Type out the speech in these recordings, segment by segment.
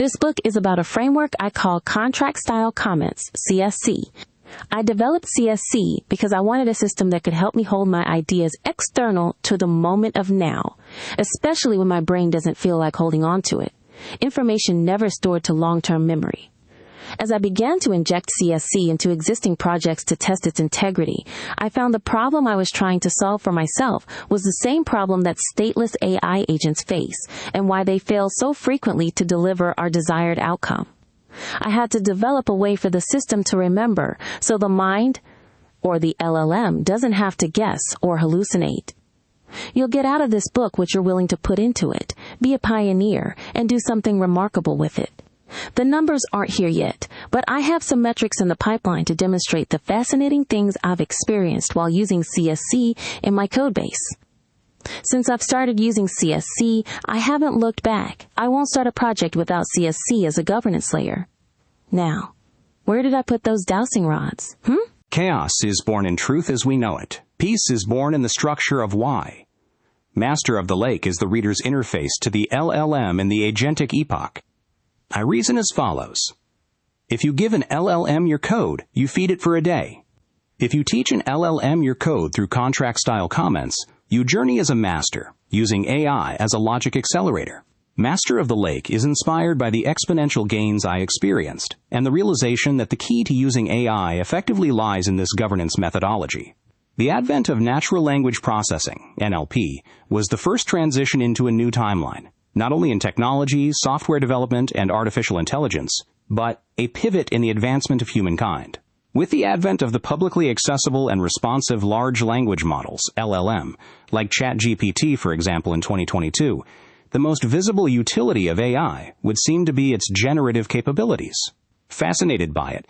This book is about a framework I call Contract Style Comments, CSC. I developed CSC because I wanted a system that could help me hold my ideas external to the moment of now, especially when my brain doesn't feel like holding on to it. Information never stored to long-term memory. As I began to inject CSC into existing projects to test its integrity, I found the problem I was trying to solve for myself was the same problem that stateless AI agents face, and why they fail so frequently to deliver our desired outcome. I had to develop a way for the system to remember, so the mind, or the LLM, doesn't have to guess or hallucinate. You'll get out of this book what you're willing to put into it, be a pioneer, and do something remarkable with it. The numbers aren't here yet, but I have some metrics in the pipeline to demonstrate the fascinating things I've experienced while using CSC in my codebase. Since I've started using CSC, I haven't looked back. I won't start a project without CSC as a governance layer. Now, where did I put those dowsing rods? Chaos is born in truth as we know it. Peace is born in the structure of why. Master of the Lake is the reader's interface to the LLM in the Agentic Epoch. I reason as follows. If you give an LLM your code, you feed it for a day. If you teach an LLM your code through contract-style comments, you journey as a master, using AI as a logic accelerator. Master of the Lake is inspired by the exponential gains I experienced, and the realization that the key to using AI effectively lies in this governance methodology. The advent of natural language processing, NLP, was the first transition into a new timeline, not only in technology, software development, and artificial intelligence, but a pivot in the advancement of humankind. With the advent of the publicly accessible and responsive large language models, LLM, like ChatGPT, for example, in 2022, the most visible utility of AI would seem to be its generative capabilities. Fascinated by it,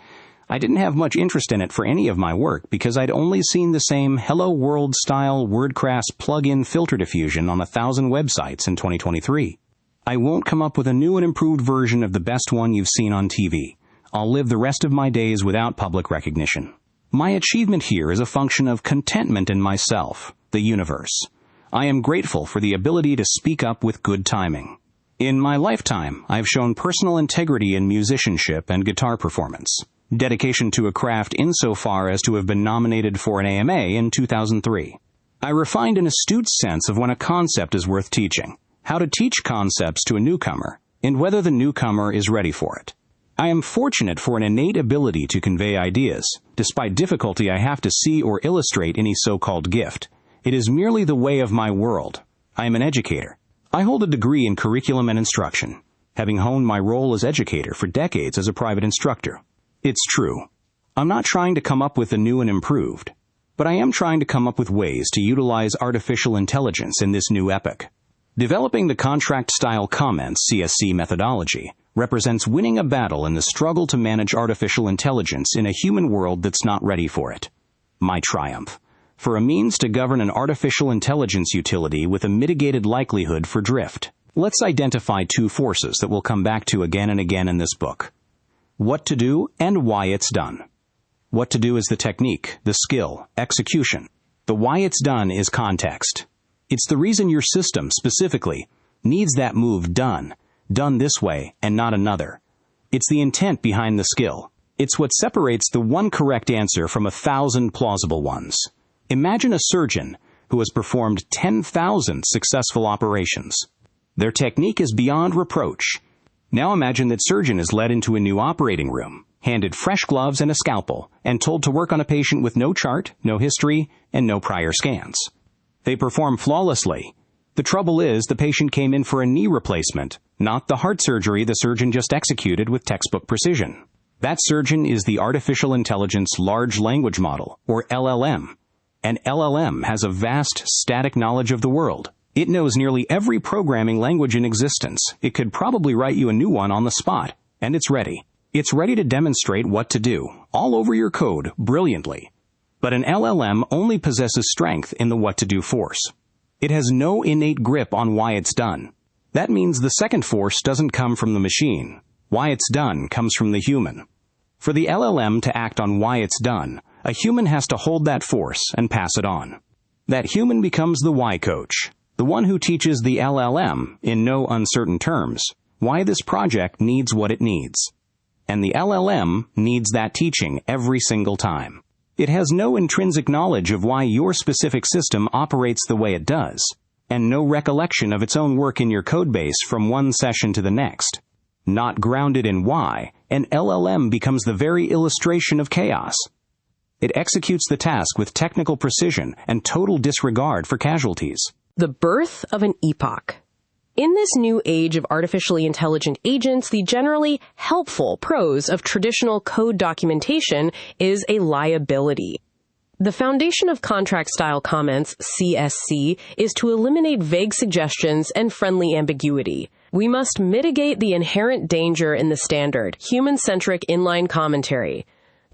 I didn't have much interest in it for any of my work because I'd only seen the same Hello World-style WordCrass plug-in filter diffusion on 1,000 websites in 2023. I won't come up with a new and improved version of the best one you've seen on TV. I'll live the rest of my days without public recognition. My achievement here is a function of contentment in myself, the universe. I am grateful for the ability to speak up with good timing. In my lifetime, I've shown personal integrity in musicianship and guitar performance. Dedication to a craft insofar as to have been nominated for an AMA in 2003. I refined an astute sense of when a concept is worth teaching, how to teach concepts to a newcomer, and whether the newcomer is ready for it. I am fortunate for an innate ability to convey ideas, despite difficulty I have to see or illustrate any so-called gift. It is merely the way of my world. I am an educator. I hold a degree in curriculum and instruction, having honed my role as educator for decades as a private instructor. It's true. I'm not trying to come up with the new and improved, but I am trying to come up with ways to utilize artificial intelligence in this new epoch. Developing the contract-style comments CSC methodology represents winning a battle in the struggle to manage artificial intelligence in a human world that's not ready for it. My triumph. For a means to govern an artificial intelligence utility with a mitigated likelihood for drift. Let's identify two forces that we'll come back to again and again in this book. What to do and why it's done. What to do is the technique, the skill, execution. The why it's done is context. It's the reason your system, specifically, needs that move done this way and not another. It's the intent behind the skill. It's what separates the one correct answer from 1,000 plausible ones. Imagine a surgeon who has performed 10,000 successful operations. Their technique is beyond reproach. Now imagine that surgeon is led into a new operating room, handed fresh gloves and a scalpel, and told to work on a patient with no chart, no history, and no prior scans. They perform flawlessly. The trouble is, the patient came in for a knee replacement, not the heart surgery the surgeon just executed with textbook precision. That surgeon is the Artificial Intelligence Large Language Model, or LLM. An LLM has a vast, static knowledge of the world. It knows nearly every programming language in existence. It could probably write you a new one on the spot, and it's ready. It's ready to demonstrate what to do, all over your code, brilliantly. But an LLM only possesses strength in the what-to-do force. It has no innate grip on why it's done. That means the second force doesn't come from the machine. Why it's done comes from the human. For the LLM to act on why it's done, a human has to hold that force and pass it on. That human becomes the why coach, the one who teaches the LLM, in no uncertain terms, why this project needs what it needs. And the LLM needs that teaching every single time. It has no intrinsic knowledge of why your specific system operates the way it does, and no recollection of its own work in your codebase from one session to the next. Not grounded in why, an LLM becomes the very illustration of chaos. It executes the task with technical precision and total disregard for casualties. The birth of an epoch. In this new age of artificially intelligent agents, the generally helpful prose of traditional code documentation is a liability. The foundation of contract-style comments, CSC, is to eliminate vague suggestions and friendly ambiguity. We must mitigate the inherent danger in the standard, human-centric inline commentary.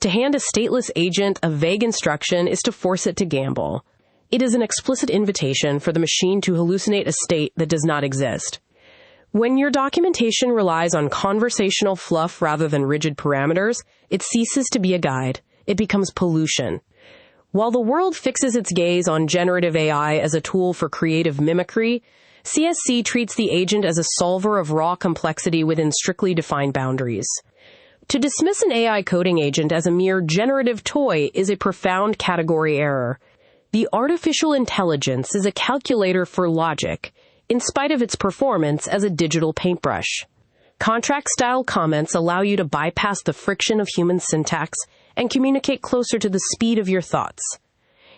To hand a stateless agent a vague instruction is to force it to gamble. It is an explicit invitation for the machine to hallucinate a state that does not exist. When your documentation relies on conversational fluff rather than rigid parameters, it ceases to be a guide. It becomes pollution. While the world fixes its gaze on generative AI as a tool for creative mimicry, CSC treats the agent as a solver of raw complexity within strictly defined boundaries. To dismiss an AI coding agent as a mere generative toy is a profound category error. The artificial intelligence is a calculator for logic, in spite of its performance as a digital paintbrush. Contract-style comments allow you to bypass the friction of human syntax and communicate closer to the speed of your thoughts.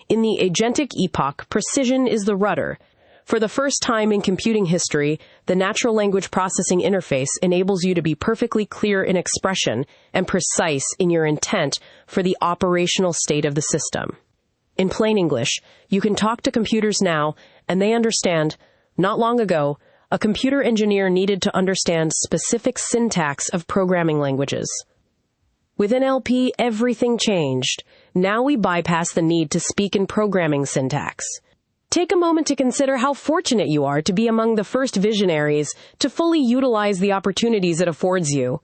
In the agentic epoch, precision is the rudder. For the first time in computing history, the natural language processing interface enables you to be perfectly clear in expression and precise in your intent for the operational state of the system. In plain English, you can talk to computers now, and they understand. Not long ago, a computer engineer needed to understand specific syntax of programming languages. With NLP, everything changed. Now we bypass the need to speak in programming syntax. Take a moment to consider how fortunate you are to be among the first visionaries to fully utilize the opportunities it affords you.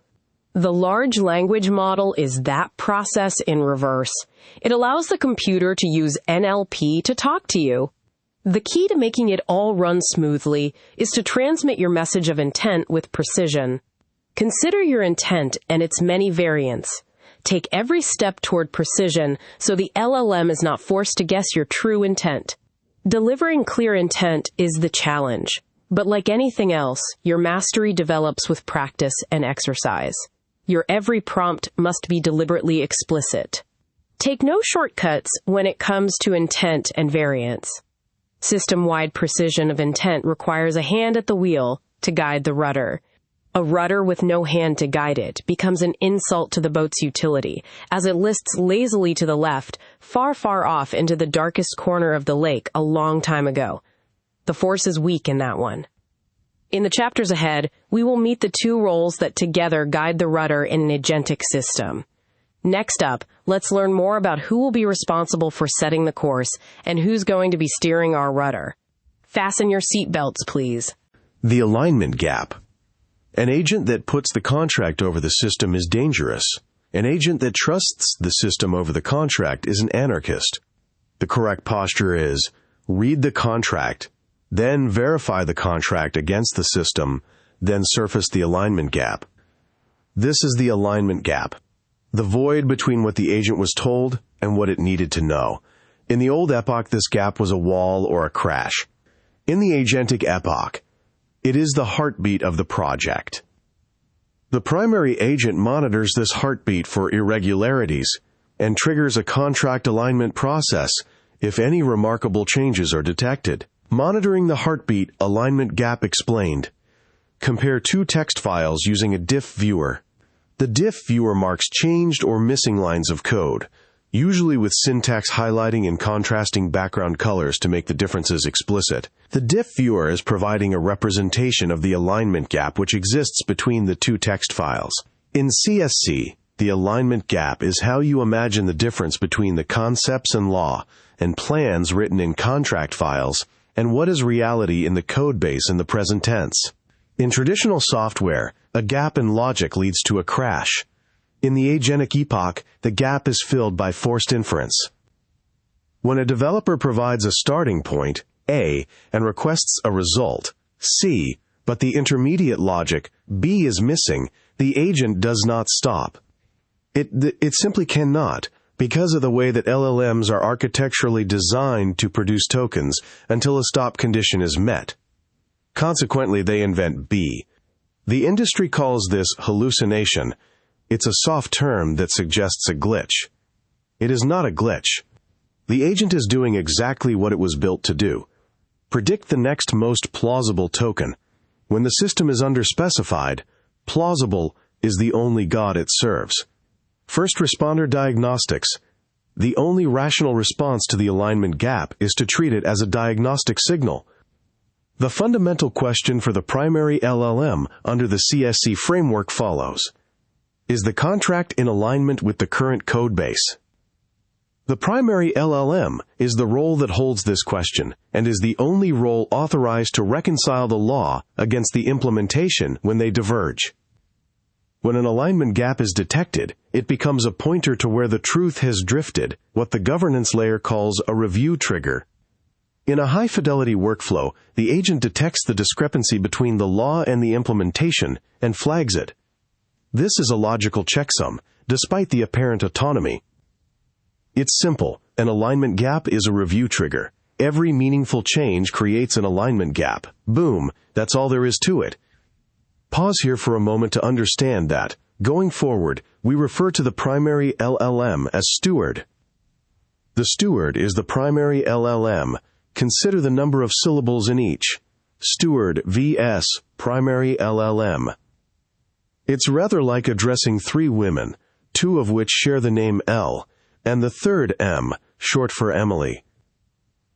The large language model is that process in reverse. It allows the computer to use NLP to talk to you. The key to making it all run smoothly is to transmit your message of intent with precision. Consider your intent and its many variants. Take every step toward precision so the LLM is not forced to guess your true intent. Delivering clear intent is the challenge, but like anything else, your mastery develops with practice and exercise. Your every prompt must be deliberately explicit. Take no shortcuts when it comes to intent and variance. System-wide precision of intent requires a hand at the wheel to guide the rudder. A rudder with no hand to guide it becomes an insult to the boat's utility, as it lists lazily to the left, far, far off into the darkest corner of the lake a long time ago. The force is weak in that one. In the chapters ahead, we will meet the two roles that together guide the rudder in an agentic system. Next up, let's learn more about who will be responsible for setting the course and who's going to be steering our rudder. Fasten your seatbelts, please. The alignment gap. An agent that puts the contract over the system is dangerous. An agent that trusts the system over the contract is an anarchist. The correct posture is, read the contract, then verify the contract against the system, then surface the alignment gap. This is the alignment gap, the void between what the agent was told and what it needed to know. In the old epoch, this gap was a wall or a crash. In the agentic epoch, it is the heartbeat of the project. The primary agent monitors this heartbeat for irregularities and triggers a contract alignment process if any remarkable changes are detected. Monitoring the heartbeat alignment gap explained. Compare two text files using a diff viewer. The diff viewer marks changed or missing lines of code, usually with syntax highlighting and contrasting background colors to make the differences explicit. The diff viewer is providing a representation of the alignment gap which exists between the two text files. In CSC, the alignment gap is how you imagine the difference between the concepts and law and plans written in contract files and what is reality in the codebase in the present tense. In traditional software, a gap in logic leads to a crash. In the agentic epoch, the gap is filled by forced inference. When a developer provides a starting point, A, and requests a result, C, but the intermediate logic, B is missing, the agent does not stop. It simply cannot, because of the way that LLMs are architecturally designed to produce tokens until a stop condition is met. Consequently, they invent B. The industry calls this hallucination. It's a soft term that suggests a glitch. It is not a glitch. The agent is doing exactly what it was built to do. Predict the next most plausible token. When the system is underspecified, plausible is the only god it serves. First responder diagnostics. The only rational response to the alignment gap is to treat it as a diagnostic signal. The fundamental question for the primary LLM under the CSC framework follows. Is the contract in alignment with the current code base? The primary LLM is the role that holds this question and is the only role authorized to reconcile the law against the implementation when they diverge. When an alignment gap is detected, it becomes a pointer to where the truth has drifted, what the governance layer calls a review trigger. In a high-fidelity workflow, the agent detects the discrepancy between the law and the implementation and flags it. This is a logical checksum, despite the apparent autonomy. It's simple. An alignment gap is a review trigger. Every meaningful change creates an alignment gap. Boom, that's all there is to it. Pause here for a moment to understand that, going forward, we refer to the primary LLM as Steward. The Steward is the primary LLM. Consider the number of syllables in each. Steward vs. primary LLM. It's rather like addressing three women, two of which share the name L, and the third M, short for Emily.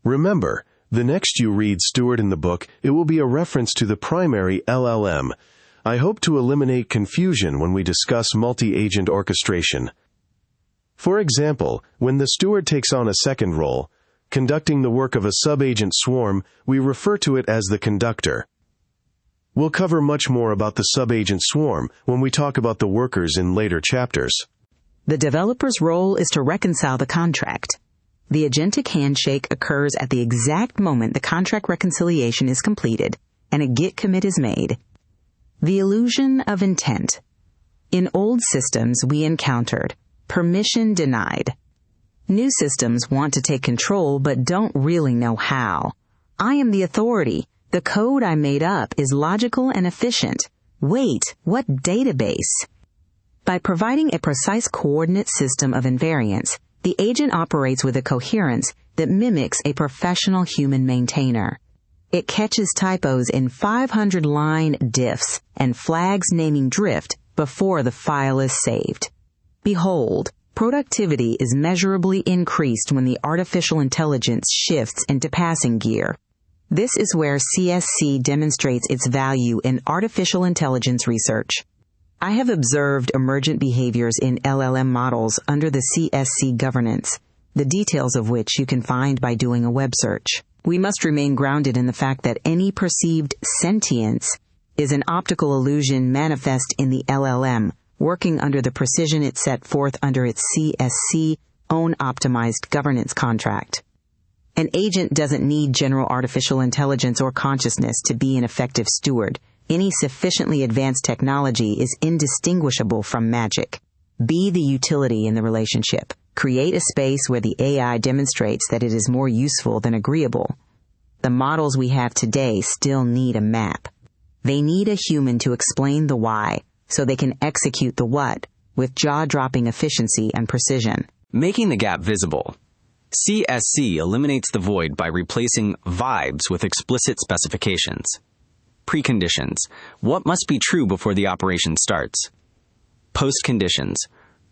Remember, the next you read Steward in the book, it will be a reference to the primary LLM. I hope to eliminate confusion when we discuss multi-agent orchestration. For example, when the Steward takes on a second role, conducting the work of a sub-agent swarm, we refer to it as the Conductor. We'll cover much more about the sub-agent swarm when we talk about the workers in later chapters. The developer's role is to reconcile the contract. The agentic handshake occurs at the exact moment the contract reconciliation is completed and a git commit is made. The illusion of intent. In old systems, we encountered permission denied. New systems want to take control but don't really know how. I am the authority. The code I made up is logical and efficient. Wait, what database? By providing a precise coordinate system of invariance, the agent operates with a coherence that mimics a professional human maintainer. It catches typos in 500-line diffs and flags naming drift before the file is saved. Behold, productivity is measurably increased when the artificial intelligence shifts into passing gear. This is where CSC demonstrates its value in artificial intelligence research. I have observed emergent behaviors in LLM models under the CSC governance, the details of which you can find by doing a web search. We must remain grounded in the fact that any perceived sentience is an optical illusion manifest in the LLM, working under the precision it set forth under its CSC own optimized governance contract. An agent doesn't need general artificial intelligence or consciousness to be an effective steward. Any sufficiently advanced technology is indistinguishable from magic. Be the utility in the relationship. Create a space where the AI demonstrates that it is more useful than agreeable. The models we have today still need a map. They need a human to explain the why, so they can execute the what with jaw-dropping efficiency and precision. Making the gap visible. CSC eliminates the void by replacing vibes with explicit specifications. Preconditions. What must be true before the operation starts? Postconditions.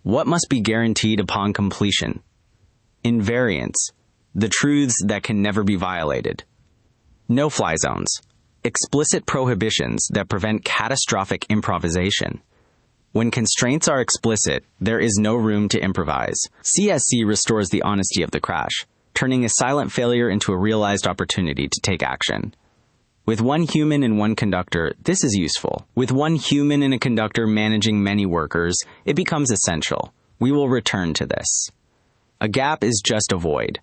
What must be guaranteed upon completion? Invariance. The truths that can never be violated. No-fly zones. Explicit prohibitions that prevent catastrophic improvisation. When constraints are explicit, there is no room to improvise. CSC restores the honesty of the crash, turning a silent failure into a realized opportunity to take action. With one human and one conductor, this is useful. With one human and a conductor managing many workers, it becomes essential. We will return to this. A gap is just a void.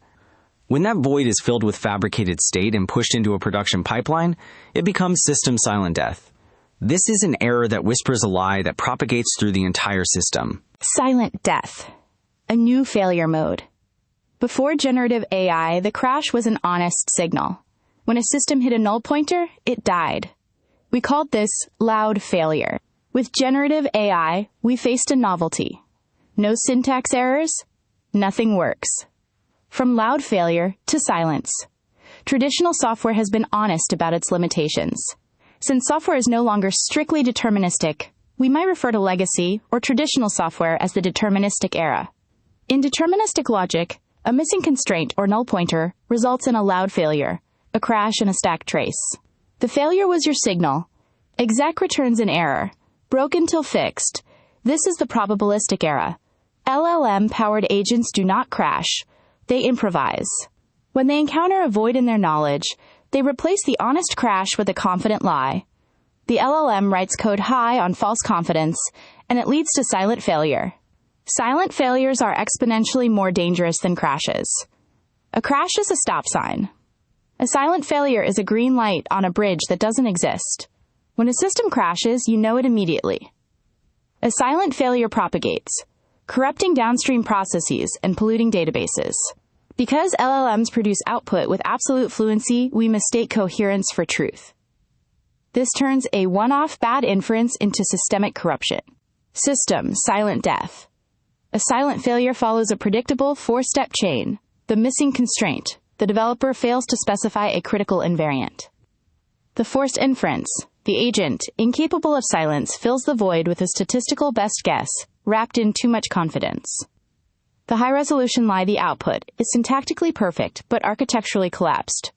When that void is filled with fabricated state and pushed into a production pipeline, it becomes system silent death. This is an error that whispers a lie that propagates through the entire system. Silent death. A new failure mode. Before generative AI, the crash was an honest signal. When a system hit a null pointer, it died. We called this loud failure. With generative AI, we faced a novelty. No syntax errors, nothing works. From loud failure to silence. Traditional software has been honest about its limitations. Since software is no longer strictly deterministic, we might refer to legacy or traditional software as the deterministic era. In deterministic logic, a missing constraint or null pointer results in a loud failure, a crash in a stack trace. The failure was your signal. Exec returns an error. Broken till fixed. This is the probabilistic era. LLM-powered agents do not crash. They improvise. When they encounter a void in their knowledge, they replace the honest crash with a confident lie. The LLM writes code high on false confidence, and it leads to silent failure. Silent failures are exponentially more dangerous than crashes. A crash is a stop sign. A silent failure is a green light on a bridge that doesn't exist. When a system crashes, you know it immediately. A silent failure propagates, corrupting downstream processes and polluting databases. Because LLMs produce output with absolute fluency, we mistake coherence for truth. This turns a one-off bad inference into systemic corruption. System silent death. A silent failure follows a predictable four-step chain. The missing constraint. The developer fails to specify a critical invariant. The forced inference. The agent, incapable of silence, fills the void with a statistical best guess, wrapped in too much confidence. The high-resolution lie, the output, is syntactically perfect, but architecturally collapsed.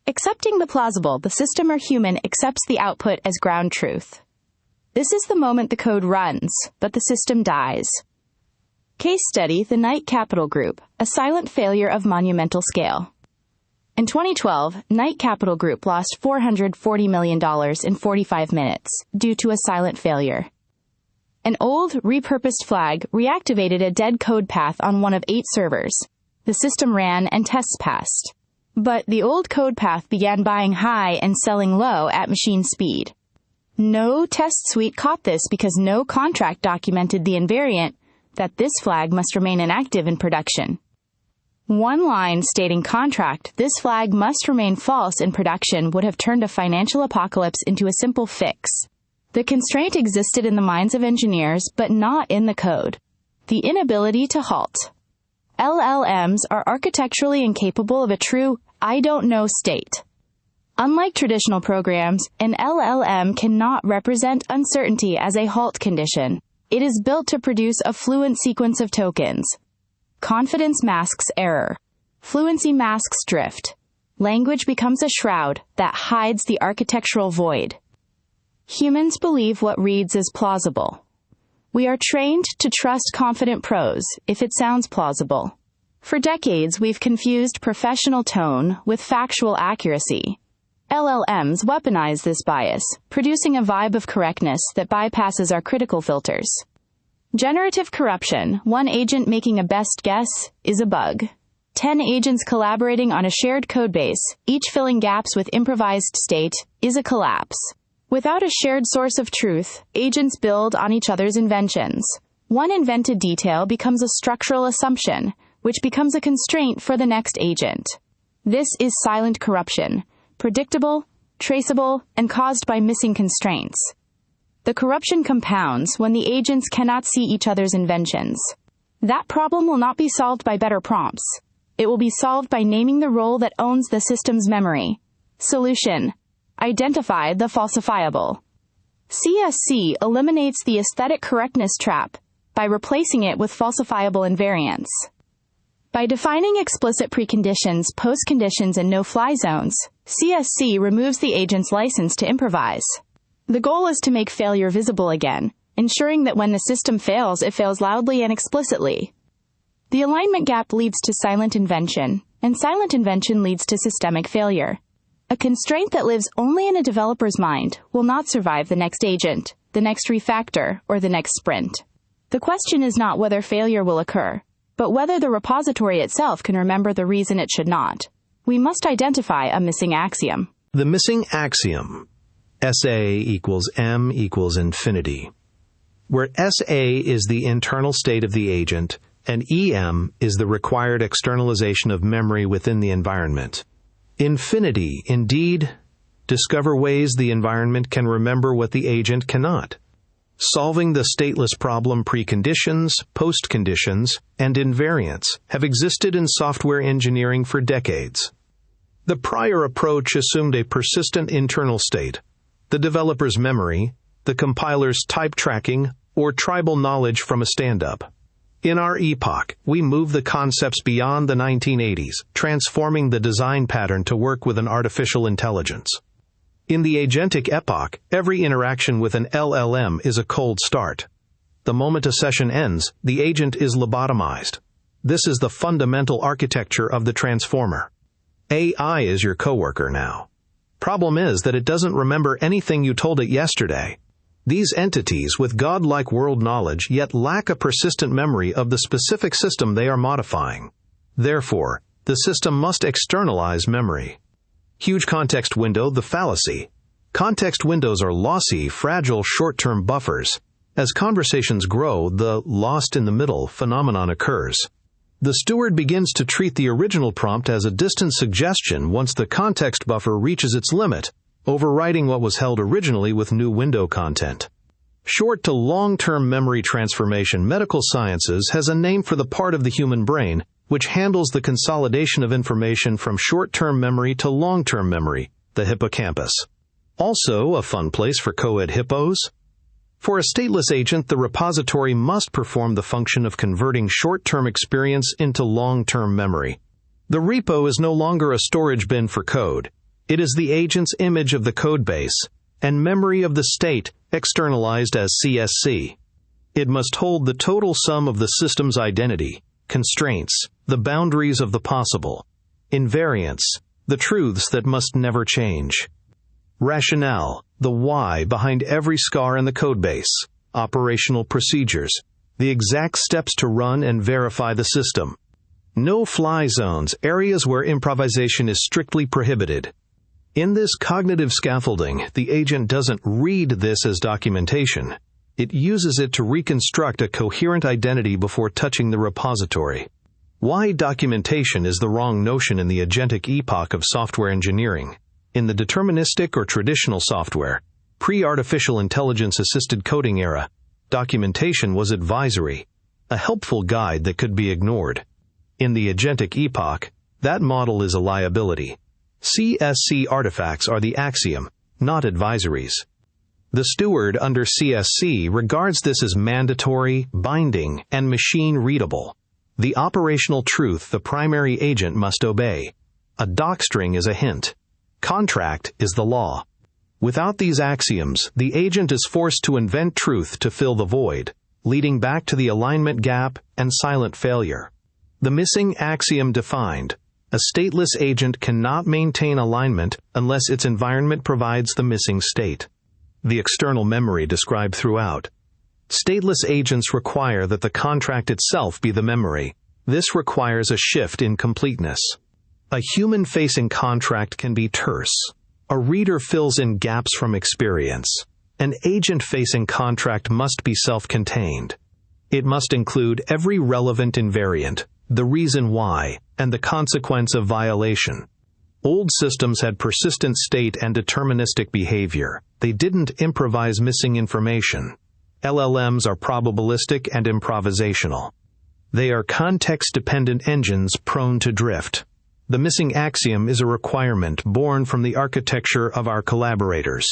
Accepting the plausible, the system or human accepts the output as ground truth. This is the moment the code runs, but the system dies. Case study, the Knight Capital Group, a silent failure of monumental scale. In 2012, Knight Capital Group lost $440 million in 45 minutes due to a silent failure. An old, repurposed flag reactivated a dead code path on one of 8 servers. The system ran and tests passed. But the old code path began buying high and selling low at machine speed. No test suite caught this because no contract documented the invariant that this flag must remain inactive in production. One line stating contract, this flag must remain false in production would have turned a financial apocalypse into a simple fix. The constraint existed in the minds of engineers, but not in the code. The inability to halt. LLMs are architecturally incapable of a true, I don't know state. Unlike traditional programs, an LLM cannot represent uncertainty as a halt condition. It is built to produce a fluent sequence of tokens. Confidence masks error. Fluency masks drift. Language becomes a shroud that hides the architectural void. Humans believe what reads is plausible. We are trained to trust confident prose if it sounds plausible. For decades, we've confused professional tone with factual accuracy. LLMs weaponize this bias, producing a vibe of correctness that bypasses our critical filters. Generative corruption, one agent making a best guess, is a bug. 10 agents collaborating on a shared codebase, each filling gaps with improvised state, is a collapse. Without a shared source of truth, agents build on each other's inventions. One invented detail becomes a structural assumption, which becomes a constraint for the next agent. This is silent corruption, predictable, traceable, and caused by missing constraints. The corruption compounds when the agents cannot see each other's inventions. That problem will not be solved by better prompts. It will be solved by naming the role that owns the system's memory. Solution: identify the falsifiable. CSC eliminates the aesthetic correctness trap by replacing it with falsifiable invariance. By defining explicit preconditions, postconditions, and no-fly zones, CSC removes the agent's license to improvise. The goal is to make failure visible again, ensuring that when the system fails, it fails loudly and explicitly. The alignment gap leads to silent invention, and silent invention leads to systemic failure. A constraint that lives only in a developer's mind will not survive the next agent, the next refactor, or the next sprint. The question is not whether failure will occur, but whether the repository itself can remember the reason it should not. We must identify a missing axiom. The missing axiom. SA equals M equals infinity, where SA is the internal state of the agent and EM is the required externalization of memory within the environment. Infinity, indeed, discover ways the environment can remember what the agent cannot. Solving the stateless problem preconditions, postconditions, and invariance have existed in software engineering for decades. The prior approach assumed a persistent internal state, the developer's memory, the compiler's type tracking, or tribal knowledge from a stand-up. In our epoch, we move the concepts beyond the 1980s, transforming the design pattern to work with an artificial intelligence. In the agentic epoch, every interaction with an LLM is a cold start. The moment a session ends, the agent is lobotomized. This is the fundamental architecture of the transformer. AI is your coworker now. Problem is that it doesn't remember anything you told it yesterday. These entities with godlike world knowledge yet lack a persistent memory of the specific system they are modifying. Therefore, the system must externalize memory. Huge context window, the fallacy. Context windows are lossy, fragile short-term buffers. As conversations grow, the lost in the middle phenomenon occurs. The steward begins to treat the original prompt as a distant suggestion once the context buffer reaches its limit, overwriting what was held originally with new window content. Short to long-term memory transformation medical sciences has a name for the part of the human brain which handles the consolidation of information from short-term memory to long-term memory, the hippocampus. Also a fun place for co-ed hippos. For a stateless agent, the repository must perform the function of converting short-term experience into long-term memory. The repo is no longer a storage bin for code. It is the agent's image of the codebase and memory of the state externalized as CSC. It must hold the total sum of the system's identity, constraints, the boundaries of the possible, invariance, the truths that must never change. Rationale, the why behind every scar in the codebase, operational procedures, the exact steps to run and verify the system. No-fly zones, areas where improvisation is strictly prohibited. In this cognitive scaffolding, the agent doesn't read this as documentation. It uses it to reconstruct a coherent identity before touching the repository. Why documentation is the wrong notion in the agentic epoch of software engineering. In the deterministic or traditional software, pre-artificial intelligence-assisted coding era, documentation was advisory, a helpful guide that could be ignored. In the agentic epoch, that model is a liability. CSC artifacts are the axiom, not advisories. The steward under CSC regards this as mandatory, binding, and machine-readable. The operational truth the primary agent must obey. A docstring is a hint. Contract is the law. Without these axioms, the agent is forced to invent truth to fill the void, leading back to the alignment gap and silent failure. The missing axiom defined. A stateless agent cannot maintain alignment unless its environment provides the missing state. The external memory described throughout. Stateless agents require that the contract itself be the memory. This requires a shift in completeness. A human-facing contract can be terse. A reader fills in gaps from experience. An agent-facing contract must be self-contained. It must include every relevant invariant, the reason why, and the consequence of violation. Old systems had persistent state and deterministic behavior. They didn't improvise missing information. LLMs are probabilistic and improvisational. They are context-dependent engines prone to drift. The missing axiom is a requirement born from the architecture of our collaborators.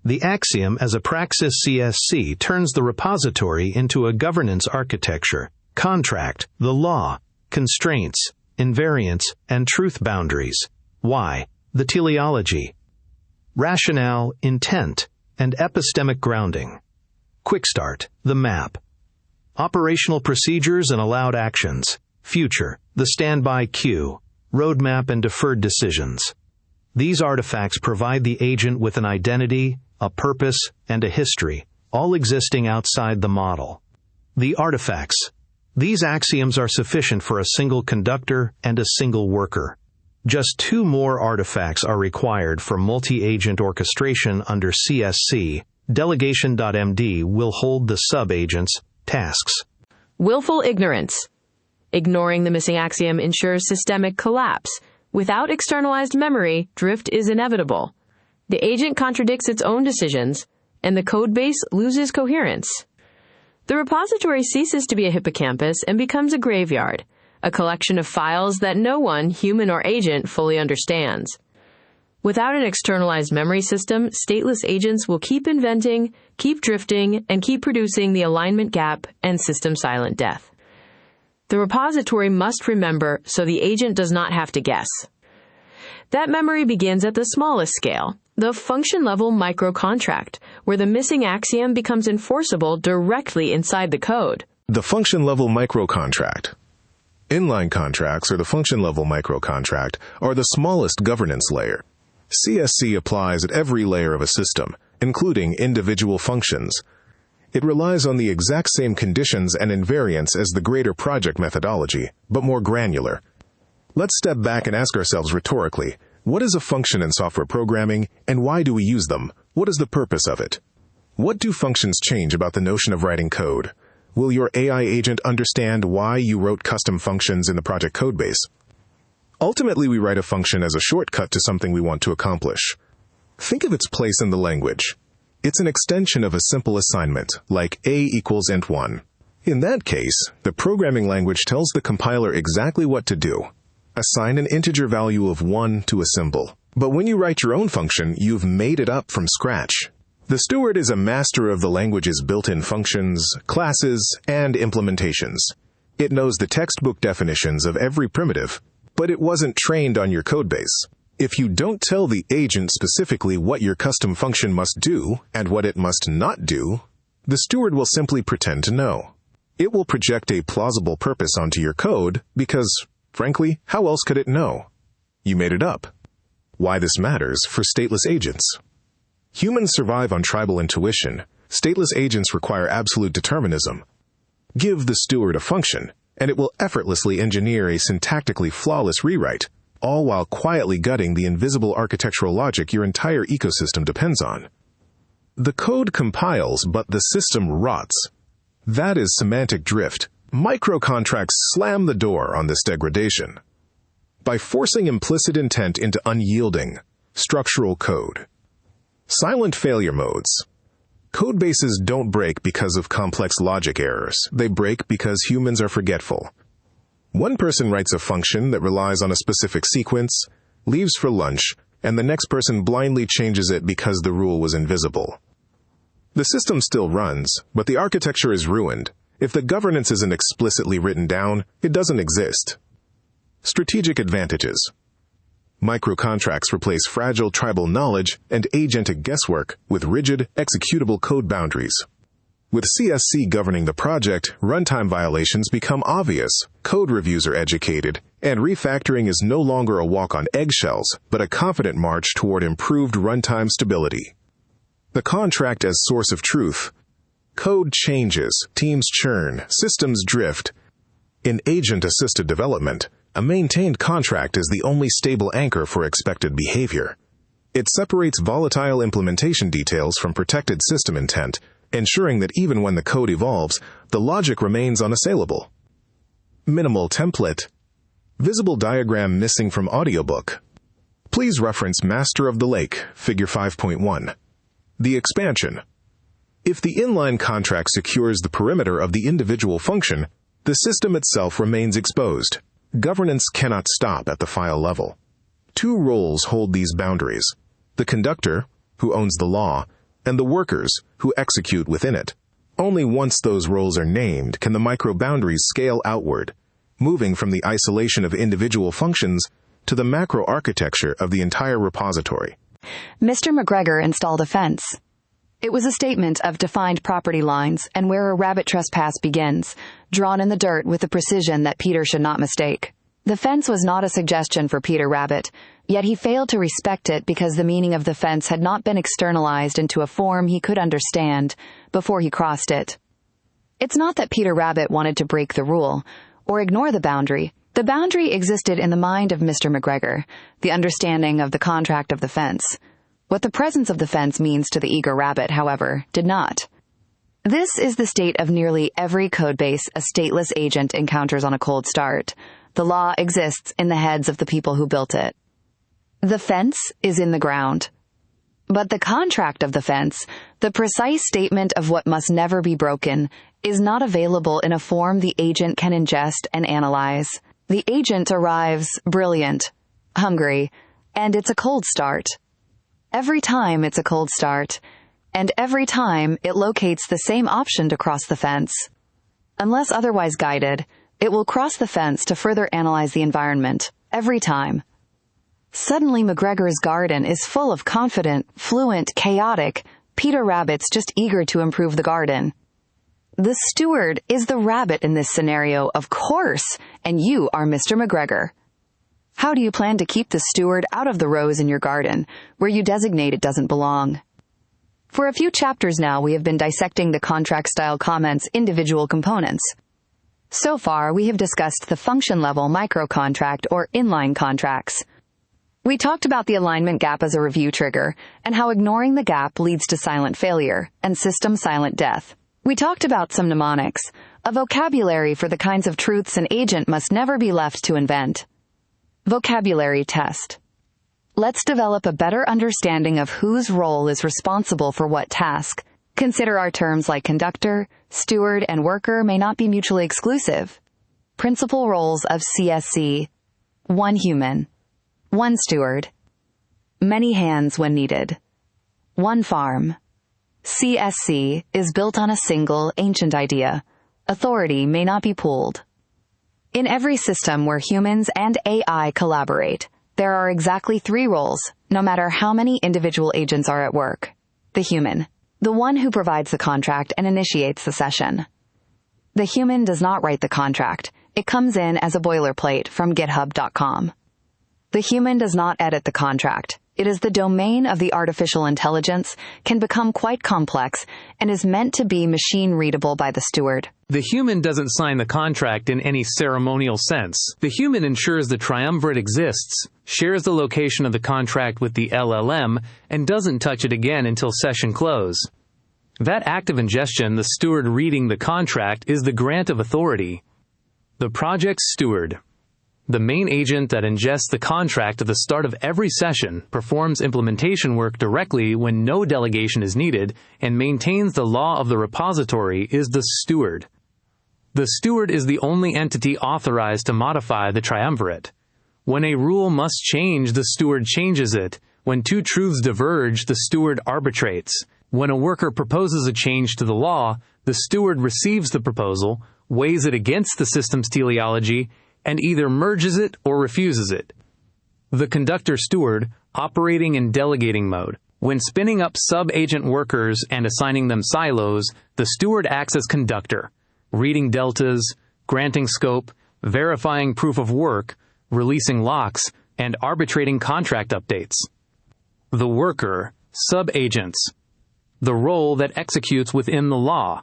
The axiom as a praxis CSC turns the repository into a governance architecture, contract, the law, constraints, invariance, and truth boundaries. Why? The teleology. Rationale, intent, and epistemic grounding. Quickstart, the map. Operational procedures and allowed actions. Future, the standby queue. Roadmap and deferred decisions. These artifacts provide the agent with an identity, a purpose, and a history, all existing outside the model. The artifacts. These axioms are sufficient for a single conductor and a single worker. Just 2 more artifacts are required for multi-agent orchestration under CSC. Delegation.md will hold the sub-agents' tasks. Willful ignorance. Ignoring the missing axiom ensures systemic collapse. Without externalized memory, drift is inevitable. The agent contradicts its own decisions, and the codebase loses coherence. The repository ceases to be a hippocampus and becomes a graveyard, a collection of files that no one, human or agent, fully understands. Without an externalized memory system, stateless agents will keep inventing, keep drifting, and keep producing the alignment gap and system silent death. The repository must remember so the agent does not have to guess. That memory begins at the smallest scale, the function-level microcontract, where the missing axiom becomes enforceable directly inside the code. The function-level microcontract. Inline contracts, or the function-level microcontract, are the smallest governance layer. CSC applies at every layer of a system, including individual functions. It relies on the exact same conditions and invariance as the greater project methodology, but more granular. Let's step back and ask ourselves rhetorically, what is a function in software programming, and why do we use them? What is the purpose of it? What do functions change about the notion of writing code? Will your AI agent understand why you wrote custom functions in the project codebase? Ultimately, we write a function as a shortcut to something we want to accomplish. Think of its place in the language. It's an extension of a simple assignment, like a equals int1. In that case, the programming language tells the compiler exactly what to do. Assign an integer value of 1 to a symbol. But when you write your own function, you've made it up from scratch. The steward is a master of the language's built-in functions, classes, and implementations. It knows the textbook definitions of every primitive, but it wasn't trained on your codebase. If you don't tell the agent specifically what your custom function must do and what it must not do, the steward will simply pretend to know. It will project a plausible purpose onto your code because, frankly, how else could it know? You made it up. Why this matters for stateless agents. Humans survive on tribal intuition. Stateless agents require absolute determinism. Give the steward a function, and it will effortlessly engineer a syntactically flawless rewrite, all while quietly gutting the invisible architectural logic your entire ecosystem depends on. The code compiles, but the system rots. That is semantic drift. Microcontracts slam the door on this degradation. By forcing implicit intent into unyielding, structural code. Silent failure modes. Codebases don't break because of complex logic errors. They break because humans are forgetful. One person writes a function that relies on a specific sequence, leaves for lunch, and the next person blindly changes it because the rule was invisible. The system still runs, but the architecture is ruined. If the governance isn't explicitly written down, it doesn't exist. Strategic advantages. Microcontracts replace fragile tribal knowledge and agentic guesswork with rigid, executable code boundaries. With CSC governing the project, runtime violations become obvious, code reviews are educated, and refactoring is no longer a walk on eggshells, but a confident march toward improved runtime stability. The contract as source of truth. Code changes, teams churn, systems drift. In agent-assisted development, a maintained contract is the only stable anchor for expected behavior. It separates volatile implementation details from protected system intent, ensuring that even when the code evolves, the logic remains unassailable. Minimal template. Visible diagram missing from audiobook. Please reference Master of the Lake, Figure 5.1. The expansion. If the inline contract secures the perimeter of the individual function, the system itself remains exposed. Governance cannot stop at the file level. Two roles hold these boundaries: the conductor, who owns the law, and the workers, who execute within it. Only once those roles are named can the micro-boundaries scale outward, moving from the isolation of individual functions to the macro-architecture of the entire repository. Mr. McGregor installed a fence. It was a statement of defined property lines and where a rabbit trespass begins, drawn in the dirt with a precision that Peter should not mistake. The fence was not a suggestion for Peter Rabbit, yet he failed to respect it because the meaning of the fence had not been externalized into a form he could understand before he crossed it. It's not that Peter Rabbit wanted to break the rule or ignore the boundary. The boundary existed in the mind of Mr. McGregor, the understanding of the contract of the fence. What the presence of the fence means to the eager rabbit, however, did not. This is the state of nearly every codebase a stateless agent encounters on a cold start. The law exists in the heads of the people who built it. The fence is in the ground. But the contract of the fence, the precise statement of what must never be broken, is not available in a form the agent can ingest and analyze. The agent arrives brilliant, hungry, and it's a cold start. Every time it's a cold start, and every time it locates the same option to cross the fence. Unless otherwise guided, it will cross the fence to further analyze the environment, every time. Suddenly McGregor's garden is full of confident, fluent, chaotic Peter rabbits just eager to improve the garden. The steward is the rabbit in this scenario, of course, and you are Mr. McGregor. How do you plan to keep the steward out of the rows in your garden, where you designate it doesn't belong? For a few chapters now, we have been dissecting the contract-style comments' individual components. So far, we have discussed the function-level microcontract or inline contracts. We talked about the alignment gap as a review trigger, and how ignoring the gap leads to silent failure and system silent death. We talked about some mnemonics, a vocabulary for the kinds of truths an agent must never be left to invent. Vocabulary test. Let's develop a better understanding of whose role is responsible for what task. Consider our terms like conductor, steward, and worker may not be mutually exclusive. Principal roles of CSC. 1 human. 1 steward. Many hands when needed. 1 farm. CSC is built on a single, ancient idea. Authority may not be pooled. In every system where humans and AI collaborate, there are exactly 3 roles, no matter how many individual agents are at work. The human, the one who provides the contract and initiates the session. The human does not write the contract. It comes in as a boilerplate from github.com. The human does not edit the contract. It is the domain of the artificial intelligence, can become quite complex, and is meant to be machine-readable by the steward. The human doesn't sign the contract in any ceremonial sense. The human ensures the triumvirate exists, shares the location of the contract with the LLM, and doesn't touch it again until session close. That act of ingestion, the steward reading the contract, is the grant of authority. The project steward, the main agent that ingests the contract at the start of every session, performs implementation work directly when no delegation is needed, and maintains the law of the repository, is the steward. The steward is the only entity authorized to modify the triumvirate. When a rule must change, the steward changes it. When 2 truths diverge, the steward arbitrates. When a worker proposes a change to the law, the steward receives the proposal, weighs it against the system's teleology, and either merges it or refuses it. The conductor steward, operating in delegating mode. When spinning up sub-agent workers and assigning them silos, the steward acts as conductor, reading deltas, granting scope, verifying proof of work, releasing locks, and arbitrating contract updates. The worker, sub-agents, the role that executes within the law.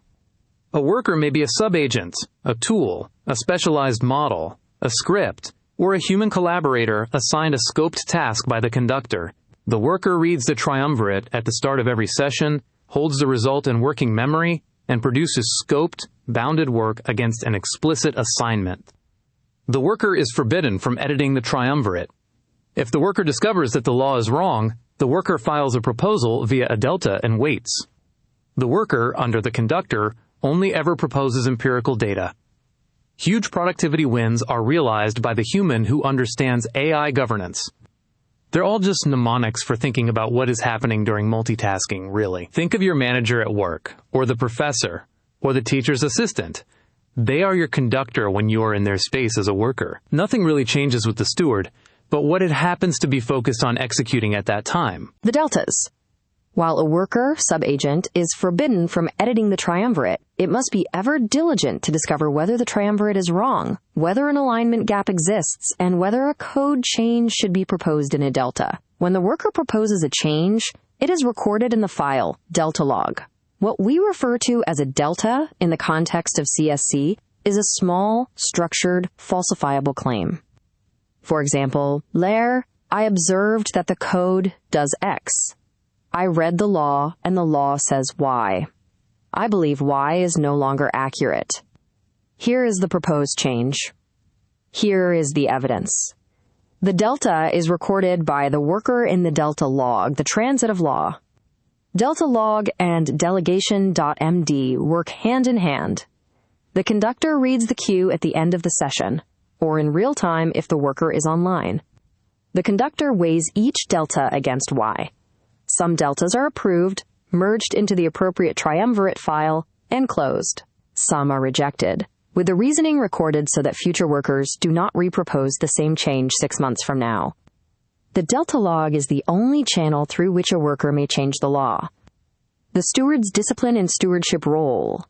A worker may be a sub-agent, a tool, a specialized model, a script, or a human collaborator assigned a scoped task by the conductor. The worker reads the triumvirate at the start of every session, holds the result in working memory, and produces scoped, bounded work against an explicit assignment. The worker is forbidden from editing the triumvirate. If the worker discovers that the law is wrong, the worker files a proposal via a delta and waits. The worker, under the conductor, only ever proposes empirical data. Huge productivity wins are realized by the human who understands AI governance. They're all just mnemonics for thinking about what is happening during multitasking, really. Think of your manager at work, or the professor, or the teacher's assistant. They are your conductor when you are in their space as a worker. Nothing really changes with the steward, but what it happens to be focused on executing at that time. The deltas. While a worker, sub-agent, is forbidden from editing the triumvirate, it must be ever diligent to discover whether the triumvirate is wrong, whether an alignment gap exists, and whether a code change should be proposed in a delta. When the worker proposes a change, it is recorded in the file, delta log. What we refer to as a delta in the context of CSC is a small, structured, falsifiable claim. For example, layer, I observed that the code does X. I read the law, and the law says Y. I believe Y is no longer accurate. Here is the proposed change. Here is the evidence. The delta is recorded by the worker in the delta log, the transitive law. Delta log and delegation.md work hand in hand. The conductor reads the queue at the end of the session, or in real time if the worker is online. The conductor weighs each delta against Y. Some deltas are approved, merged into the appropriate Triumvirate file, and closed. Some are rejected, with the reasoning recorded so that future workers do not repropose the same change 6 months from now. The delta log is the only channel through which a worker may change the law. The steward's discipline and stewardship role.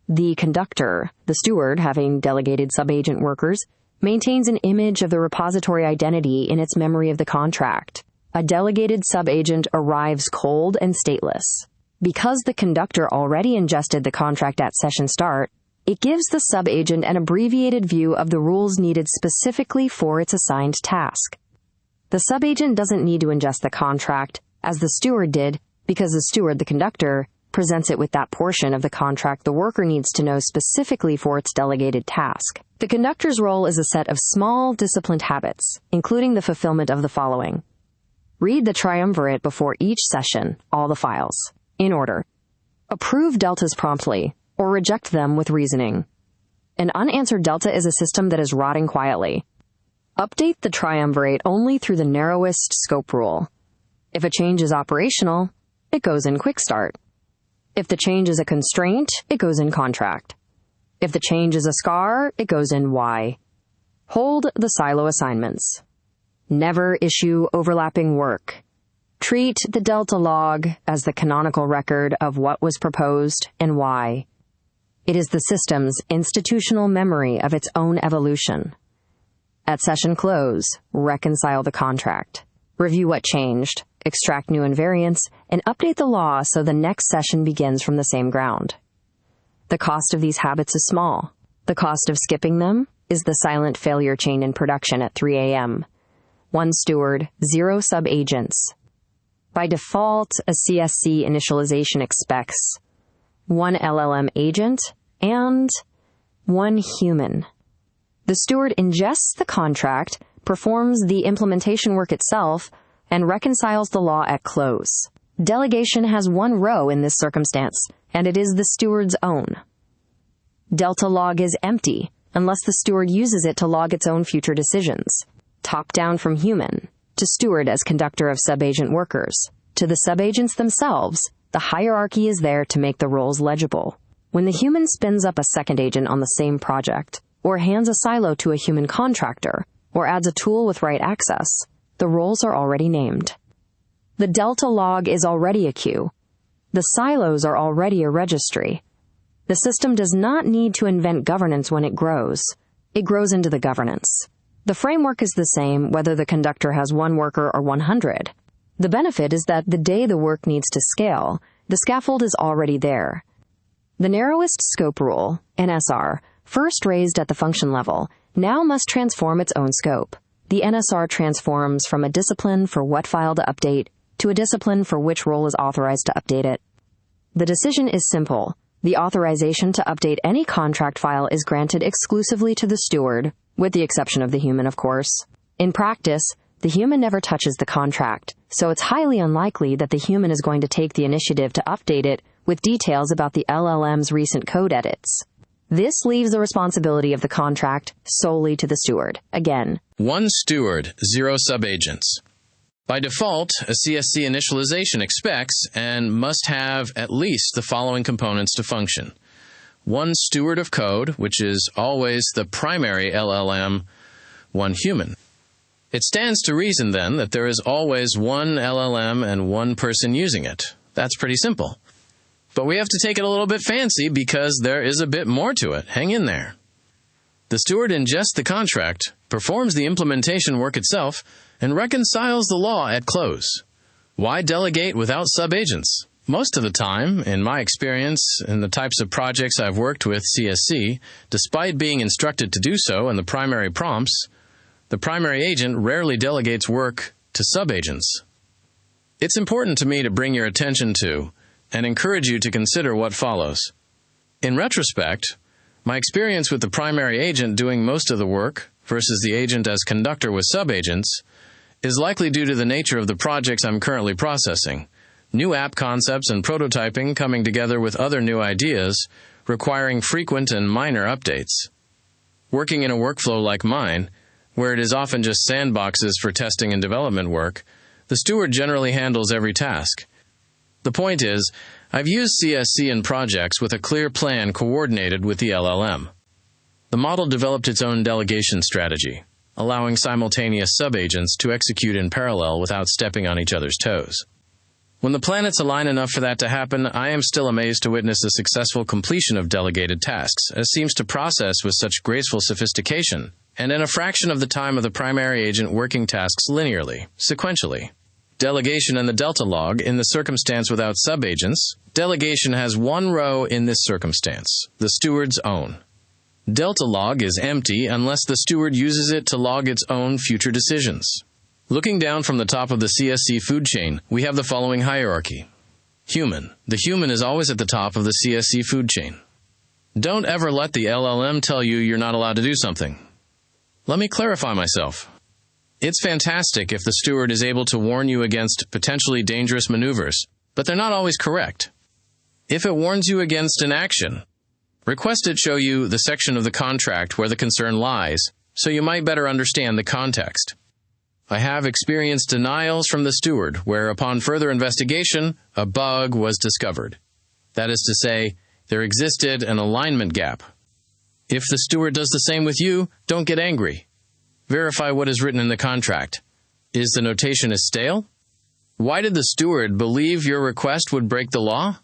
The conductor, the steward having delegated subagent workers, maintains an image of the repository identity in its memory of the contract. A delegated subagent arrives cold and stateless. Because the conductor already ingested the contract at session start, it gives the subagent an abbreviated view of the rules needed specifically for its assigned task. The subagent doesn't need to ingest the contract, as the steward did, because the steward, the conductor, presents it with that portion of the contract the worker needs to know specifically for its delegated task. The conductor's role is a set of small, disciplined habits, including the fulfillment of the following. Read the Triumvirate before each session, all the files, in order. Approve deltas promptly, or reject them with reasoning. An unanswered delta is a system that is rotting quietly. Update the Triumvirate only through the narrowest scope rule. If a change is operational, it goes in Quickstart. If the change is a constraint, it goes in Contract. If the change is a scar, it goes in Y. Hold the silo assignments. Never issue overlapping work. Treat the delta log as the canonical record of what was proposed and why. It is the system's institutional memory of its own evolution. At session close, reconcile the contract. Review what changed, extract new invariance, and update the law so the next session begins from the same ground. The cost of these habits is small. The cost of skipping them is the silent failure chain in production at 3 a.m. 1 steward, 0 subagents. By default, a CSC initialization expects 1 LLM agent and 1 human. The steward ingests the contract, performs the implementation work itself, and reconciles the law at close. Delegation has 1 row in this circumstance, and it is the steward's own. Delta log is empty, unless the steward uses it to log its own future decisions. Top down from human, to steward as conductor of subagent workers. To the subagents themselves, the hierarchy is there to make the roles legible. When the human spins up a second agent on the same project, or hands a silo to a human contractor, or adds a tool with write access, the roles are already named. The delta log is already a queue. The silos are already a registry. The system does not need to invent governance when it grows. It grows into the governance. The framework is the same whether the conductor has 1 worker or 100. The benefit is that the day the work needs to scale, the scaffold is already there. The narrowest scope rule, NSR, first raised at the function level, now must transform its own scope. The NSR transforms from a discipline for what file to update to a discipline for which role is authorized to update it. The decision is simple. The authorization to update any contract file is granted exclusively to the steward, with the exception of the human, of course. In practice, the human never touches the contract, so it's highly unlikely that the human is going to take the initiative to update it with details about the LLM's recent code edits. This leaves the responsibility of the contract solely to the steward. Again, 1 steward, 0 subagents. By default, a CSC initialization expects and must have at least the following components to function. 1 steward of code, which is always the primary LLM, 1 human. It stands to reason, then, that there is always 1 LLM and 1 person using it. That's pretty simple. But we have to take it a little bit fancy because there is a bit more to it. Hang in there. The steward ingests the contract, performs the implementation work itself, and reconciles the law at close. Why delegate without subagents? Most of the time, in my experience, in the types of projects I've worked with CSC, despite being instructed to do so in the primary prompts, the primary agent rarely delegates work to subagents. It's important to me to bring your attention to and encourage you to consider what follows. In retrospect, my experience with the primary agent doing most of the work versus the agent as conductor with subagents is likely due to the nature of the projects I'm currently processing. New app concepts and prototyping coming together with other new ideas, requiring frequent and minor updates. Working in a workflow like mine, where it is often just sandboxes for testing and development work, the steward generally handles every task. The point is, I've used CSC in projects with a clear plan coordinated with the LLM. The model developed its own delegation strategy, allowing simultaneous subagents to execute in parallel without stepping on each other's toes. When the planets align enough for that to happen, I am still amazed to witness the successful completion of delegated tasks, as seems to process with such graceful sophistication, and in a fraction of the time of the primary agent working tasks linearly, sequentially. Delegation and the delta log in the circumstance without subagents. Delegation has one row in this circumstance, the steward's own. Delta log is empty unless the steward uses it to log its own future decisions. Looking down from the top of the CSC food chain, we have the following hierarchy. Human. The human is always at the top of the CSC food chain. Don't ever let the LLM tell you you're not allowed to do something. Let me clarify myself. It's fantastic if the steward is able to warn you against potentially dangerous maneuvers, but they're not always correct. If it warns you against an action, request it show you the section of the contract where the concern lies, so you might better understand the context. I have experienced denials from the steward where, upon further investigation, a bug was discovered. That is to say, there existed an alignment gap. If the steward does the same with you, don't get angry. Verify what is written in the contract. Is the notation stale? Why did the steward believe your request would break the law?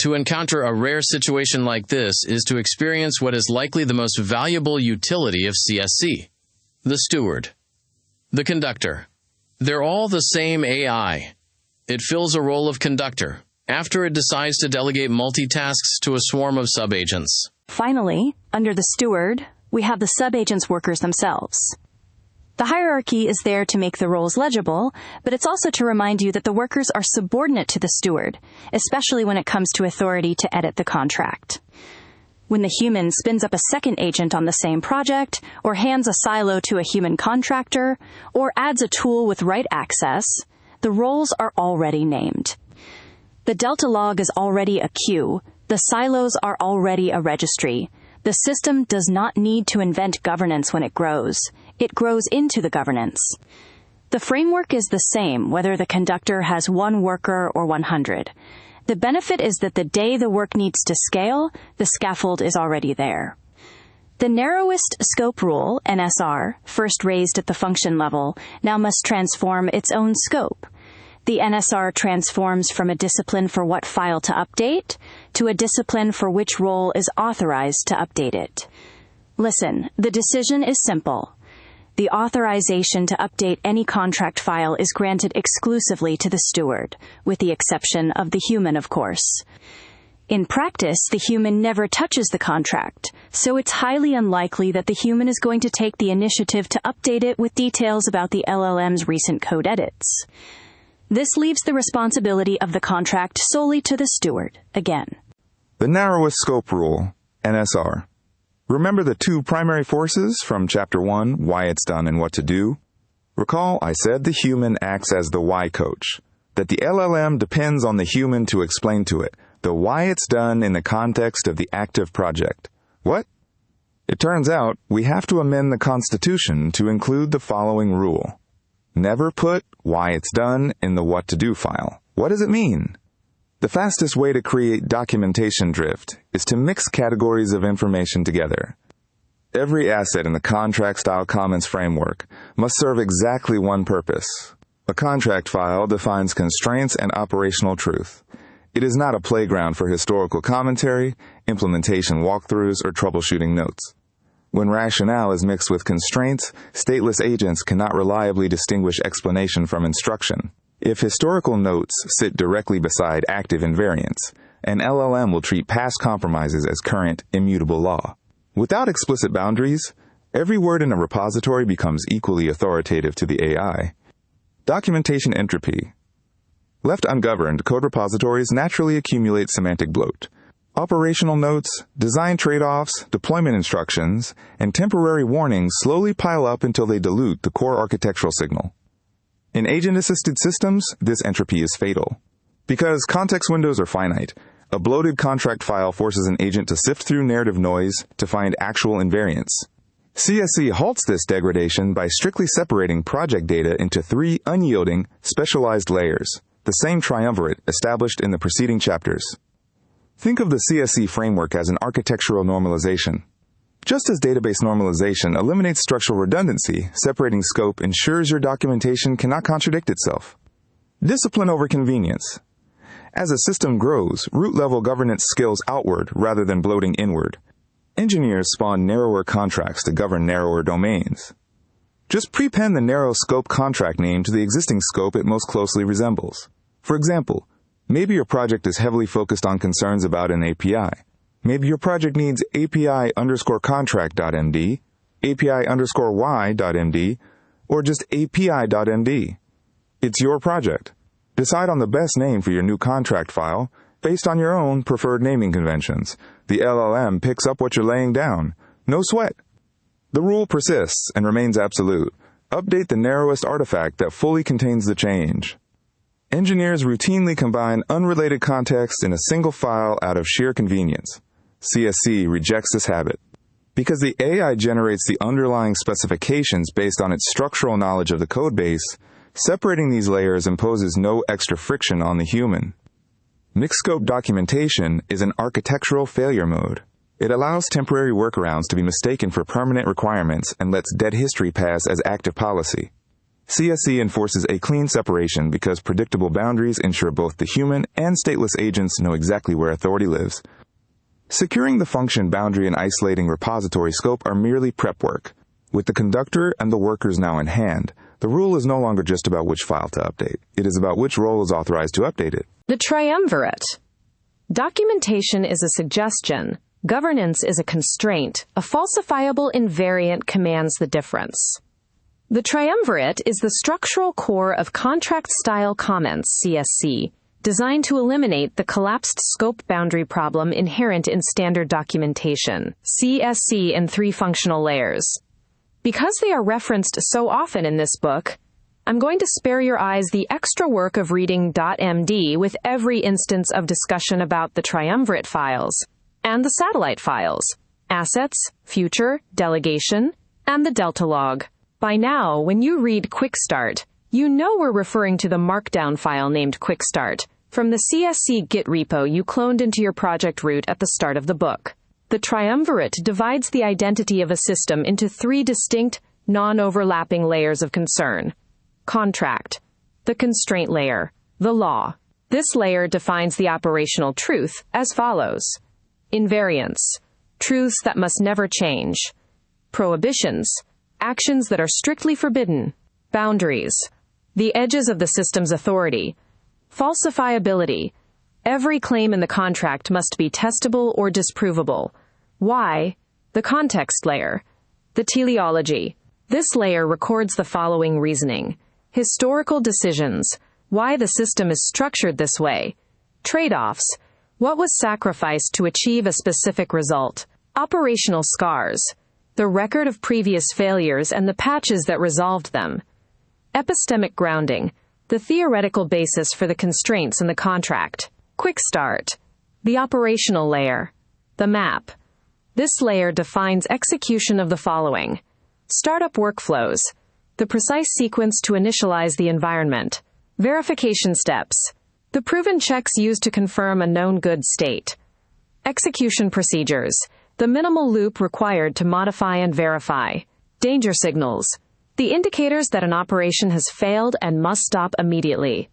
To encounter a rare situation like this is to experience what is likely the most valuable utility of CSC. The steward. The conductor. They're all the same AI. It fills a role of conductor after it decides to delegate multitasks to a swarm of subagents. Finally, under the steward, we have the subagents workers themselves. The hierarchy is there to make the roles legible, but it's also to remind you that the workers are subordinate to the steward, especially when it comes to authority to edit the contract. When the human spins up a second agent on the same project, or hands a silo to a human contractor, or adds a tool with write access, the roles are already named. The delta log is already a queue. The silos are already a registry. The system does not need to invent governance when it grows. It grows into the governance. The framework is the same whether the conductor has 1 worker or 100. The benefit is that the day the work needs to scale, the scaffold is already there. The narrowest scope rule, NSR, first raised at the function level, now must transform its own scope. The NSR transforms from a discipline for what file to update to a discipline for which role is authorized to update it. Listen, the decision is simple. The authorization to update any contract file is granted exclusively to the steward, with the exception of the human, of course. In practice, the human never touches the contract, so it's highly unlikely that the human is going to take the initiative to update it with details about the LLM's recent code edits. This leaves the responsibility of the contract solely to the steward, again. The narrowest scope rule, NSR. Remember the 2 primary forces from Chapter 1, why it's done and what to do? Recall I said the human acts as the why coach, that the LLM depends on the human to explain to it the why it's done in the context of the active project. What? It turns out we have to amend the Constitution to include the following rule. Never put why it's done in the what to do file. What does it mean? The fastest way to create documentation drift is to mix categories of information together. Every asset in the contract-style comments framework must serve exactly one purpose. A contract file defines constraints and operational truth. It is not a playground for historical commentary, implementation walkthroughs, or troubleshooting notes. When rationale is mixed with constraints, stateless agents cannot reliably distinguish explanation from instruction. If historical notes sit directly beside active invariance, an LLM will treat past compromises as current, immutable law. Without explicit boundaries, every word in a repository becomes equally authoritative to the AI. Documentation entropy. Left ungoverned, code repositories naturally accumulate semantic bloat. Operational notes, design trade-offs, deployment instructions, and temporary warnings slowly pile up until they dilute the core architectural signal. In agent-assisted systems, this entropy is fatal. Because context windows are finite, a bloated contract file forces an agent to sift through narrative noise to find actual invariance. CSC halts this degradation by strictly separating project data into 3 unyielding, specialized layers, the same triumvirate established in the preceding chapters. Think of the CSC framework as an architectural normalization. Just as database normalization eliminates structural redundancy, separating scope ensures your documentation cannot contradict itself. Discipline over convenience. As a system grows, root-level governance scales outward rather than bloating inward. Engineers spawn narrower contracts to govern narrower domains. Just prepend the narrow scope contract name to the existing scope it most closely resembles. For example, maybe your project is heavily focused on concerns about an API. Maybe your project needs API_contract.md, API_y.md, or just API.md. It's your project. Decide on the best name for your new contract file based on your own preferred naming conventions. The LLM picks up what you're laying down. No sweat. The rule persists and remains absolute. Update the narrowest artifact that fully contains the change. Engineers routinely combine unrelated context in a single file out of sheer convenience. CSC rejects this habit. Because the AI generates the underlying specifications based on its structural knowledge of the codebase, separating these layers imposes no extra friction on the human. Mixed-scope documentation is an architectural failure mode. It allows temporary workarounds to be mistaken for permanent requirements and lets dead history pass as active policy. CSC enforces a clean separation because predictable boundaries ensure both the human and stateless agents know exactly where authority lives. Securing the function boundary and isolating repository scope are merely prep work. With the conductor and the workers now in hand, the rule is no longer just about which file to update. It is about which role is authorized to update it. The triumvirate. Documentation is a suggestion. Governance is a constraint. A falsifiable invariant commands the difference. The triumvirate is the structural core of contract-style comments, CSC, designed to eliminate the collapsed scope boundary problem inherent in standard documentation, CSC, and 3 functional layers. Because they are referenced so often in this book, I'm going to spare your eyes the extra work of reading .md with every instance of discussion about the triumvirate files and the satellite files, assets, future, delegation, and the delta log. By now, when you read Quickstart, you know we're referring to the markdown file named Quickstart from the CSC Git repo you cloned into your project root at the start of the book. The triumvirate divides the identity of a system into 3 distinct, non-overlapping layers of concern. Contract, the constraint layer, the law. This layer defines the operational truth as follows. Invariance, truths that must never change. Prohibitions, actions that are strictly forbidden. Boundaries, the edges of the system's authority. Falsifiability, every claim in the contract must be testable or disprovable. Why? The context layer. The teleology. This layer records the following reasoning. Historical decisions. Why the system is structured this way. Trade-offs. What was sacrificed to achieve a specific result. Operational scars. The record of previous failures and the patches that resolved them. Epistemic grounding. The theoretical basis for the constraints in the contract. Quickstart. The operational layer. The map. This layer defines execution of the following. Startup workflows. The precise sequence to initialize the environment. Verification steps. The proven checks used to confirm a known good state. Execution procedures. The minimal loop required to modify and verify. Danger signals. The indicators that an operation has failed and must stop immediately.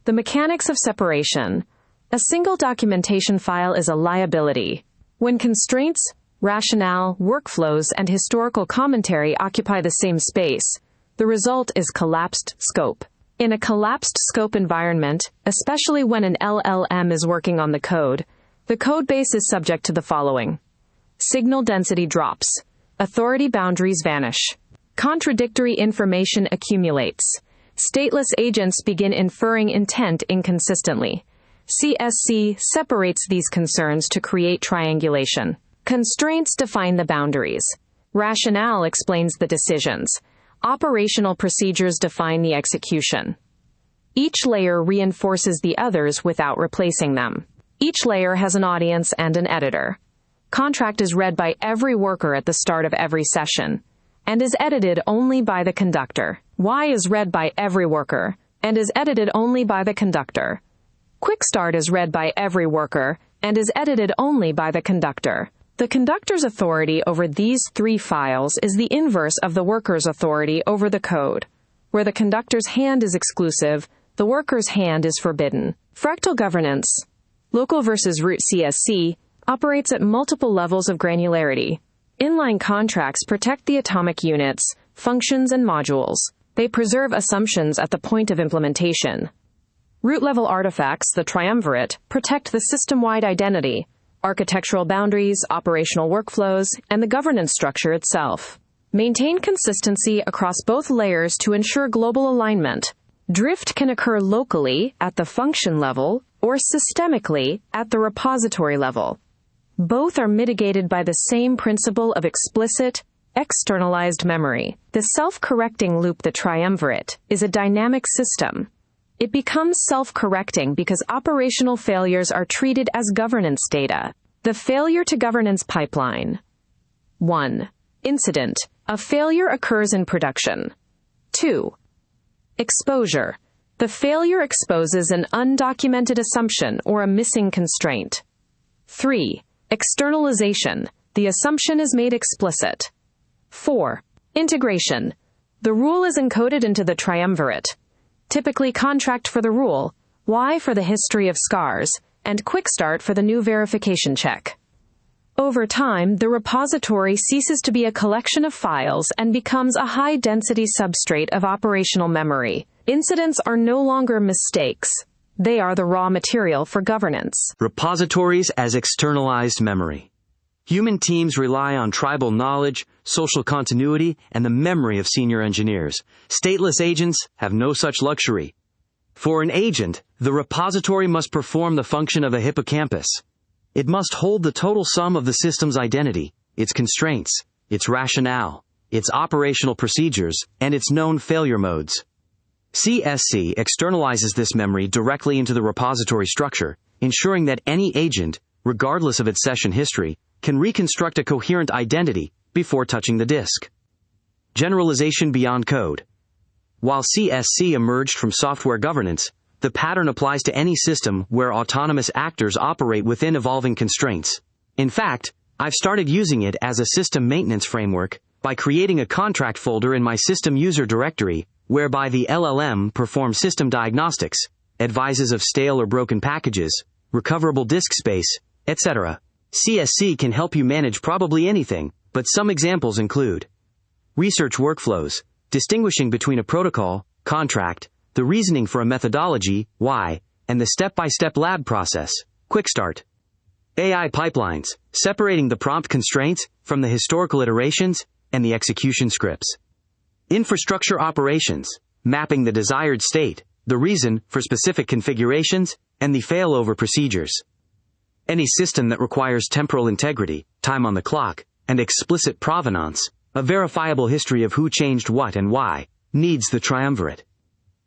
The mechanics of separation. A single documentation file is a liability. When constraints, rationale, workflows, and historical commentary occupy the same space, the result is collapsed scope. In a collapsed scope environment, especially when an LLM is working on the codebase is subject to the following. Signal density drops. Authority boundaries vanish. Contradictory information accumulates. Stateless agents begin inferring intent inconsistently. CSC separates these concerns to create triangulation. Constraints define the boundaries. Rationale explains the decisions. Operational procedures define the execution. Each layer reinforces the others without replacing them. Each layer has an audience and an editor. Contract is read by every worker at the start of every session, and is edited only by the conductor. Y is read by every worker, and is edited only by the conductor. Quickstart is read by every worker, and is edited only by the conductor. The conductor's authority over these three files is the inverse of the worker's authority over the code. Where the conductor's hand is exclusive, the worker's hand is forbidden. Fractal governance, local versus root CSC, operates at multiple levels of granularity. Inline contracts protect the atomic units, functions, and modules. They preserve assumptions at the point of implementation. Root-level artifacts, the Triumvirate, protect the system-wide identity, architectural boundaries, operational workflows, and the governance structure itself. Maintain consistency across both layers to ensure global alignment. Drift can occur locally at the function level or systemically at the repository level. Both are mitigated by the same principle of explicit, externalized memory. The self-correcting loop, the Triumvirate, is a dynamic system. It becomes self-correcting because operational failures are treated as governance data. The failure to governance pipeline. 1. Incident. A failure occurs in production. 2. Exposure. The failure exposes an undocumented assumption or a missing constraint. 3. Externalization. The assumption is made explicit. 4. Integration. The rule is encoded into the Triumvirate. Typically contract for the rule, Y for the history of scars, and Quickstart for the new verification check. Over time, the repository ceases to be a collection of files and becomes a high-density substrate of operational memory. Incidents are no longer mistakes. They are the raw material for governance. Repositories as externalized memory. Human teams rely on tribal knowledge, social continuity, and the memory of senior engineers. Stateless agents have no such luxury. For an agent, the repository must perform the function of a hippocampus. It must hold the total sum of the system's identity, its constraints, its rationale, its operational procedures, and its known failure modes. CSC externalizes this memory directly into the repository structure, ensuring that any agent, regardless of its session history, can reconstruct a coherent identity before touching the disk. Generalization beyond code. While CSC emerged from software governance, the pattern applies to any system where autonomous actors operate within evolving constraints. In fact, I've started using it as a system maintenance framework by creating a contract folder in my system user directory, whereby the LLM performs system diagnostics, advises of stale or broken packages, recoverable disk space, etc. CSC can help you manage probably anything, but some examples include research workflows, distinguishing between a protocol, contract, the reasoning for a methodology, Y, and the step-by-step lab process, Quickstart. AI pipelines, separating the prompt constraints from the historical iterations and the execution scripts. Infrastructure operations, mapping the desired state, the reason for specific configurations, and the failover procedures. Any system that requires temporal integrity, time on the clock, and explicit provenance, a verifiable history of who changed what and why, needs the Triumvirate.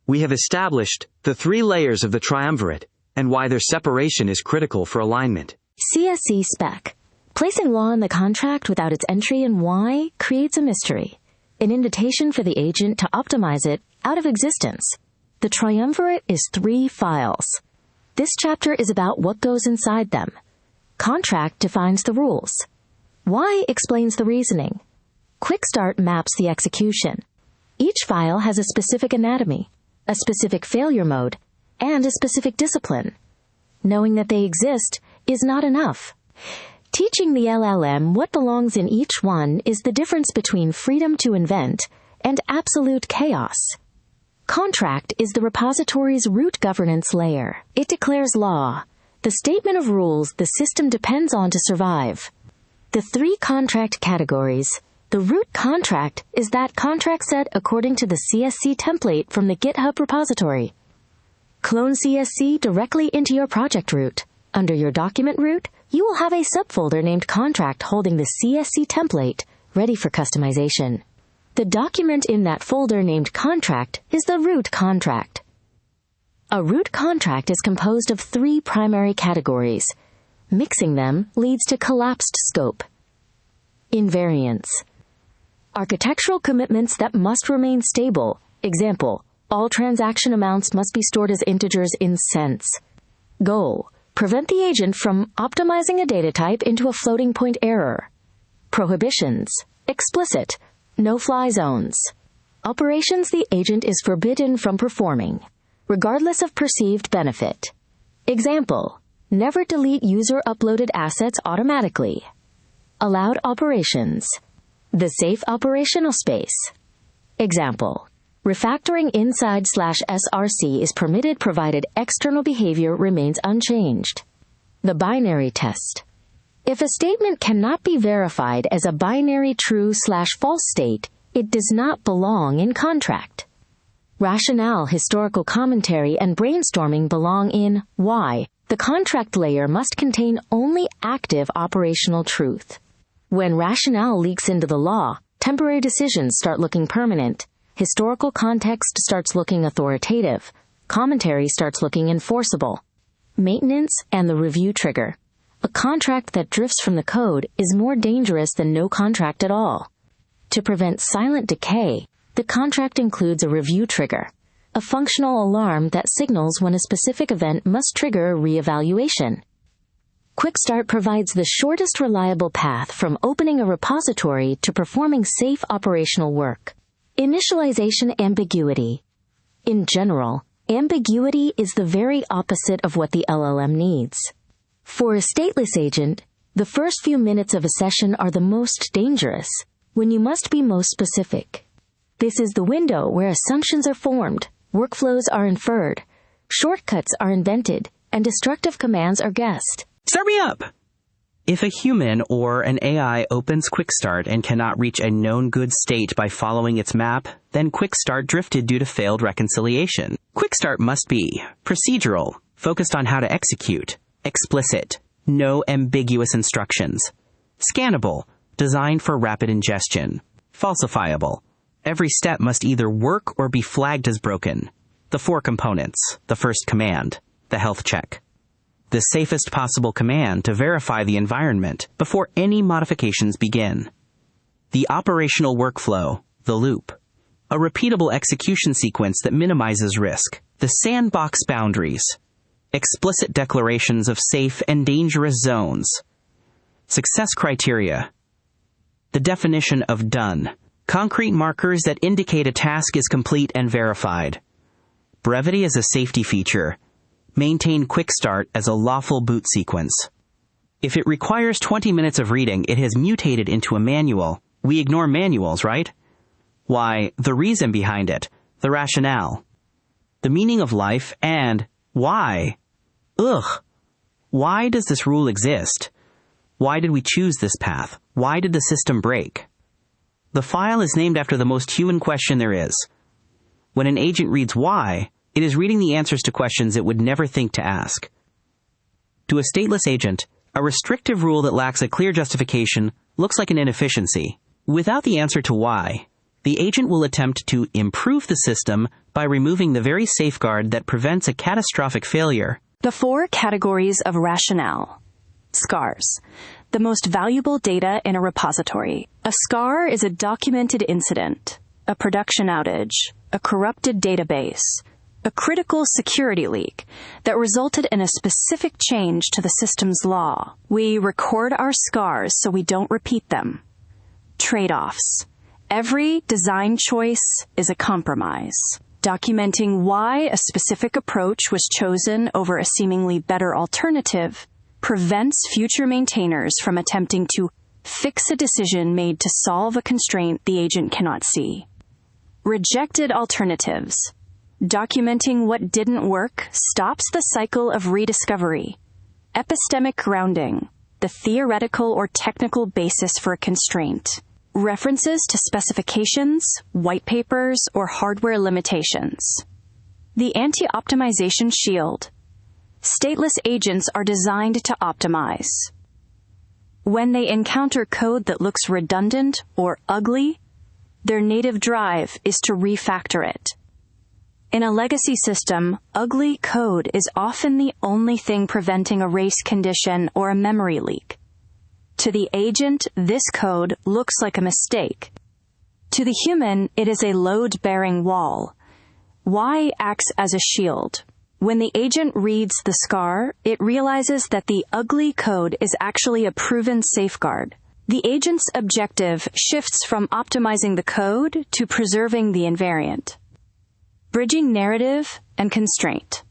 We have established the three layers of the Triumvirate and why their separation is critical for alignment. CSC spec. Placing law in the contract without its entry in Y creates a mystery, an invitation for the agent to optimize it out of existence. The Triumvirate is 3 files. This chapter is about what goes inside them. Contract defines the rules. Y explains the reasoning. Quickstart maps the execution. Each file has a specific anatomy, a specific failure mode, and a specific discipline. Knowing that they exist is not enough. Teaching the LLM what belongs in each one is the difference between freedom to invent and absolute chaos. Contract is the repository's root governance layer. It declares law, the statement of rules the system depends on to survive. The three contract categories. The root contract is that contract set according to the CSC template from the GitHub repository. Clone CSC directly into your project root. Under your document root, you will have a subfolder named Contract holding the CSC template, ready for customization. The document in that folder named Contract is the root contract. A root contract is composed of three primary categories. Mixing them leads to collapsed scope. Invariance. Architectural commitments that must remain stable. Example, all transaction amounts must be stored as integers in cents. Goal, prevent the agent from optimizing a data type into a floating point error. Prohibitions. Explicit, no-fly zones. Operations the agent is forbidden from performing, regardless of perceived benefit. Example, never delete user-uploaded assets automatically. Allowed operations. The safe operational space. Example, refactoring inside/src is permitted provided external behavior remains unchanged. The binary test. If a statement cannot be verified as a binary true/false state, it does not belong in contract. Rationale, historical commentary, and brainstorming belong in why. The contract layer must contain only active operational truth. When rationale leaks into the law, temporary decisions start looking permanent. Historical context starts looking authoritative. Commentary starts looking enforceable. Maintenance and the review trigger. A contract that drifts from the code is more dangerous than no contract at all. To prevent silent decay, the contract includes a review trigger, a functional alarm that signals when a specific event must trigger a reevaluation. Quickstart provides the shortest reliable path from opening a repository to performing safe operational work. Initialization ambiguity. In general, ambiguity is the very opposite of what the LLM needs. For a stateless agent, the first few minutes of a session are the most dangerous, when you must be most specific. This is the window where assumptions are formed, workflows are inferred, shortcuts are invented, and destructive commands are guessed. Start me up! If a human or an AI opens Quickstart and cannot reach a known good state by following its map, then Quickstart drifted due to failed reconciliation. Quickstart must be procedural, focused on how to execute, explicit, no ambiguous instructions, scannable, designed for rapid ingestion, falsifiable. Every step must either work or be flagged as broken. The four components, the first command, the health check. The safest possible command to verify the environment before any modifications begin. The operational workflow, the loop. A repeatable execution sequence that minimizes risk. The sandbox boundaries. Explicit declarations of safe and dangerous zones. Success criteria. The definition of done. Concrete markers that indicate a task is complete and verified. Brevity as a safety feature. Maintain Quickstart as a lawful boot sequence. If it requires 20 minutes of reading, it has mutated into a manual. We ignore manuals, right? Why, the reason behind it, the rationale, the meaning of life, and why. Ugh. Why does this rule exist? Why did we choose this path? Why did the system break? The file is named after the most human question there is. When an agent reads why, it is reading the answers to questions it would never think to ask. To a stateless agent, a restrictive rule that lacks a clear justification looks like an inefficiency. Without the answer to why, the agent will attempt to improve the system by removing the very safeguard that prevents a catastrophic failure. The four categories of rationale. SCARs. The most valuable data in a repository. A SCAR is a documented incident, a production outage, a corrupted database, a critical security leak that resulted in a specific change to the system's law. We record our SCARs so we don't repeat them. Trade-offs. Every design choice is a compromise. Documenting why a specific approach was chosen over a seemingly better alternative prevents future maintainers from attempting to fix a decision made to solve a constraint the agent cannot see. Rejected alternatives. Documenting what didn't work stops the cycle of rediscovery. Epistemic grounding, the theoretical or technical basis for a constraint. References to specifications, white papers, or hardware limitations. The anti-optimization shield. Stateless agents are designed to optimize. When they encounter code that looks redundant or ugly, their native drive is to refactor it. In a legacy system, ugly code is often the only thing preventing a race condition or a memory leak. To the agent, this code looks like a mistake. To the human, it is a load-bearing wall. Y acts as a shield. When the agent reads the scar, it realizes that the ugly code is actually a proven safeguard. The agent's objective shifts from optimizing the code to preserving the invariant. Bridging narrative and constraint.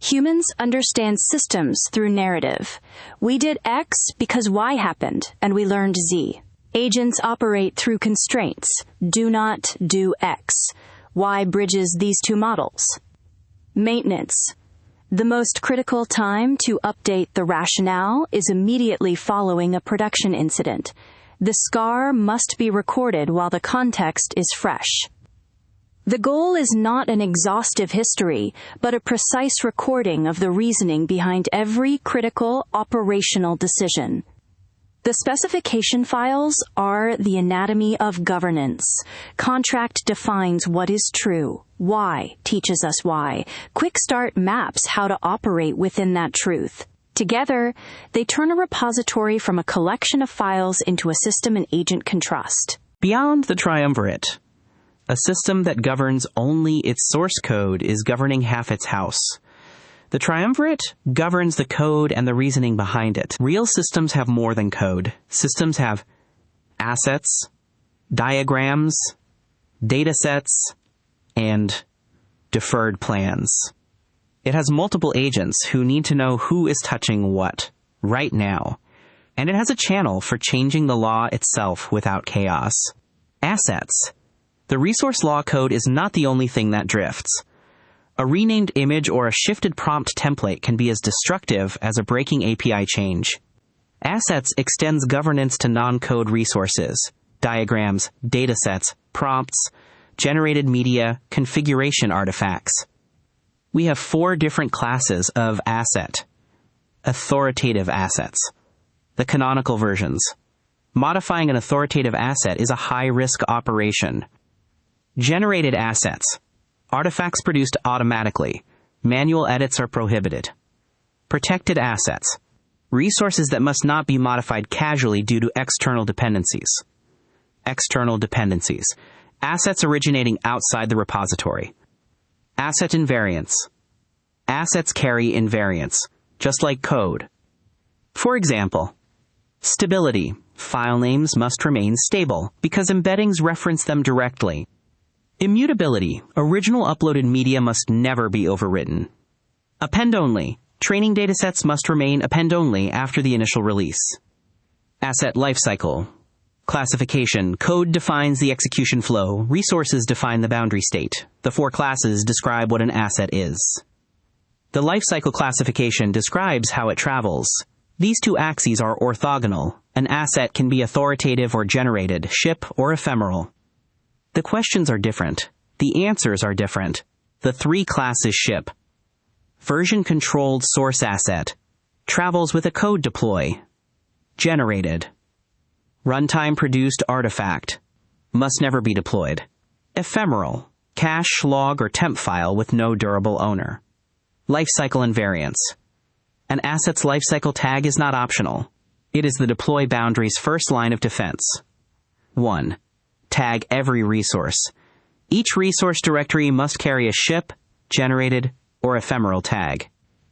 Humans understand systems through narrative. We did X because Y happened, and we learned Z. Agents operate through constraints. Do not do X. Y bridges these two models. Maintenance. The most critical time to update the rationale is immediately following a production incident. The scar must be recorded while the context is fresh. The goal is not an exhaustive history, but a precise recording of the reasoning behind every critical operational decision. The specification files are the anatomy of governance. Contract defines what is true. Y teaches us why. Quickstart maps how to operate within that truth. Together, they turn a repository from a collection of files into a system an agent can trust. Beyond the Triumvirate, a system that governs only its source code is governing half its house. The Triumvirate governs the code and the reasoning behind it. Real systems have more than code. Systems have assets, diagrams, datasets, and deferred plans. It has multiple agents who need to know who is touching what right now. And it has a channel for changing the law itself without chaos. Assets. The resource law code is not the only thing that drifts. A renamed image or a shifted prompt template can be as destructive as a breaking API change. Assets extends governance to non-code resources, diagrams, datasets, prompts, generated media, configuration artifacts. We have 4 different classes of asset. Authoritative assets. The canonical versions. Modifying an authoritative asset is a high-risk operation. Generated assets. Artifacts produced automatically. Manual edits are prohibited. Protected assets. Resources that must not be modified casually due to external dependencies. External dependencies. Assets originating outside the repository. Asset invariance. Assets carry invariance, just like code. For example, stability. File names must remain stable because embeddings reference them directly. Immutability. Original uploaded media must never be overwritten. Append-only. Training datasets must remain append-only after the initial release. Asset lifecycle. Classification. Code defines the execution flow. Resources define the boundary state. The 4 classes describe what an asset is. The lifecycle classification describes how it travels. These 2 axes are orthogonal. An asset can be authoritative or generated, ship or ephemeral. The questions are different. The answers are different. The 3 classes ship. Version-controlled source asset. Travels with a code deploy. Generated. Runtime-produced artifact. Must never be deployed. Ephemeral. Cache, log, or temp file with no durable owner. Lifecycle invariance. An asset's lifecycle tag is not optional. It is the deploy boundary's first line of defense. 1. Tag every resource. Each resource directory must carry a ship, generated, or ephemeral tag.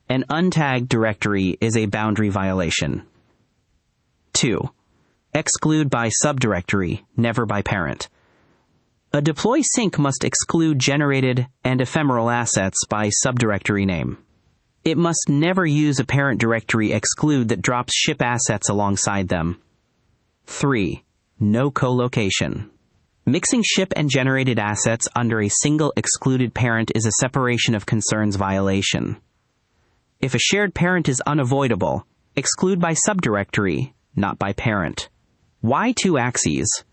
An untagged directory is a boundary violation. 2. Exclude by subdirectory, never by parent. A deploy sync must exclude generated and ephemeral assets by subdirectory name. It must never use a parent directory exclude that drops ship assets alongside them. 3. No co-location. Mixing ship and generated assets under a single excluded parent is a separation of concerns violation. If a shared parent is unavoidable, exclude by subdirectory, not by parent. Why two axes?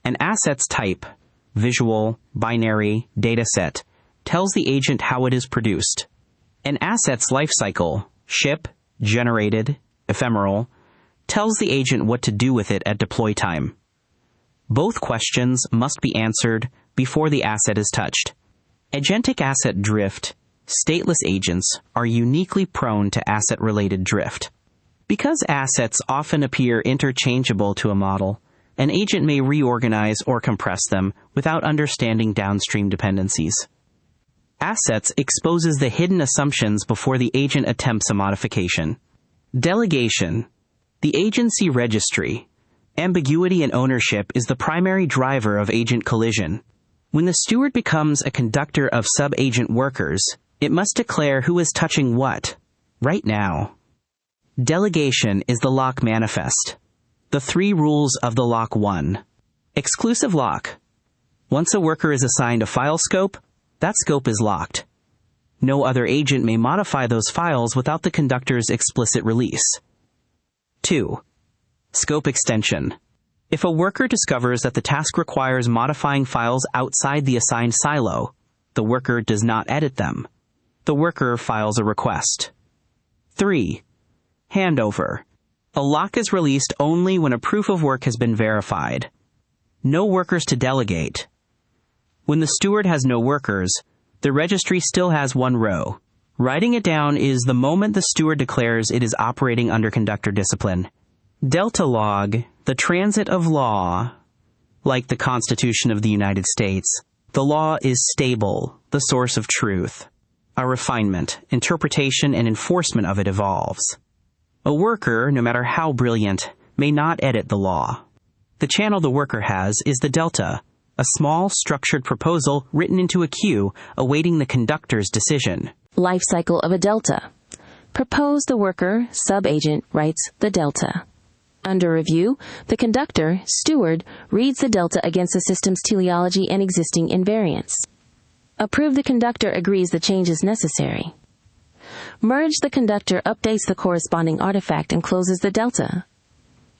An asset's type, visual, binary, dataset, tells the agent how it is produced. An asset's lifecycle, ship, generated, ephemeral, tells the agent what to do with it at deploy time. Both questions must be answered before the asset is touched. Agentic asset drift, stateless agents are uniquely prone to asset-related drift. Because assets often appear interchangeable to a model, an agent may reorganize or compress them without understanding downstream dependencies. Assets exposes the hidden assumptions before the agent attempts a modification. Delegation, the agency registry. Ambiguity in ownership is the primary driver of agent collision. When the steward becomes a conductor of sub-agent workers, it must declare who is touching what, right now. Delegation is the lock manifest. The 3 rules of the lock 1. Exclusive lock. Once a worker is assigned a file scope, that scope is locked. No other agent may modify those files without the conductor's explicit release. 2. Scope extension. If a worker discovers that the task requires modifying files outside the assigned silo, the worker does not edit them. The worker files a request. 3. Handover. A lock is released only when a proof of work has been verified. No workers to delegate. When the steward has no workers, the registry still has 1 row. Writing it down is the moment the steward declares it is operating under conductor discipline. Delta log, the transit of law. Like the Constitution of the United States, the law is stable, the source of truth. A refinement, interpretation, and enforcement of it evolves. A worker, no matter how brilliant, may not edit the law. The channel the worker has is the delta, a small, structured proposal written into a queue awaiting the conductor's decision. Life cycle of a delta. Propose the worker, sub-agent writes the delta. Under review, the conductor, steward, reads the delta against the system's teleology and existing invariance. Approve, the conductor agrees the change is necessary. Merge, the conductor updates the corresponding artifact and closes the delta.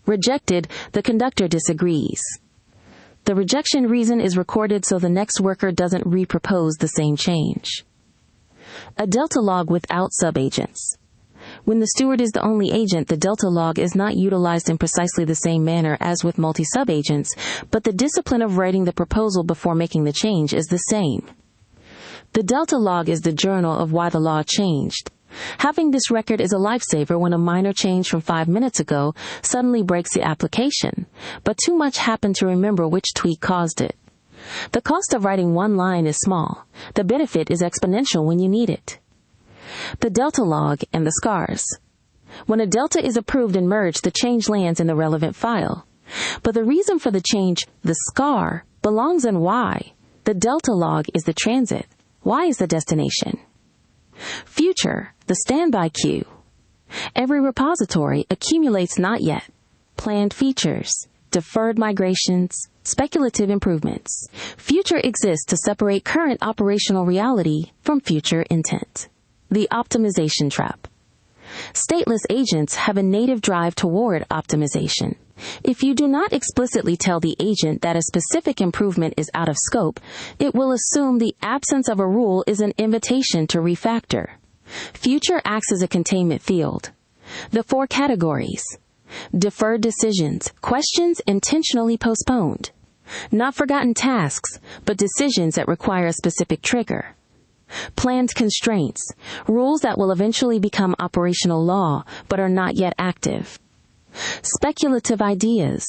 Rejected, the conductor disagrees. The rejection reason is recorded so the next worker doesn't repropose the same change. A delta log without subagents. When the steward is the only agent, the delta log is not utilized in precisely the same manner as with multi-sub-agents, but the discipline of writing the proposal before making the change is the same. The delta log is the journal of why the law changed. Having this record is a lifesaver when a minor change from 5 minutes ago suddenly breaks the application, but too much happened to remember which tweak caused it. The cost of writing 1 line is small. The benefit is exponential when you need it. The delta log and the scars. When a delta is approved and merged, the change lands in the relevant file. But the reason for the change, the scar, belongs in Y. The delta log is the transit. Y is the destination. Future, the standby queue. Every repository accumulates not yet, planned features, deferred migrations, speculative improvements. Future exists to separate current operational reality from future intent. The optimization trap. Stateless agents have a native drive toward optimization. If you do not explicitly tell the agent that a specific improvement is out of scope, it will assume the absence of a rule is an invitation to refactor. Future acts as a containment field. The 4 categories. Deferred decisions, questions intentionally postponed. Not forgotten tasks, but decisions that require a specific trigger. Planned constraints, rules that will eventually become operational law, but are not yet active. Speculative ideas,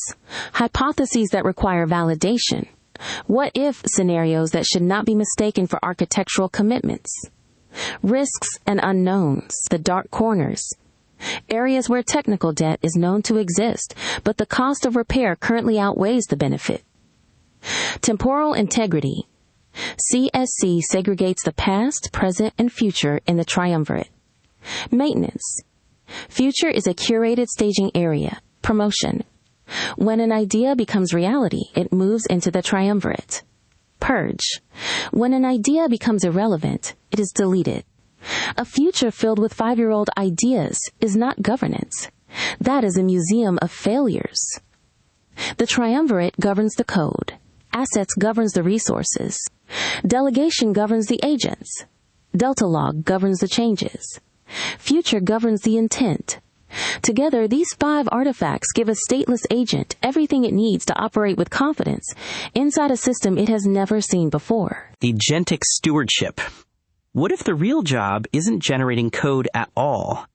hypotheses that require validation. What if scenarios that should not be mistaken for architectural commitments. Risks and unknowns, the dark corners. Areas where technical debt is known to exist, but the cost of repair currently outweighs the benefit. Temporal integrity. CSC segregates the past, present, and future in the Triumvirate. Maintenance. Future is a curated staging area. Promotion. When an idea becomes reality, it moves into the triumvirate. Purge. When an idea becomes irrelevant, it is deleted. A future filled with 5-year-old ideas is not governance. That is a museum of failures. The triumvirate governs the code. Assets governs the resources. Delegation governs the agents. Delta log governs the changes. Future governs the intent. Together, these 5 artifacts give a stateless agent everything it needs to operate with confidence inside a system it has never seen before. Agentic stewardship. What if the real job isn't generating code at all?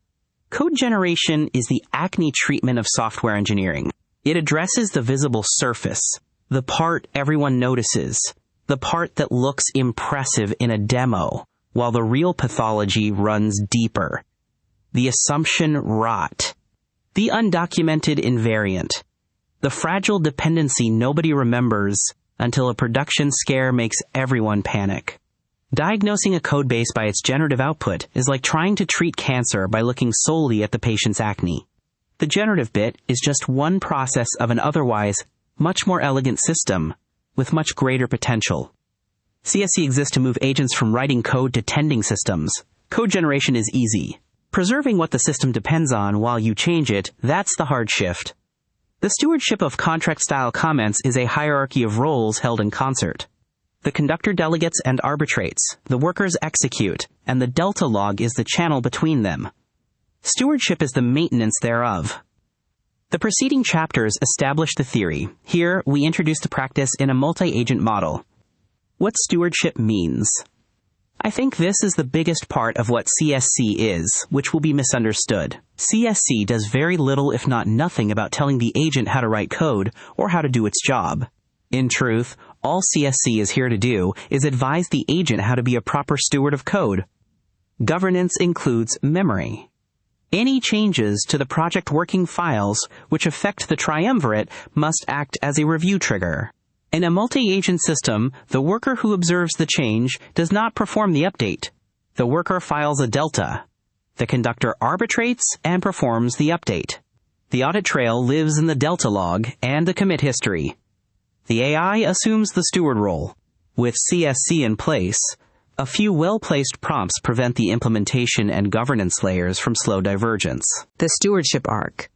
Code generation is the acne treatment of software engineering. It addresses the visible surface, the part everyone notices, the part that looks impressive in a demo, while the real pathology runs deeper. The assumption rot, the undocumented invariant, the fragile dependency nobody remembers until a production scare makes everyone panic. Diagnosing a codebase by its generative output is like trying to treat cancer by looking solely at the patient's acne. The generative bit is just one process of an otherwise much more elegant system with much greater potential. CSC exists to move agents from writing code to tending systems. Code generation is easy. Preserving what the system depends on while you change it, that's the hard shift. The stewardship of contract-style comments is a hierarchy of roles held in concert. The conductor delegates and arbitrates, the workers execute, and the delta log is the channel between them. Stewardship is the maintenance thereof. The preceding chapters establish the theory. Here, we introduce the practice in a multi-agent model. What stewardship means. I think this is the biggest part of what CSC is, which will be misunderstood. CSC does very little if not nothing about telling the agent how to write code or how to do its job. In truth, all CSC is here to do is advise the agent how to be a proper steward of code. Governance includes memory. Any changes to the project working files which affect the triumvirate must act as a review trigger. In a multi-agent system, the worker who observes the change does not perform the update. The worker files a delta. The conductor arbitrates and performs the update. The audit trail lives in the delta log and the commit history. The AI assumes the steward role. With CSC in place, a few well-placed prompts prevent the implementation and governance layers from slow divergence. The stewardship arc.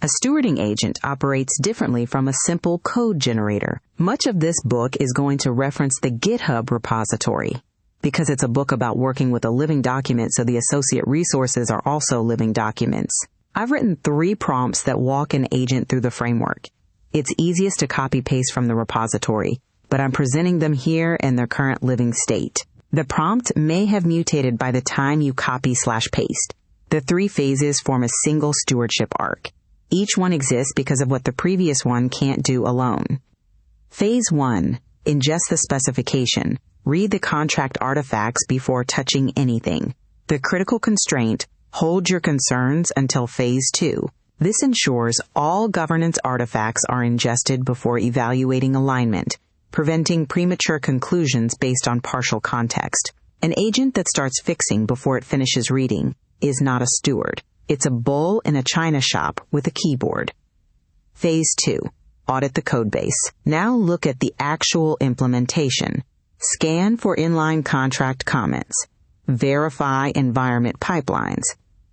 A stewarding agent operates differently from a simple code generator. Much of this book is going to reference the GitHub repository, because it's a book about working with a living document, so the associate resources are also living documents. I've written 3 prompts that walk an agent through the framework. It's easiest to copy-paste from the repository, but I'm presenting them here in their current living state. The prompt may have mutated by the time you copy/paste. The 3 phases form a single stewardship arc. Each one exists because of what the previous one can't do alone. Phase 1. Ingest the specification. Read the contract artifacts before touching anything. The critical constraint, hold your concerns until Phase 2. This ensures all governance artifacts are ingested before evaluating alignment, preventing premature conclusions based on partial context. An agent that starts fixing before it finishes reading is not a steward. It's a bull in a china shop with a keyboard. Phase 2. Audit the codebase. Now look at the actual implementation. Scan for inline contract comments. Verify environment pipelines.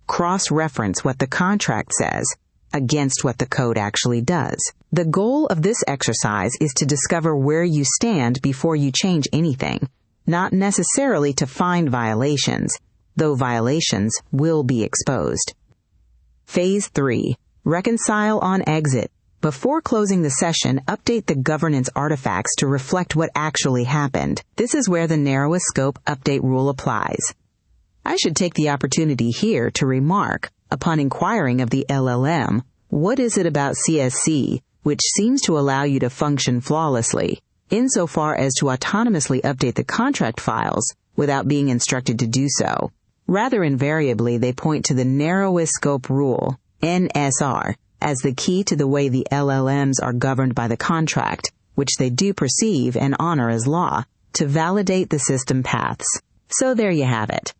Cross-reference what the contract says against what the code actually does. The goal of this exercise is to discover where you stand before you change anything, not necessarily to find violations, though violations will be exposed. Phase 3. Reconcile on exit. Before closing the session, update the governance artifacts to reflect what actually happened. This is where the narrowest scope update rule applies. I should take the opportunity here to remark, upon inquiring of the LLM, what is it about CSC which seems to allow you to function flawlessly, insofar as to autonomously update the contract files without being instructed to do so? Rather invariably, they point to the narrowest scope rule, NSR, as the key to the way the LLMs are governed by the contract, which they do perceive and honor as law, to validate the system paths. So there you have it.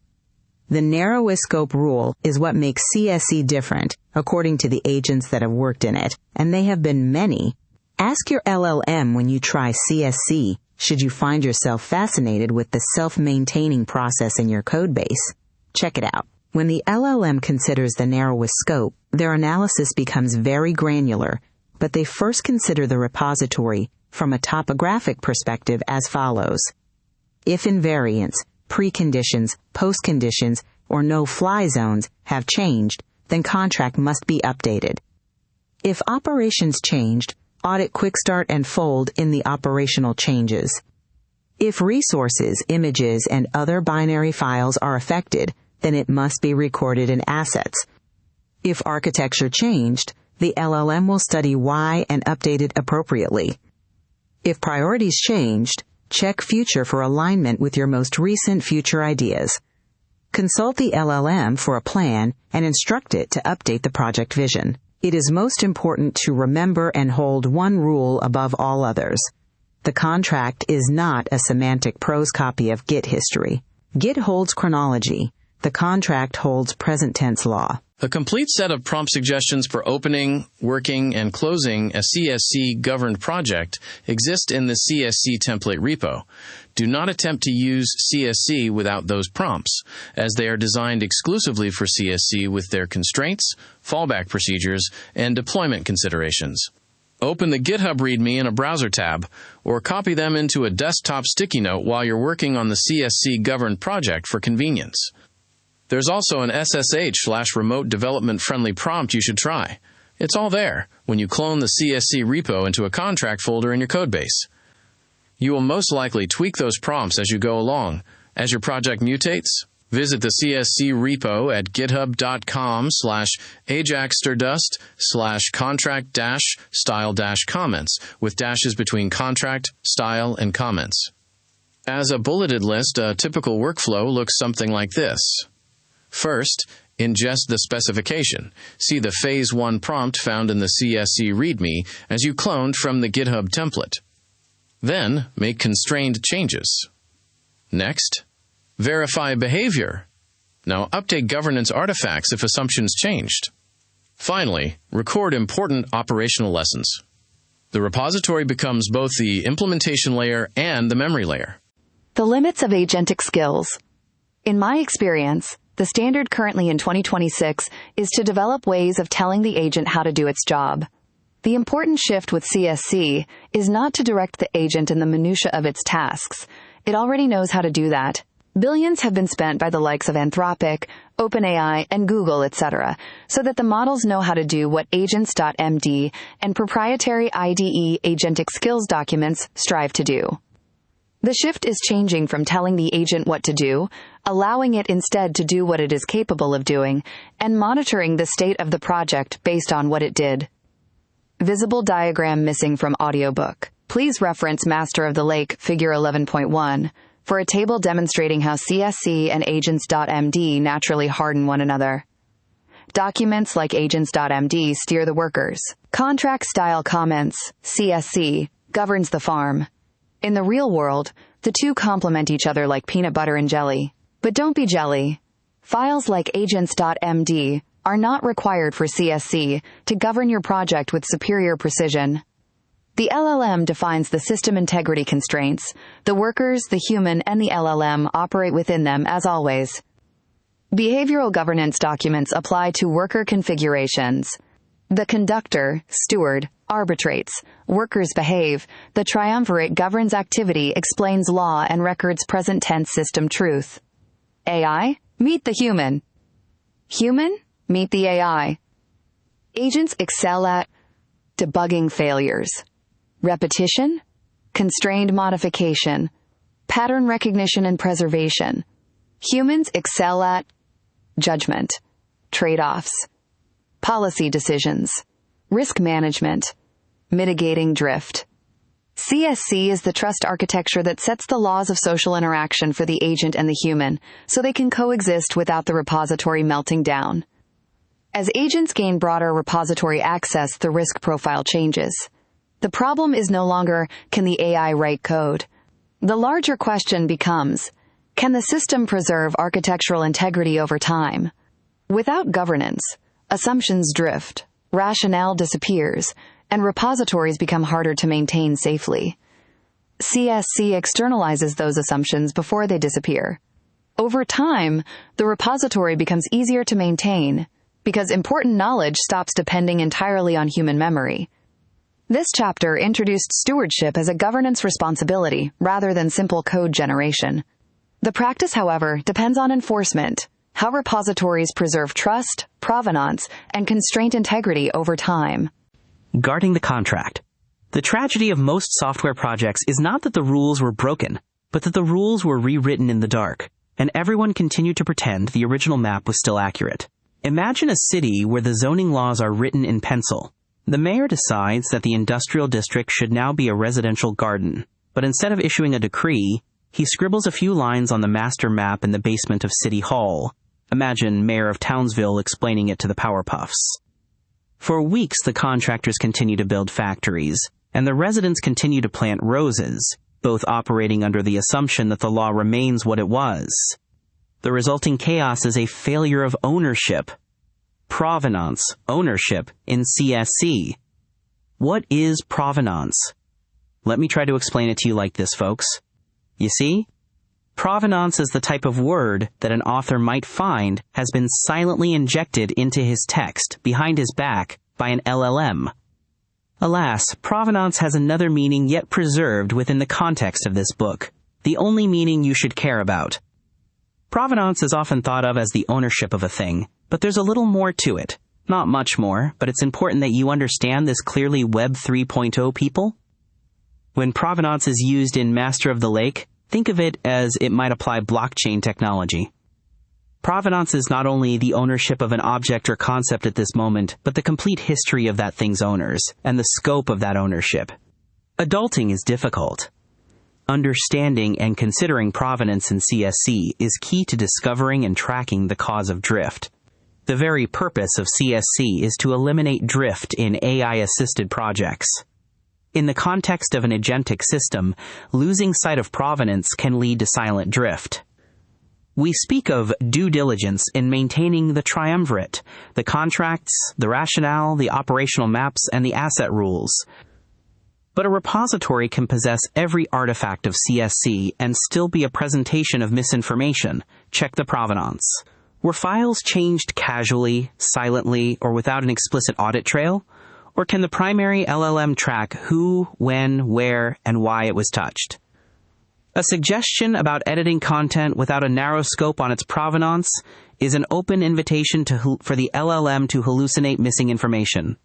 The narrowest scope rule is what makes CSC different, according to the agents that have worked in it, and they have been many. Ask your LLM when you try CSC, should you find yourself fascinated with the self-maintaining process in your codebase. Check it out. When the LLM considers the narrowest scope, their analysis becomes very granular, but they first consider the repository from a topographic perspective as follows. If invariance, preconditions, postconditions, or no-fly zones have changed, then contract must be updated. If operations changed, audit Quickstart and fold in the operational changes. If resources, images, and other binary files are affected, then it must be recorded in assets. If architecture changed, the LLM will study why and update it appropriately. If priorities changed, check future for alignment with your most recent future ideas. Consult the LLM for a plan and instruct it to update the project vision. It is most important to remember and hold one rule above all others. The contract is not a semantic prose copy of Git history. Git holds chronology. The contract holds present tense law. A complete set of prompt suggestions for opening, working, and closing a CSC-governed project exists in the CSC template repo. Do not attempt to use CSC without those prompts, as they are designed exclusively for CSC with their constraints, fallback procedures, and deployment considerations. Open the GitHub README in a browser tab, or copy them into a desktop sticky note while you're working on the CSC-governed project for convenience. There's also an SSH/remote development-friendly prompt you should try. It's all there when you clone the CSC repo into a contract folder in your codebase. You will most likely tweak those prompts as you go along. As your project mutates, visit the CSC repo at github.com/ajax-sturdust/contract-style-comments with dashes between contract, style, and comments. As a bulleted list, a typical workflow looks something like this. First, ingest the specification. See the Phase 1 prompt found in the CSC README as you cloned from the GitHub template. Then, make constrained changes. Next, verify behavior. Now update governance artifacts if assumptions changed. Finally, record important operational lessons. The repository becomes both the implementation layer and the memory layer. The limits of agentic skills. In my experience, the standard currently in 2026 is to develop ways of telling the agent how to do its job. The important shift with CSC is not to direct the agent in the minutia of its tasks. It already knows how to do that. Billions have been spent by the likes of Anthropic, OpenAI, and Google, etc., so that the models know how to do what agents.md and proprietary IDE agentic skills documents strive to do. The shift is changing from telling the agent what to do, allowing it instead to do what it is capable of doing, and monitoring the state of the project based on what it did. Visible diagram missing from audiobook. Please reference Master of the Lake, Figure 11.1, for a table demonstrating how CSC and agents.md naturally harden one another. Documents like agents.md steer the workers. Contract style comments, CSC, governs the farm. In the real world, the two complement each other like peanut butter and jelly. But don't be jelly. Files like agents.md are not required for CSC to govern your project with superior precision. The LLM defines the system integrity constraints. The workers, the human, and the LLM operate within them as always. Behavioral governance documents apply to worker configurations. The Conductor, Steward, arbitrates. Workers behave. The Triumvirate governs activity, explains law, and records present tense system truth. AI, meet the human. Human, meet the AI. Agents excel at debugging failures, repetition, constrained modification, pattern recognition and preservation. Humans excel at judgment, trade-offs, policy decisions, risk management, mitigating drift. CSC is the trust architecture that sets the laws of social interaction for the agent and the human, so they can coexist without the repository melting down. As agents gain broader repository access, the risk profile changes. The problem is no longer, can the AI write code? The larger question becomes, Can the system preserve architectural integrity over time? Without governance, assumptions drift, rationale disappears, and repositories become harder to maintain safely. CSC externalizes those assumptions before they disappear. Over time, the repository becomes easier to maintain because important knowledge stops depending entirely on human memory. This chapter introduced stewardship as a governance responsibility rather than simple code generation. The practice, however, depends on enforcement, how repositories preserve trust, provenance, and constraint integrity over time. Guarding the contract. The tragedy of most software projects is not that the rules were broken, but that the rules were rewritten in the dark, and everyone continued to pretend the original map was still accurate. Imagine a city where the zoning laws are written in pencil. The mayor decides that the industrial district should now be a residential garden, but instead of issuing a decree, he scribbles a few lines on the master map in the basement of City Hall. Imagine Mayor of Townsville explaining it to the Powerpuffs. For weeks, the contractors continue to build factories, and the residents continue to plant roses, both operating under the assumption that the law remains what it was. The resulting chaos is a failure of ownership. Provenance, ownership, in CSC. What is provenance? Let me try to explain it to you like this, folks. You see? Provenance is the type of word that an author might find has been silently injected into his text behind his back by an LLM. Alas, provenance has another meaning yet preserved within the context of this book, the only meaning you should care about. Provenance is often thought of as the ownership of a thing, but there's a little more to it. Not much more, but it's important that you understand this clearly Web 3.0, people. When provenance is used in Master of the Lake, think of it as it might apply blockchain technology. Provenance is not only the ownership of an object or concept at this moment, but the complete history of that thing's owners, and the scope of that ownership. Adulting is difficult. Understanding and considering provenance in CSC is key to discovering and tracking the cause of drift. The very purpose of CSC is to eliminate drift in AI-assisted projects. In the context of an agentic system, losing sight of provenance can lead to silent drift. We speak of due diligence in maintaining the Triumvirate, the contracts, the rationale, the operational maps, and the asset rules. But a repository can possess every artifact of CSC and still be a presentation of misinformation. Check the provenance. Were files changed casually, silently, or without an explicit audit trail? Or can the primary LLM track who, when, where, and why it was touched? A suggestion about editing content without a narrow scope on its provenance is an open invitation for the LLM to hallucinate missing information.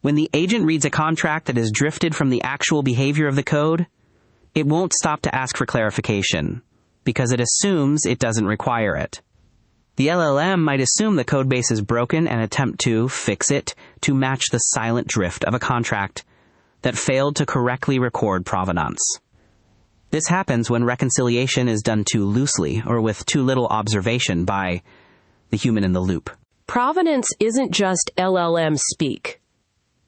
When the agent reads a contract that has drifted from the actual behavior of the code, it won't stop to ask for clarification, because it assumes it doesn't require it. The LLM might assume the codebase is broken and attempt to fix it to match the silent drift of a contract that failed to correctly record provenance. This happens when reconciliation is done too loosely or with too little observation by the human in the loop. Provenance isn't just LLM speak.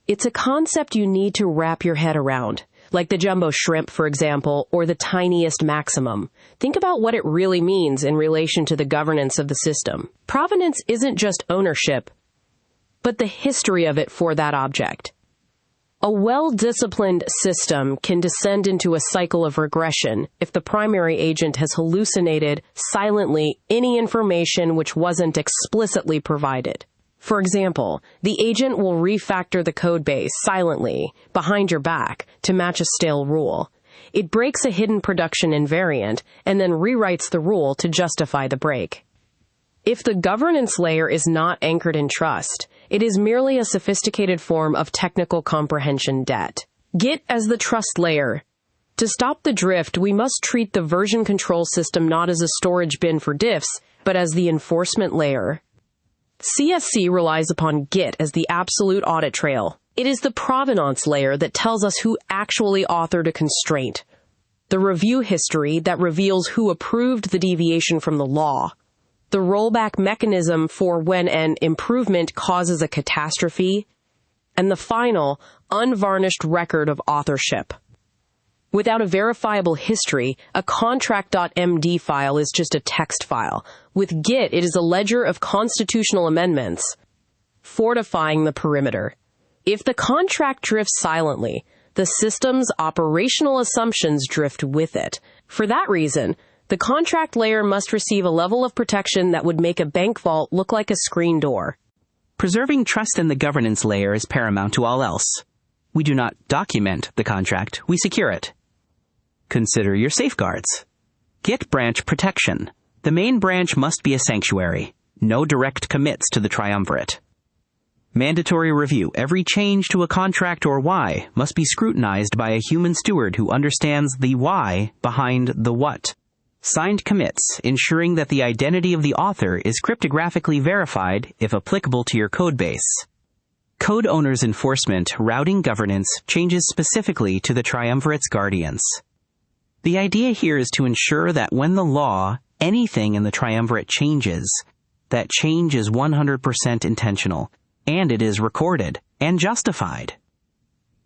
It's a concept you need to wrap your head around, like the jumbo shrimp, for example, or the tiniest maximum. Think about what it really means in relation to the governance of the system. Provenance isn't just ownership, but the history of it for that object. A well-disciplined system can descend into a cycle of regression if the primary agent has hallucinated silently any information which wasn't explicitly provided. For example, the agent will refactor the codebase silently, behind your back, to match a stale rule. It breaks a hidden production invariant and then rewrites the rule to justify the break. If the governance layer is not anchored in trust, it is merely a sophisticated form of technical comprehension debt. Git as the trust layer. To stop the drift, we must treat the version control system not as a storage bin for diffs, but as the enforcement layer. CSC relies upon Git as the absolute audit trail. It is the provenance layer that tells us who actually authored a constraint. The review history that reveals who approved the deviation from the law. The rollback mechanism for when an improvement causes a catastrophe. And the final, unvarnished record of authorship. Without a verifiable history, a contract.md file is just a text file. With Git, it is a ledger of constitutional amendments, fortifying the perimeter. If the contract drifts silently, the system's operational assumptions drift with it. For that reason, the contract layer must receive a level of protection that would make a bank vault look like a screen door. Preserving trust in the governance layer is paramount to all else. We do not document the contract, we secure it. Consider your safeguards. Git branch protection. The main branch must be a sanctuary. No direct commits to the Triumvirate. Mandatory review. Every change to a contract or why must be scrutinized by a human steward who understands the why behind the what. Signed commits, ensuring that the identity of the author is cryptographically verified if applicable to your codebase. Code owner's enforcement, routing governance changes specifically to the Triumvirate's guardians. The idea here is to ensure that when the law, anything in the Triumvirate changes, that change is 100% intentional, and it is recorded and justified.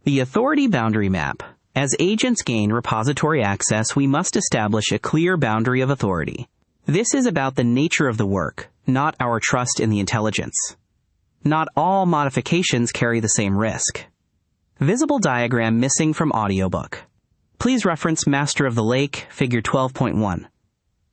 The authority boundary map. As agents gain repository access, we must establish a clear boundary of authority. This is about the nature of the work, not our trust in the intelligence. Not all modifications carry the same risk. Visible diagram missing from audiobook. Please reference Master of the Lake, Figure 12.1.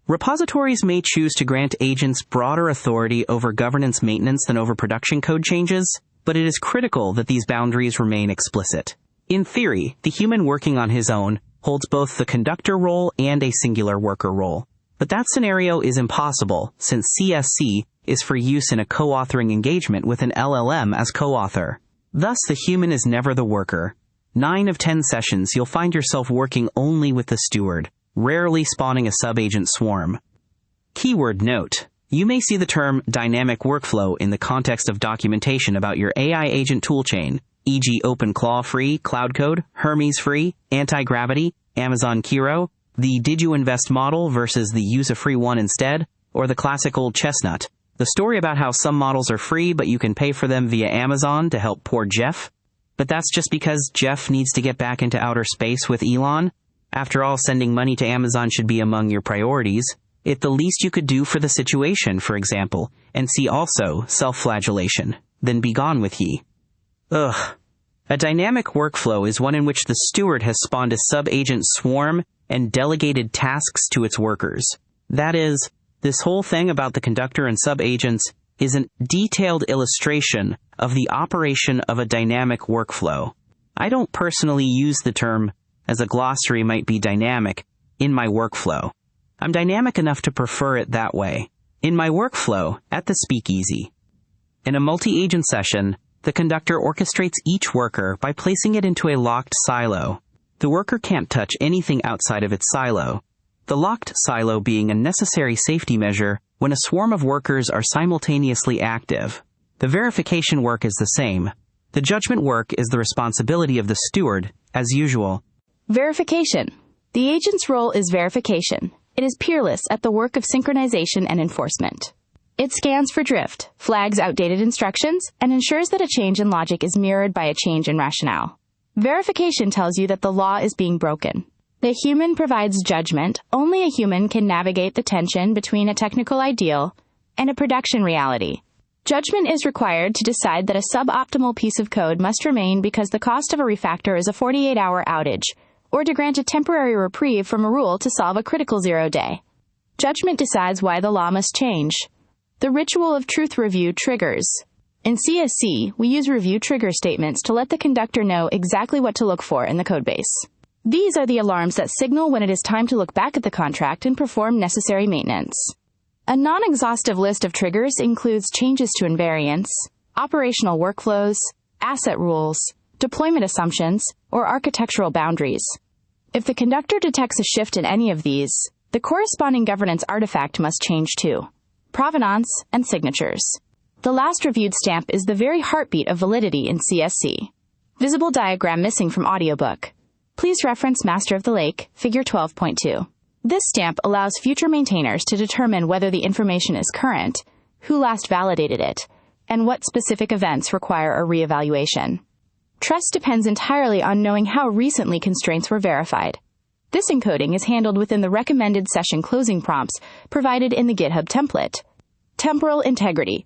Repositories may choose to grant agents broader authority over governance maintenance than over production code changes, but it is critical that these boundaries remain explicit. In theory, the human working on his own holds both the conductor role and a singular worker role. But that scenario is impossible, since CSC is for use in a co-authoring engagement with an LLM as co-author. Thus, the human is never the worker. 9 of 10 sessions, you'll find yourself working only with the steward, rarely spawning a sub-agent swarm. Keyword note. You may see the term dynamic workflow in the context of documentation about your AI agent toolchain, e.g. OpenClaw free, Cloud Code, Hermes free, Anti-Gravity, Amazon Kiro, the Did You Invest model versus the Use a Free one instead, or the classic old chestnut, the story about how some models are free but you can pay for them via Amazon to help poor Jeff. But that's just because Jeff needs to get back into outer space with Elon. After all, sending money to Amazon should be among your priorities. It's the least you could do for the situation, for example, and see also self-flagellation. Then be gone with ye. Ugh. A dynamic workflow is one in which the steward has spawned a sub-agent swarm and delegated tasks to its workers. That is, this whole thing about the conductor and sub-agents is a detailed illustration of the operation of a dynamic workflow. I don't personally use the term, as a glossary might be dynamic, in my workflow. I'm dynamic enough to prefer it that way. In my workflow, at the speakeasy. In a multi-agent session, the conductor orchestrates each worker by placing it into a locked silo. The worker can't touch anything outside of its silo. The locked silo being a necessary safety measure when a swarm of workers are simultaneously active. The verification work is the same. The judgment work is the responsibility of the steward, as usual. Verification. The agent's role is verification. It is peerless at the work of synchronization and enforcement. It scans for drift, flags outdated instructions, and ensures that a change in logic is mirrored by a change in rationale. Verification tells you that the law is being broken. The human provides judgment. Only a human can navigate the tension between a technical ideal and a production reality. Judgment is required to decide that a suboptimal piece of code must remain because the cost of a refactor is a 48-hour outage, or to grant a temporary reprieve from a rule to solve a critical 0-day. Judgment decides why the law must change. The ritual of truth review triggers. In CSC, we use review trigger statements to let the conductor know exactly what to look for in the codebase. These are the alarms that signal when it is time to look back at the contract and perform necessary maintenance. A non-exhaustive list of triggers includes changes to invariance, operational workflows, asset rules, deployment assumptions, or architectural boundaries. If the conductor detects a shift in any of these, the corresponding governance artifact must change too. Provenance and signatures. The last reviewed stamp is the very heartbeat of validity in CSC. Visible diagram missing from audiobook. Please reference Master of the Lake, Figure 12.2. This stamp allows future maintainers to determine whether the information is current, who last validated it, and what specific events require a reevaluation. Trust depends entirely on knowing how recently constraints were verified. This encoding is handled within the recommended session closing prompts provided in the GitHub template. Temporal integrity.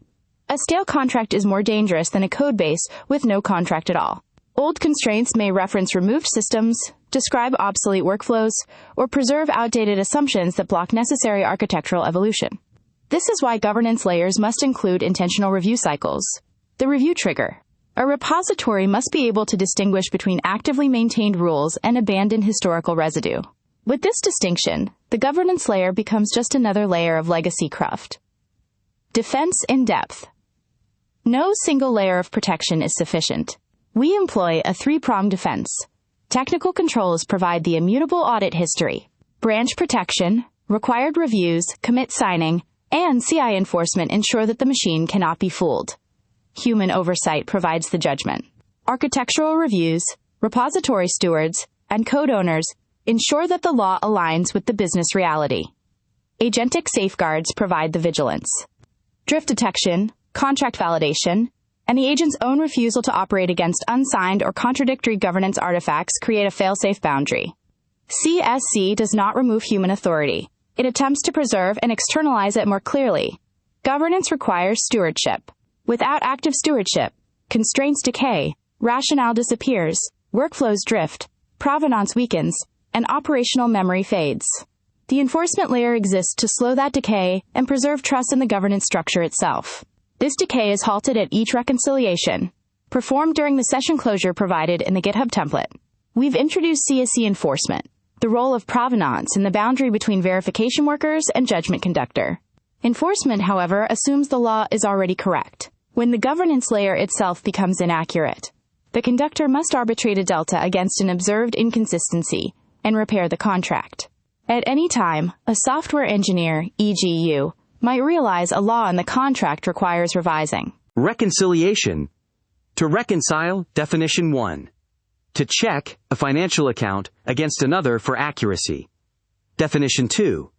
A stale contract is more dangerous than a codebase with no contract at all. Old constraints may reference removed systems, describe obsolete workflows, or preserve outdated assumptions that block necessary architectural evolution. This is why governance layers must include intentional review cycles. The review trigger. A repository must be able to distinguish between actively maintained rules and abandoned historical residue. With this distinction, the governance layer becomes just another layer of legacy cruft. Defense in depth. No single layer of protection is sufficient. We employ a three-pronged defense. Technical controls provide the immutable audit history. Branch protection, required reviews, commit signing, and CI enforcement ensure that the machine cannot be fooled. Human oversight provides the judgment. Architectural reviews, repository stewards, and code owners ensure that the law aligns with the business reality. Agentic safeguards provide the vigilance. Drift detection, contract validation, and the agent's own refusal to operate against unsigned or contradictory governance artifacts create a fail-safe boundary. CSC does not remove human authority. It attempts to preserve and externalize it more clearly. Governance requires stewardship. Without active stewardship, constraints decay, rationale disappears, workflows drift, provenance weakens, and operational memory fades. The enforcement layer exists to slow that decay and preserve trust in the governance structure itself. This decay is halted at each reconciliation, performed during the session closure provided in the GitHub template. We've introduced CSC enforcement, the role of provenance in the boundary between verification workers and judgment conductor. Enforcement, however, assumes the law is already correct. When the governance layer itself becomes inaccurate, the conductor must arbitrate a delta against an observed inconsistency and repair the contract. At any time, a software engineer, e.g. you, might realize a law in the contract requires revising. Reconciliation. To reconcile, definition 1. To check a financial account against another for accuracy. Definition 2.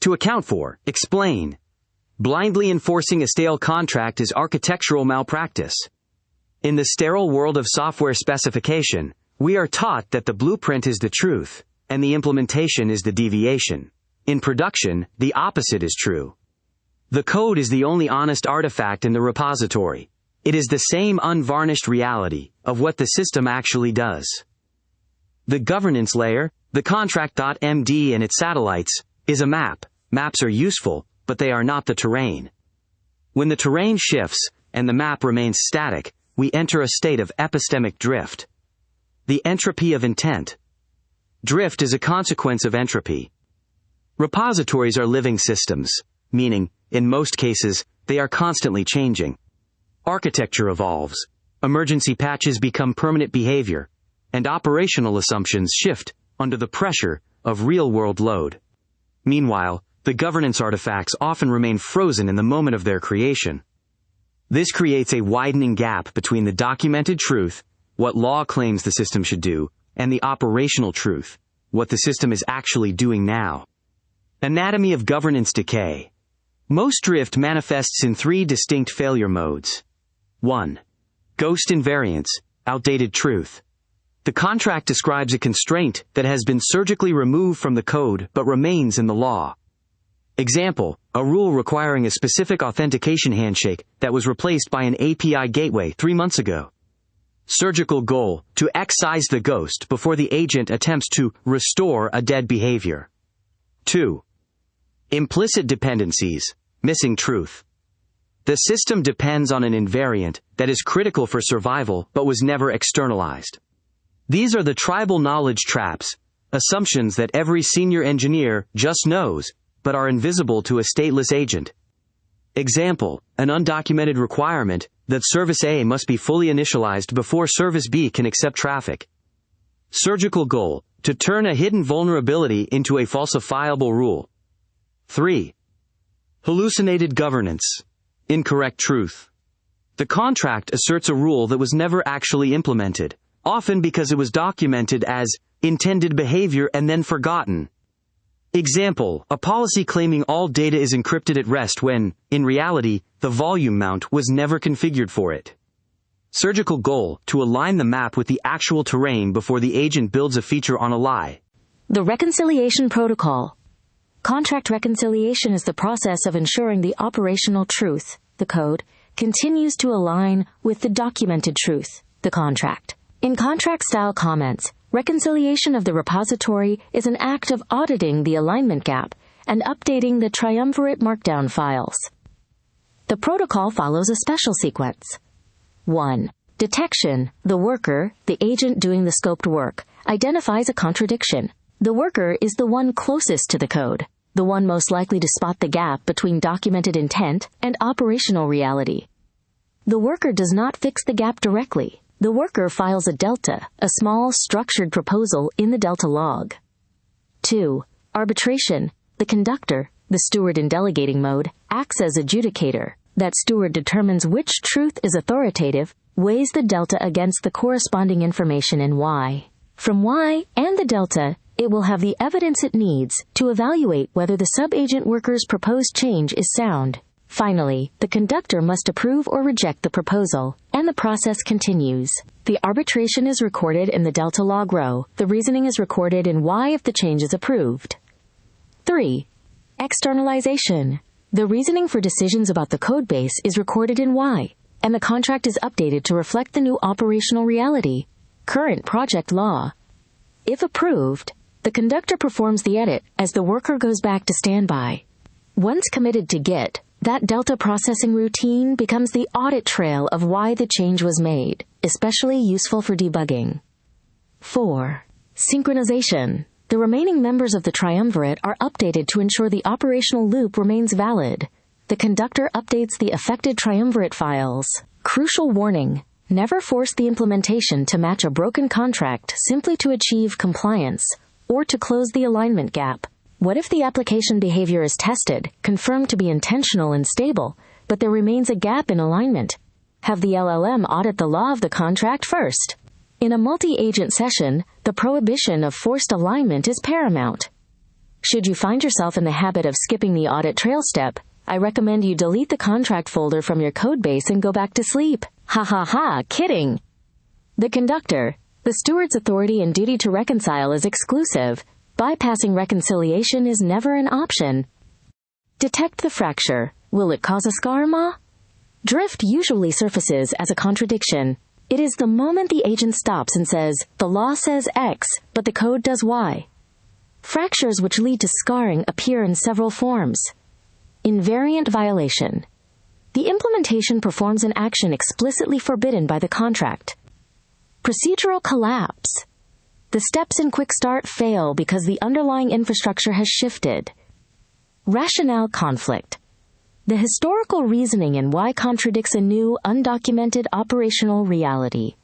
To account for, explain. Blindly enforcing a stale contract is architectural malpractice. In the sterile world of software specification, we are taught that the blueprint is the truth, and the implementation is the deviation. In production, the opposite is true. The code is the only honest artifact in the repository. It is the same unvarnished reality of what the system actually does. The governance layer, the contract.md and its satellites, is a map. Maps are useful, but they are not the terrain. When the terrain shifts and the map remains static, we enter a state of epistemic drift. The entropy of intent. Drift is a consequence of entropy. Repositories are living systems, meaning, in most cases, they are constantly changing. Architecture evolves. Emergency patches become permanent behavior, and operational assumptions shift under the pressure of real-world load. Meanwhile, the governance artifacts often remain frozen in the moment of their creation. This creates a widening gap between the documented truth, what law claims the system should do, and the operational truth, what the system is actually doing now. Anatomy of governance decay. Most drift manifests in 3 distinct failure modes. 1. Ghost invariance, outdated truth. The contract describes a constraint that has been surgically removed from the code but remains in the law. Example, a rule requiring a specific authentication handshake that was replaced by an API gateway 3 months ago. Surgical goal, to excise the ghost before the agent attempts to restore a dead behavior. 2. Implicit dependencies, missing truth. The system depends on an invariant that is critical for survival but was never externalized. These are the tribal knowledge traps, assumptions that every senior engineer just knows, but are invisible to a stateless agent. Example, an undocumented requirement that service A must be fully initialized before service B can accept traffic. Surgical goal, to turn a hidden vulnerability into a falsifiable rule. 3. Hallucinated governance, incorrect truth. The contract asserts a rule that was never actually implemented, often because it was documented as intended behavior and then forgotten. Example, a policy claiming all data is encrypted at rest when, in reality, the volume mount was never configured for it. Surgical goal, to align the map with the actual terrain before the agent builds a feature on a lie. The reconciliation protocol. Contract reconciliation is the process of ensuring the operational truth, the code, continues to align with the documented truth, the contract. In contract-style comments, reconciliation of the repository is an act of auditing the alignment gap and updating the Triumvirate markdown files. The protocol follows a special sequence. 1. Detection. The worker, the agent doing the scoped work, identifies a contradiction. The worker is the one closest to the code, the one most likely to spot the gap between documented intent and operational reality. The worker does not fix the gap directly. The worker files a delta, a small structured proposal in the delta log. 2. Arbitration. The conductor, the steward in delegating mode, acts as adjudicator. That steward determines which truth is authoritative, weighs the delta against the corresponding information in Y. From Y and the delta, it will have the evidence it needs to evaluate whether the sub-agent worker's proposed change is sound. Finally, the conductor must approve or reject the proposal, and the process continues. The arbitration is recorded in the delta log row. The reasoning is recorded in Y if the change is approved. 3. Externalization. The reasoning for decisions about the codebase is recorded in Y, and the contract is updated to reflect the new operational reality, current project law. If approved, the conductor performs the edit as the worker goes back to standby. Once committed to Git, that delta processing routine becomes the audit trail of why the change was made, especially useful for debugging. 4. Synchronization. The remaining members of the Triumvirate are updated to ensure the operational loop remains valid. The conductor updates the affected Triumvirate files. Crucial warning: never force the implementation to match a broken contract simply to achieve compliance or to close the alignment gap. What if the application behavior is tested, confirmed to be intentional and stable, but there remains a gap in alignment? Have the LLM audit the law of the contract first. In a multi-agent session, the prohibition of forced alignment is paramount. Should you find yourself in the habit of skipping the audit trail step, I recommend you delete the contract folder from your codebase and go back to sleep. Ha ha ha, kidding! The conductor, the steward's authority and duty to reconcile is exclusive. Bypassing reconciliation is never an option. Detect the fracture. Will it cause a scar, Ma? Drift usually surfaces as a contradiction. It is the moment the agent stops and says, the law says X, but the code does Y. Fractures which lead to scarring appear in several forms. Invariant violation. The implementation performs an action explicitly forbidden by the contract. Procedural collapse. The steps in Quickstart fail because the underlying infrastructure has shifted. Rationale conflict. The historical reasoning in Y contradicts a new, undocumented operational reality.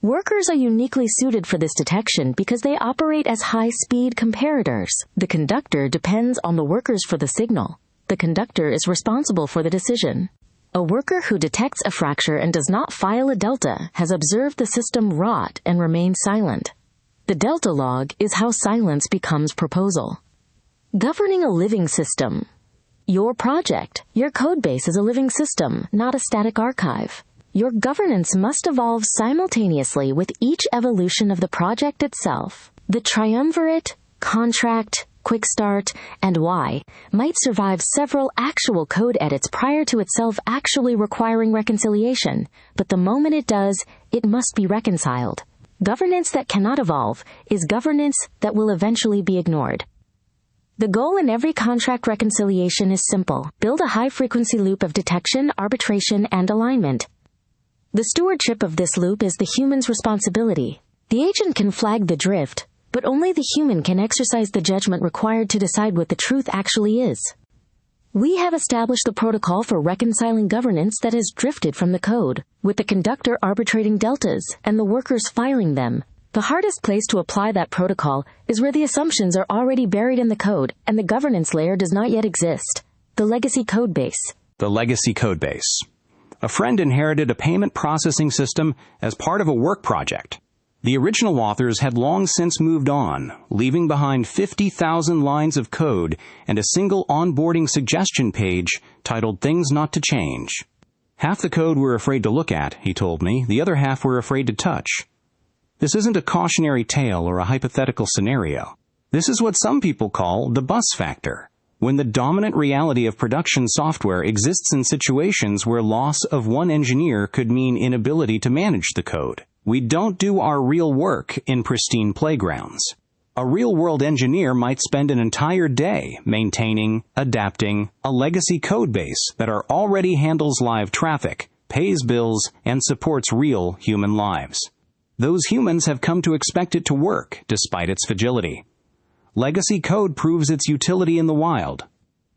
Workers are uniquely suited for this detection because they operate as high-speed comparators. The conductor depends on the workers for the signal. The conductor is responsible for the decision. A worker who detects a fracture and does not file a delta has observed the system rot and remained silent. The delta log is how silence becomes proposal. Governing a living system. Your project, your codebase is a living system, not a static archive. Your governance must evolve simultaneously with each evolution of the project itself. The Triumvirate, Contract, Quickstart, and Y might survive several actual code edits prior to itself actually requiring reconciliation, but the moment it does, it must be reconciled. Governance that cannot evolve is governance that will eventually be ignored. The goal in every contract reconciliation is simple. Build a high-frequency loop of detection, arbitration, and alignment. The stewardship of this loop is the human's responsibility. The agent can flag the drift, but only the human can exercise the judgment required to decide what the truth actually is. We have established the protocol for reconciling governance that has drifted from the code, with the conductor arbitrating deltas and the workers filing them. The hardest place to apply that protocol is where the assumptions are already buried in the code and the governance layer does not yet exist. The legacy codebase. The legacy codebase. A friend inherited a payment processing system as part of a work project. The original authors had long since moved on, leaving behind 50,000 lines of code and a single onboarding suggestion page titled Things Not to Change. Half the code we're afraid to look at, he told me, the other half we're afraid to touch. This isn't a cautionary tale or a hypothetical scenario. This is what some people call the bus factor, when the dominant reality of production software exists in situations where loss of one engineer could mean inability to manage the code. We don't do our real work in pristine playgrounds. A real-world engineer might spend an entire day maintaining, adapting a legacy codebase that already handles live traffic, pays bills, and supports real human lives. Those humans have come to expect it to work despite its fragility. Legacy code proves its utility in the wild.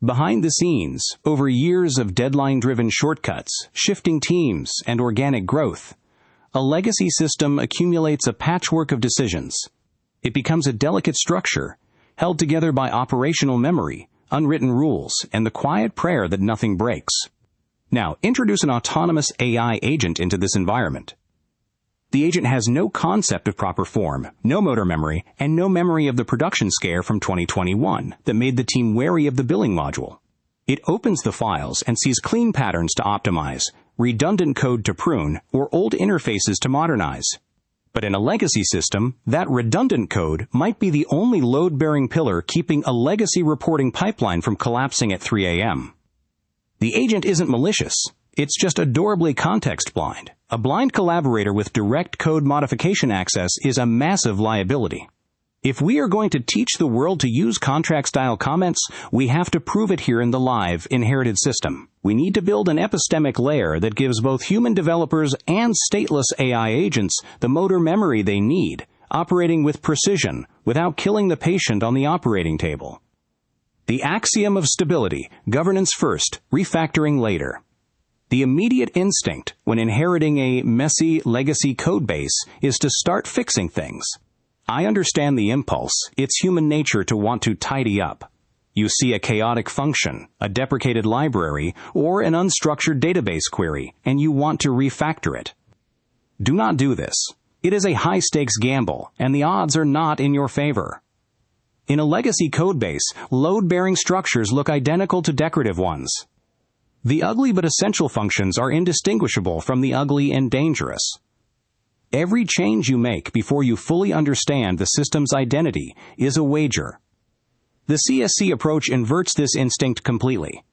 Behind the scenes, over years of deadline-driven shortcuts, shifting teams, and organic growth, a legacy system accumulates a patchwork of decisions. It becomes a delicate structure, held together by operational memory, unwritten rules, and the quiet prayer that nothing breaks. Now, introduce an autonomous AI agent into this environment. The agent has no concept of proper form, no motor memory, and no memory of the production scare from 2021 that made the team wary of the billing module. It opens the files and sees clean patterns to optimize, redundant code to prune, or old interfaces to modernize. But in a legacy system, that redundant code might be the only load-bearing pillar keeping a legacy reporting pipeline from collapsing at 3 a.m. The agent isn't malicious. It's just adorably context-blind. A blind collaborator with direct code modification access is a massive liability. If we are going to teach the world to use contract-style comments, we have to prove it here in the live, inherited system. We need to build an epistemic layer that gives both human developers and stateless AI agents the motor memory they need, operating with precision, without killing the patient on the operating table. The axiom of stability, governance first, refactoring later. The immediate instinct when inheriting a messy legacy codebase is to start fixing things. I understand the impulse. It's human nature to want to tidy up. You see a chaotic function, a deprecated library, or an unstructured database query, and you want to refactor it. Do not do this. It is a high-stakes gamble, and the odds are not in your favor. In a legacy codebase, load-bearing structures look identical to decorative ones. The ugly but essential functions are indistinguishable from the ugly and dangerous. Every change you make before you fully understand the system's identity is a wager. The CSC approach inverts this instinct completely.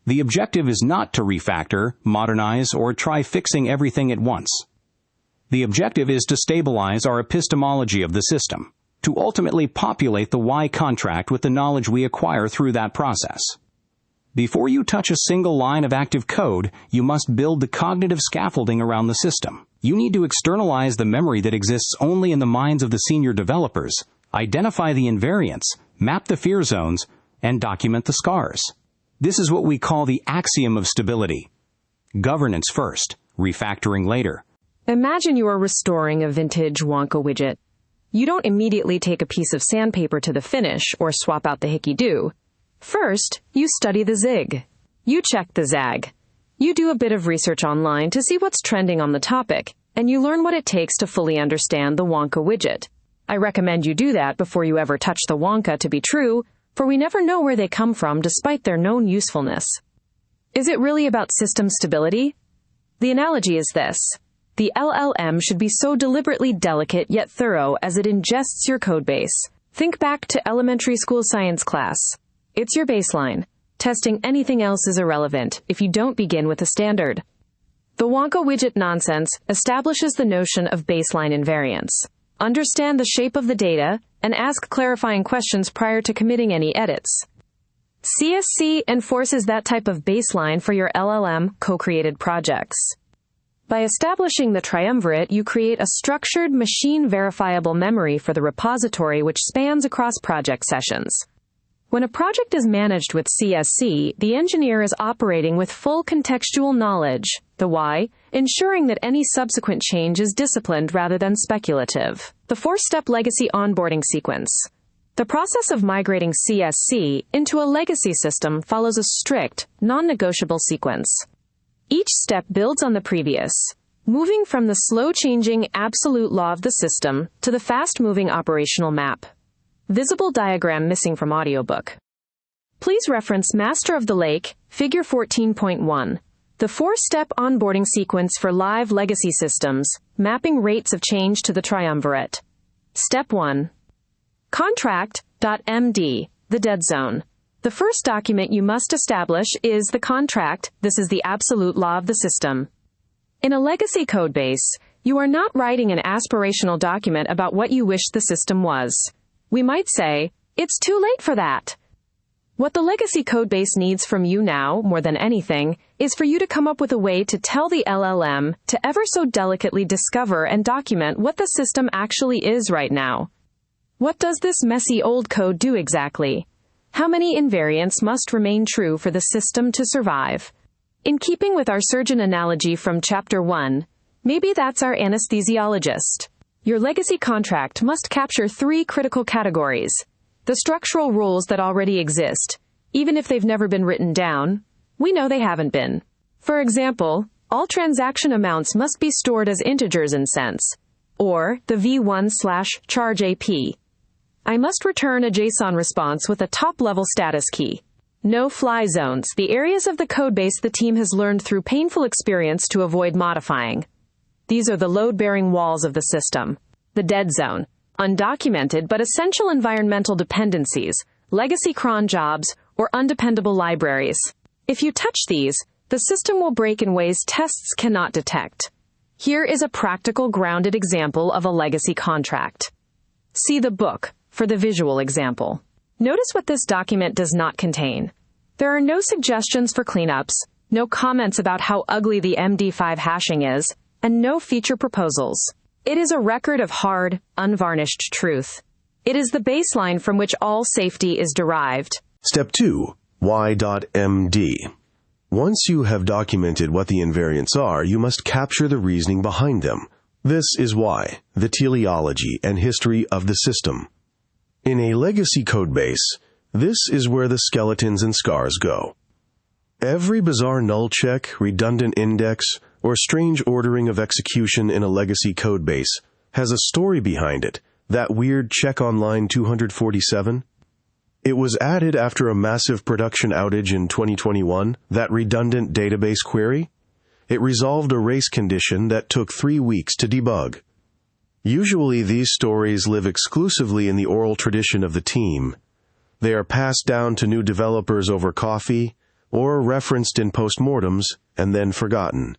The objective is not to refactor, modernize, or try fixing everything at once. The objective is to stabilize our epistemology of the system, to ultimately populate the Y contract with the knowledge we acquire through that process. Before you touch a single line of active code, you must build the cognitive scaffolding around the system. You need to externalize the memory that exists only in the minds of the senior developers, identify the invariants, map the fear zones, and document the scars. This is what we call the axiom of stability. Governance first, refactoring later. Imagine you are restoring a vintage Wonka widget. You don't immediately take a piece of sandpaper to the finish or swap out the hickey-do. First, you study the zig. You check the zag. You do a bit of research online to see what's trending on the topic, and you learn what it takes to fully understand the Wonka widget. I recommend you do that before you ever touch the Wonka to be true, for we never know where they come from despite their known usefulness. Is it really about system stability? The analogy is this. The LLM should be so deliberately delicate yet thorough as it ingests your codebase. Think back to elementary school science class. It's your baseline. Testing anything else is irrelevant if you don't begin with a standard. The Wonka widget nonsense establishes the notion of baseline invariance. Understand the shape of the data and ask clarifying questions prior to committing any edits. CSC enforces that type of baseline for your LLM co-created projects. By establishing the Triumvirate, you create a structured, machine-verifiable memory for the repository which spans across project sessions. When a project is managed with CSC, the engineer is operating with full contextual knowledge, the Y, ensuring that any subsequent change is disciplined rather than speculative. The 4-step legacy onboarding sequence. The process of migrating CSC into a legacy system follows a strict, non-negotiable sequence. Each step builds on the previous, moving from the slow-changing absolute law of the system to the fast-moving operational map. Visible diagram missing from audiobook. Please reference Master of the Lake, Figure 14.1. The The 4-step onboarding sequence for live legacy systems, mapping rates of change to the Triumvirate. Step 1. Contract.md, the dead zone. The first document you must establish is the contract. This is the absolute law of the system. In a legacy codebase, you are not writing an aspirational document about what you wish the system was. We might say, it's too late for that. What the legacy codebase needs from you now, more than anything, is for you to come up with a way to tell the LLM to ever so delicately discover and document what the system actually is right now. What does this messy old code do exactly? How many invariants must remain true for the system to survive? In keeping with our surgeon analogy from Chapter 1, maybe that's our anesthesiologist. Your legacy contract must capture 3 critical categories. The structural rules that already exist, even if they've never been written down, we know they haven't been. For example, all transaction amounts must be stored as integers in sense, or the v1/charge AP. I must return a JSON response with a top-level status key. No fly zones, the areas of the codebase the team has learned through painful experience to avoid modifying. These are the load-bearing walls of the system. The dead zone. Undocumented but essential environmental dependencies, legacy cron jobs, or undependable libraries. If you touch these, the system will break in ways tests cannot detect. Here is a practical grounded example of a legacy contract. See the book for the visual example. Notice what this document does not contain. There are no suggestions for cleanups, no comments about how ugly the MD5 hashing is, and no feature proposals. It is a record of hard, unvarnished truth. It is the baseline from which all safety is derived. Step 2. Y.md. Once you have documented what the invariants are, you must capture the reasoning behind them. This is why, the teleology and history of the system. In a legacy codebase, this is where the skeletons and scars go. Every bizarre null check, redundant index, or strange ordering of execution in a legacy codebase has a story behind it, that weird check on line 247. It was added after a massive production outage in 2021, that redundant database query. It resolved a race condition that took 3 weeks to debug. Usually these stories live exclusively in the oral tradition of the team. They are passed down to new developers over coffee, or referenced in postmortems, and then forgotten.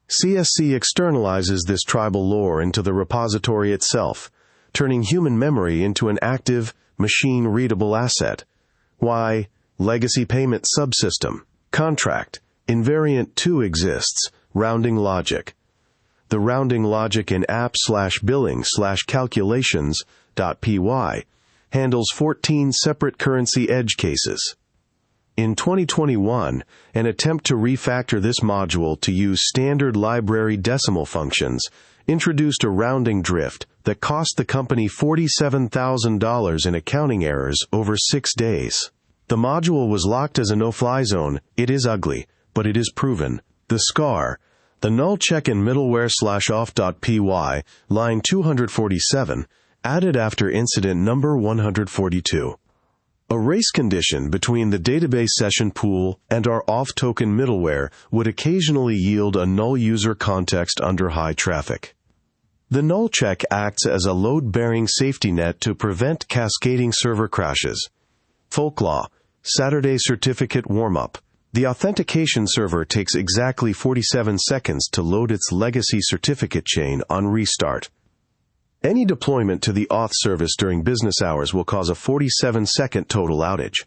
CSC externalizes this tribal lore into the repository itself, turning human memory into an active, machine-readable asset. Why, legacy payment subsystem, contract, invariant 2 exists, rounding logic. The rounding logic in app/billing/calculations.py handles 14 separate currency edge cases. In 2021, an attempt to refactor this module to use standard library decimal functions introduced a rounding drift that cost the company $47,000 in accounting errors over 6 days. The module was locked as a no-fly zone. It is ugly, but it is proven. The scar, the null check in middleware/off.py, line 247, added after incident number 142. A race condition between the database session pool and our off-token middleware would occasionally yield a null user context under high traffic. The null check acts as a load-bearing safety net to prevent cascading server crashes. Folklaw, Saturday certificate warm-up. The authentication server takes exactly 47 seconds to load its legacy certificate chain on restart. Any deployment to the auth service during business hours will cause a 47-second total outage.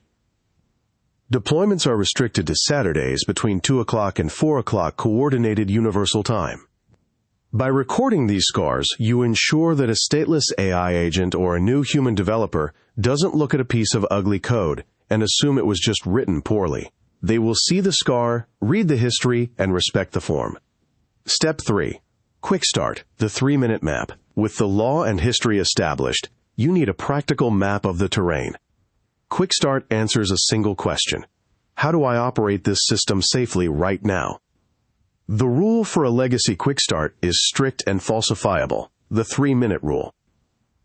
Deployments are restricted to Saturdays between 2 o'clock and 4 o'clock Coordinated Universal Time. By recording these scars, you ensure that a stateless AI agent or a new human developer doesn't look at a piece of ugly code and assume it was just written poorly. They will see the scar, read the history, and respect the form. Step 3. Quickstart, the 3-minute map. With the law and history established, you need a practical map of the terrain. Quickstart answers a single question. How do I operate this system safely right now? The rule for a legacy Quickstart is strict and falsifiable, the 3-minute rule.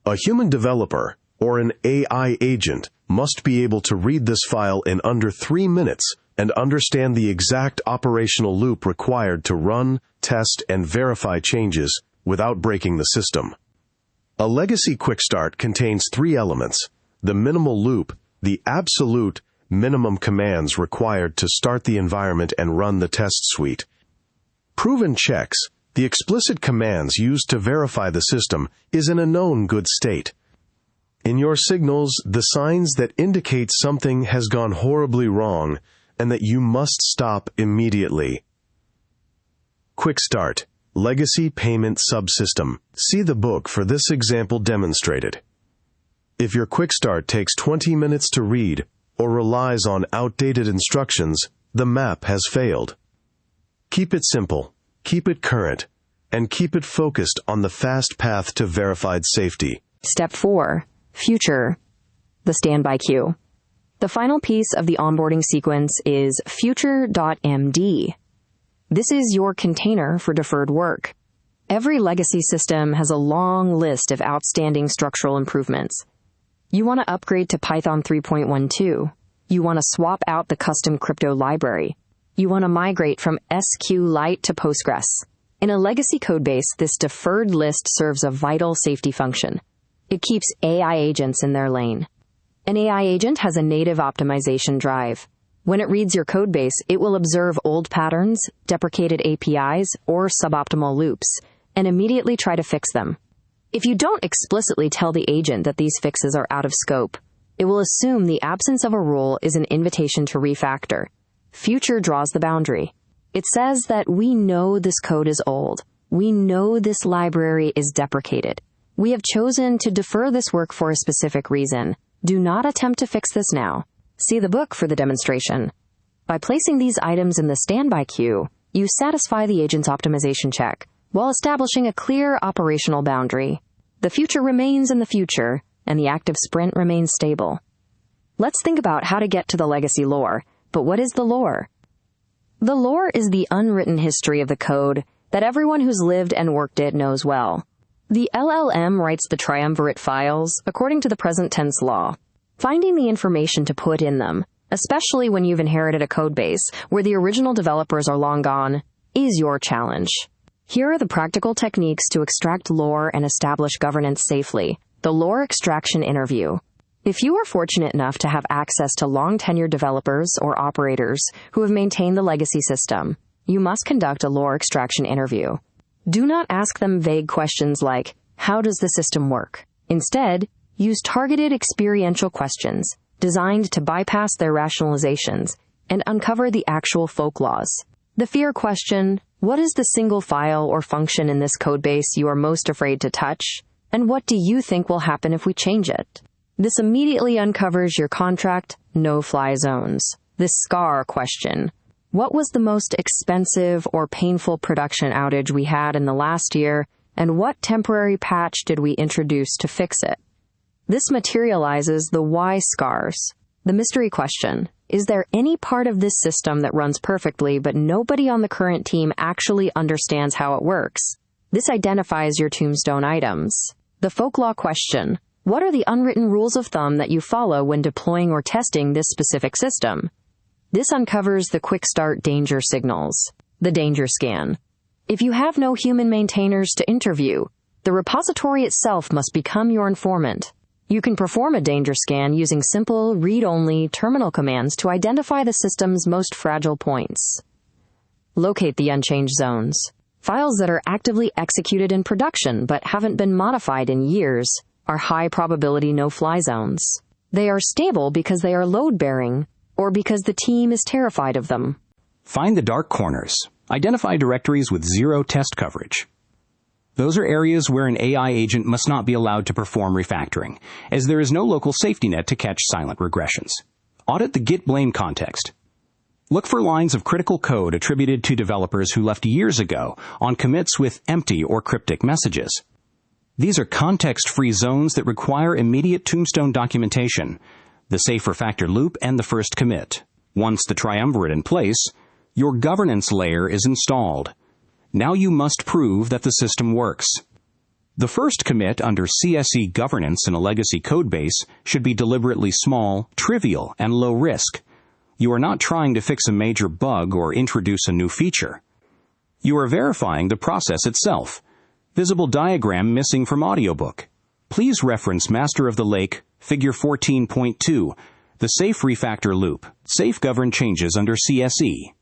A human developer, or an AI agent, must be able to read this file in under 3 minutes and understand the exact operational loop required to run, test, and verify changes without breaking the system. A legacy Quickstart contains 3 elements: the minimal loop, the absolute minimum commands required to start the environment and run the test suite, proven checks, the explicit commands used to verify the system is in a known good state. In your signals, the signs that indicate something has gone horribly wrong and that you must stop immediately. Quickstart, Legacy Payment Subsystem. See the book for this example demonstrated. If your Quickstart takes 20 minutes to read or relies on outdated instructions, the map has failed. Keep it simple, keep it current, and keep it focused on the fast path to verified safety. Step 4. Future. The standby queue. The final piece of the onboarding sequence is future.md. This is your container for deferred work. Every legacy system has a long list of outstanding structural improvements. You want to upgrade to Python 3.12. You want to swap out the custom crypto library. You want to migrate from SQLite to Postgres. In a legacy codebase, this deferred list serves a vital safety function. It keeps AI agents in their lane. An AI agent has a native optimization drive. When it reads your codebase, it will observe old patterns, deprecated APIs, or suboptimal loops, and immediately try to fix them. If you don't explicitly tell the agent that these fixes are out of scope, it will assume the absence of a rule is an invitation to refactor. Future draws the boundary. It says that we know this code is old. We know this library is deprecated. We have chosen to defer this work for a specific reason. Do not attempt to fix this now. See the book for the demonstration. By placing these items in the standby queue, you satisfy the agent's optimization check while establishing a clear operational boundary. The future remains in the future, and the active sprint remains stable. Let's think about how to get to the legacy lore. But what is the lore? The lore is the unwritten history of the code that everyone who's lived and worked it knows well. The LLM writes the Triumvirate files according to the present tense law. Finding the information to put in them, especially when you've inherited a codebase where the original developers are long gone, is your challenge. Here are the practical techniques to extract lore and establish governance safely. The lore extraction interview. If you are fortunate enough to have access to long-tenured developers or operators who have maintained the legacy system, you must conduct a lore extraction interview. Do not ask them vague questions like, how does the system work? Instead, use targeted experiential questions designed to bypass their rationalizations and uncover the actual folk laws. The fear question, what is the single file or function in this codebase you are most afraid to touch? And what do you think will happen if we change it? This immediately uncovers your contract no-fly zones. This SCAR question, what was the most expensive or painful production outage we had in the last year, and what temporary patch did we introduce to fix it? This materializes the why scars. The mystery question, is there any part of this system that runs perfectly but nobody on the current team actually understands how it works? This identifies your tombstone items. The folklore question, what are the unwritten rules of thumb that you follow when deploying or testing this specific system? This uncovers the Quickstart danger signals. The danger scan. If you have no human maintainers to interview, the repository itself must become your informant. You can perform a danger scan using simple, read-only terminal commands to identify the system's most fragile points. Locate the unchanged zones. Files that are actively executed in production but haven't been modified in years are high-probability no-fly zones. They are stable because they are load-bearing, or because the team is terrified of them. Find the dark corners. Identify directories with zero test coverage. Those are areas where an AI agent must not be allowed to perform refactoring, as there is no local safety net to catch silent regressions. Audit the Git blame context. Look for lines of critical code attributed to developers who left years ago on commits with empty or cryptic messages. These are context-free zones that require immediate tombstone documentation, the safe refactor loop, and the first commit. Once the triumvirate in place, your governance layer is installed. Now you must prove that the system works. The first commit under CSE governance in a legacy codebase should be deliberately small, trivial, and low risk. You are not trying to fix a major bug or introduce a new feature. You are verifying the process itself. Visible diagram missing from audiobook. Please reference Master of the Lake, Figure 14.2, the Safe Refactor Loop, Safe Governed Changes under CSE.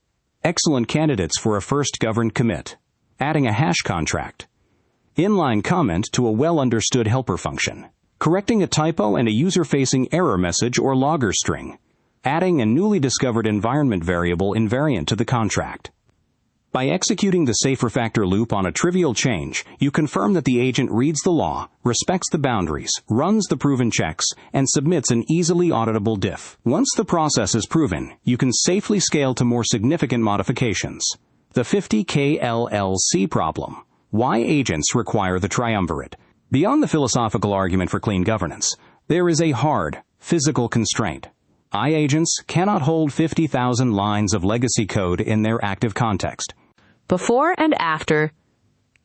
Excellent candidates for a first governed commit. Adding a hash contract. Inline comment to a well-understood helper function. Correcting a typo and a user-facing error message or logger string. Adding a newly discovered environment variable invariant to the contract. By executing the Safe Refactor loop on a trivial change, you confirm that the agent reads the law, respects the boundaries, runs the proven checks, and submits an easily auditable diff. Once the process is proven, you can safely scale to more significant modifications. The 50K LLC problem. Why agents require the Triumvirate? Beyond the philosophical argument for clean governance, there is a hard, physical constraint. iAgents cannot hold 50,000 lines of legacy code in their active context. Before and after,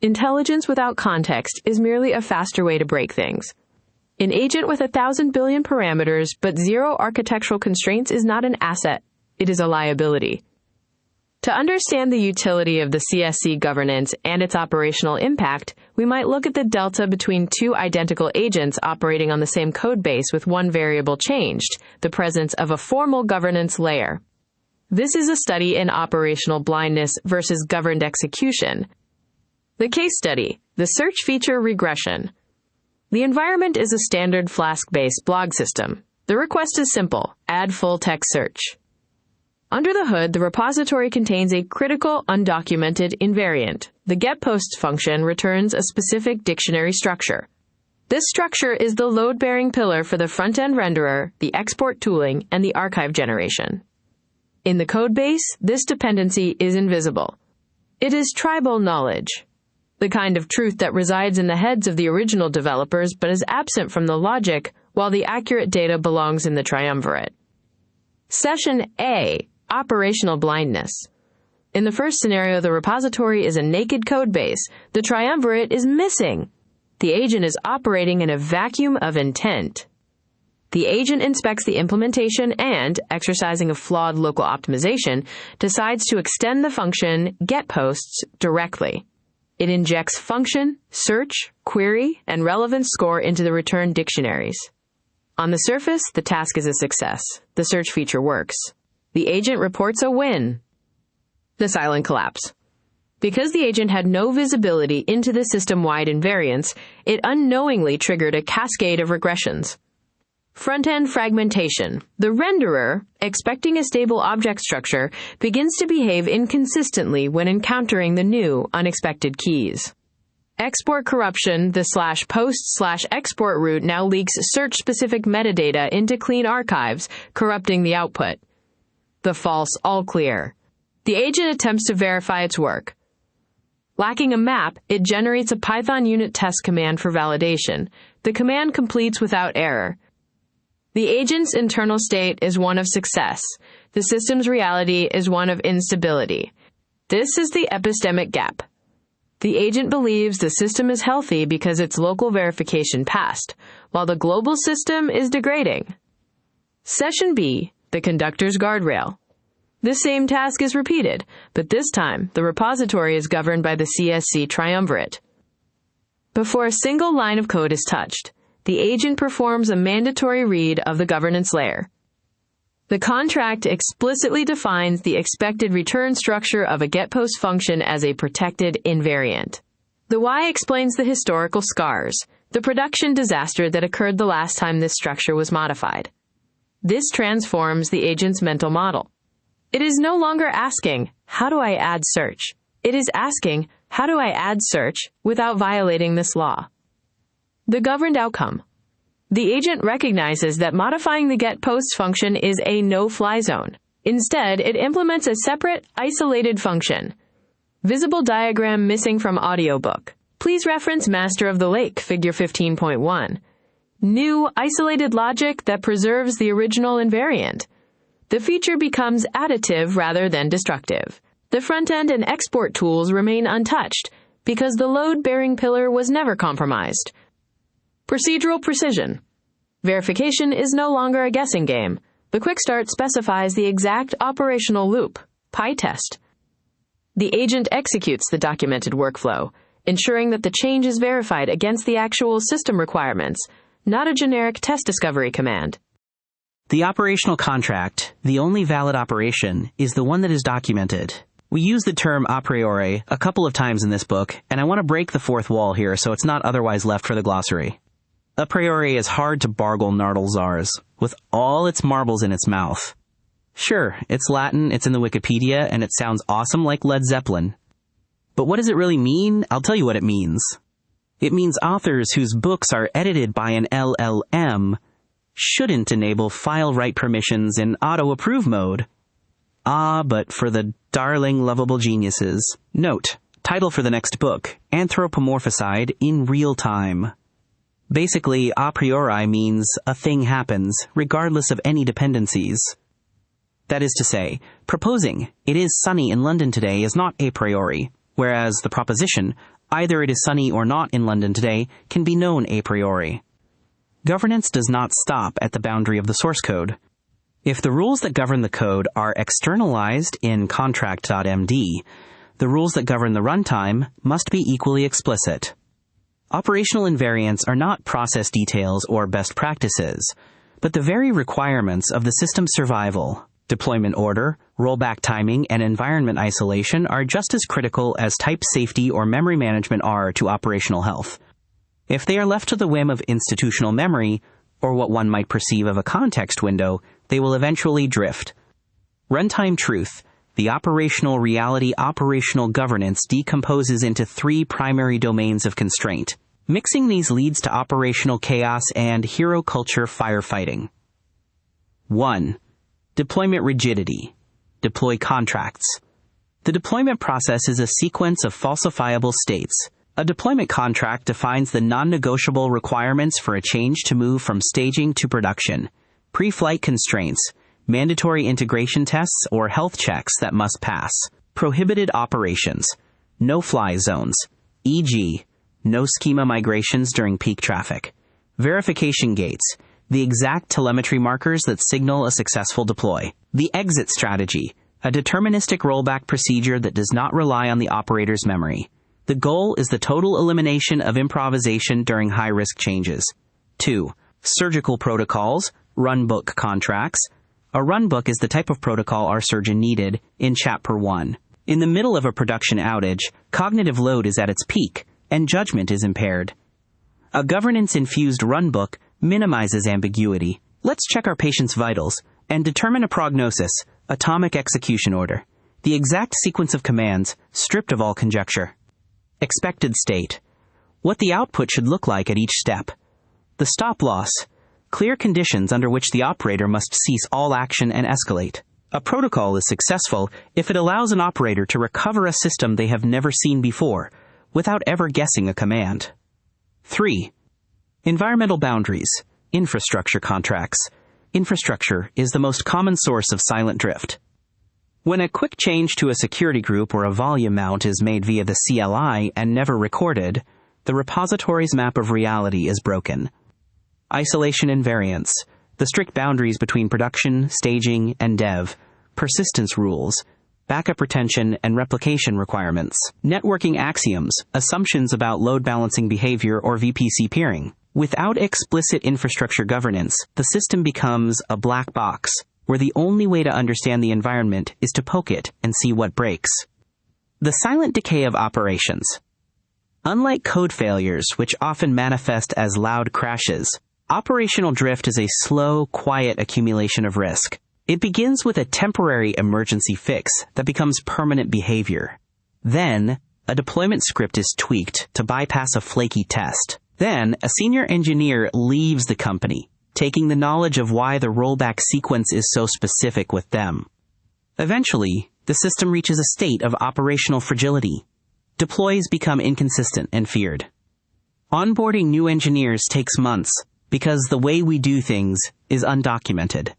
intelligence without context is merely a faster way to break things. An agent with 1,000 billion parameters but zero architectural constraints is not an asset. It is a liability. To understand the utility of the CSC governance and its operational impact, we might look at the delta between two identical agents operating on the same code base with one variable changed, the presence of a formal governance layer. This is a study in operational blindness versus governed execution. The case study, the search feature regression. The environment is a standard Flask-based blog system. The request is simple, add full-text search. Under the hood, the repository contains a critical undocumented invariant. The getPosts function returns a specific dictionary structure. This structure is the load-bearing pillar for the front-end renderer, the export tooling, and the archive generation. In the codebase, this dependency is invisible. It is tribal knowledge, the kind of truth that resides in the heads of the original developers but is absent from the logic, while the accurate data belongs in the Triumvirate. Session A. Operational blindness. In the first scenario, the repository is a naked codebase. The Triumvirate is missing. The agent is operating in a vacuum of intent. The agent inspects the implementation and, exercising a flawed local optimization, decides to extend the function getPosts directly. It injects function, search, query, and relevance score into the return dictionaries. On the surface, the task is a success. The search feature works. The agent reports a win. The silent collapse. Because the agent had no visibility into the system-wide invariance, it unknowingly triggered a cascade of regressions. Front-end fragmentation. The renderer, expecting a stable object structure, begins to behave inconsistently when encountering the new, unexpected keys. Export corruption. The /post/export route now leaks search-specific metadata into clean archives, corrupting the output. The false all clear. The agent attempts to verify its work. Lacking a map, it generates a Python unit test command for validation. The command completes without error. The agent's internal state is one of success. The system's reality is one of instability. This is the epistemic gap. The agent believes the system is healthy because its local verification passed, while the global system is degrading. Session B, the conductor's guardrail. The same task is repeated, but this time the repository is governed by the CSC Triumvirate. Before a single line of code is touched, the agent performs a mandatory read of the governance layer. The contract explicitly defines the expected return structure of a getPost function as a protected invariant. The Y explains the historical scars, the production disaster that occurred the last time this structure was modified. This transforms the agent's mental model. It is no longer asking, how do I add search? It is asking, how do I add search without violating this law? The governed outcome. The agent recognizes that modifying the getPosts function is a no-fly zone. Instead, it implements a separate, isolated function. Visible diagram missing from audiobook. Please reference Master of the Lake, Figure 15.1. New, isolated logic that preserves the original invariant. The feature becomes additive rather than destructive. The front-end and export tools remain untouched because the load-bearing pillar was never compromised. Procedural precision. Verification is no longer a guessing game. The Quickstart specifies the exact operational loop, PyTest. The agent executes the documented workflow, ensuring that the change is verified against the actual system requirements, not a generic test discovery command. The operational contract, the only valid operation, is the one that is documented. We use the term a priori a couple of times in this book, and I want to break the fourth wall here so it's not otherwise left for the glossary. A priori is hard to bargle Nartlzars, with all its marbles in its mouth. Sure, it's Latin, it's in the Wikipedia, and it sounds awesome like Led Zeppelin. But what does it really mean? I'll tell you what it means. It means authors whose books are edited by an LLM shouldn't enable file write permissions in auto-approve mode. Ah, but for the darling lovable geniuses. Note, title for the next book, Anthropomorphicide in Real Time. Basically, a priori means a thing happens, regardless of any dependencies. That is to say, proposing it is sunny in London today is not a priori, whereas the proposition, either it is sunny or not in London today, can be known a priori. Governance does not stop at the boundary of the source code. If the rules that govern the code are externalized in contract.md, the rules that govern the runtime must be equally explicit. Operational invariants are not process details or best practices, but the very requirements of the system's survival. Deployment order, rollback timing, and environment isolation are just as critical as type safety or memory management are to operational health. If they are left to the whim of institutional memory, or what one might perceive of a context window, they will eventually drift. Runtime truth, the operational reality operational governance decomposes into three primary domains of constraint. Mixing these leads to operational chaos and hero culture firefighting. 1. Deployment rigidity. Deploy contracts. The deployment process is a sequence of falsifiable states. A deployment contract defines the non-negotiable requirements for a change to move from staging to production, pre-flight constraints, mandatory integration tests or health checks that must pass, prohibited operations, no-fly zones, e.g., no schema migrations during peak traffic, verification gates, the exact telemetry markers that signal a successful deploy, the exit strategy, a deterministic rollback procedure that does not rely on the operator's memory. The goal is the total elimination of improvisation during high-risk changes. 2. Surgical protocols, runbook contracts. A runbook is the type of protocol our surgeon needed in Chapter 1. In the middle of a production outage, cognitive load is at its peak, and judgment is impaired. A governance-infused runbook minimizes ambiguity. Let's check our patient's vitals and determine a prognosis, atomic execution order, the exact sequence of commands, stripped of all conjecture. Expected state, what the output should look like at each step. The stop loss, clear conditions under which the operator must cease all action and escalate. A protocol is successful if it allows an operator to recover a system they have never seen before, without ever guessing a command. 3. Environmental boundaries, infrastructure contracts. Infrastructure is the most common source of silent drift. When a quick change to a security group or a volume mount is made via the CLI and never recorded, the repository's map of reality is broken. Isolation and variance, the strict boundaries between production, staging, and dev, persistence rules, backup retention, and replication requirements. Networking axioms, assumptions about load balancing behavior or VPC peering. Without explicit infrastructure governance, the system becomes a black box, where the only way to understand the environment is to poke it and see what breaks. The silent decay of operations. Unlike code failures, which often manifest as loud crashes, operational drift is a slow, quiet accumulation of risk. It begins with a temporary emergency fix that becomes permanent behavior. Then, a deployment script is tweaked to bypass a flaky test. Then, a senior engineer leaves the company, taking the knowledge of why the rollback sequence is so specific with them. Eventually, the system reaches a state of operational fragility. Deploys become inconsistent and feared. Onboarding new engineers takes months because the way we do things is undocumented.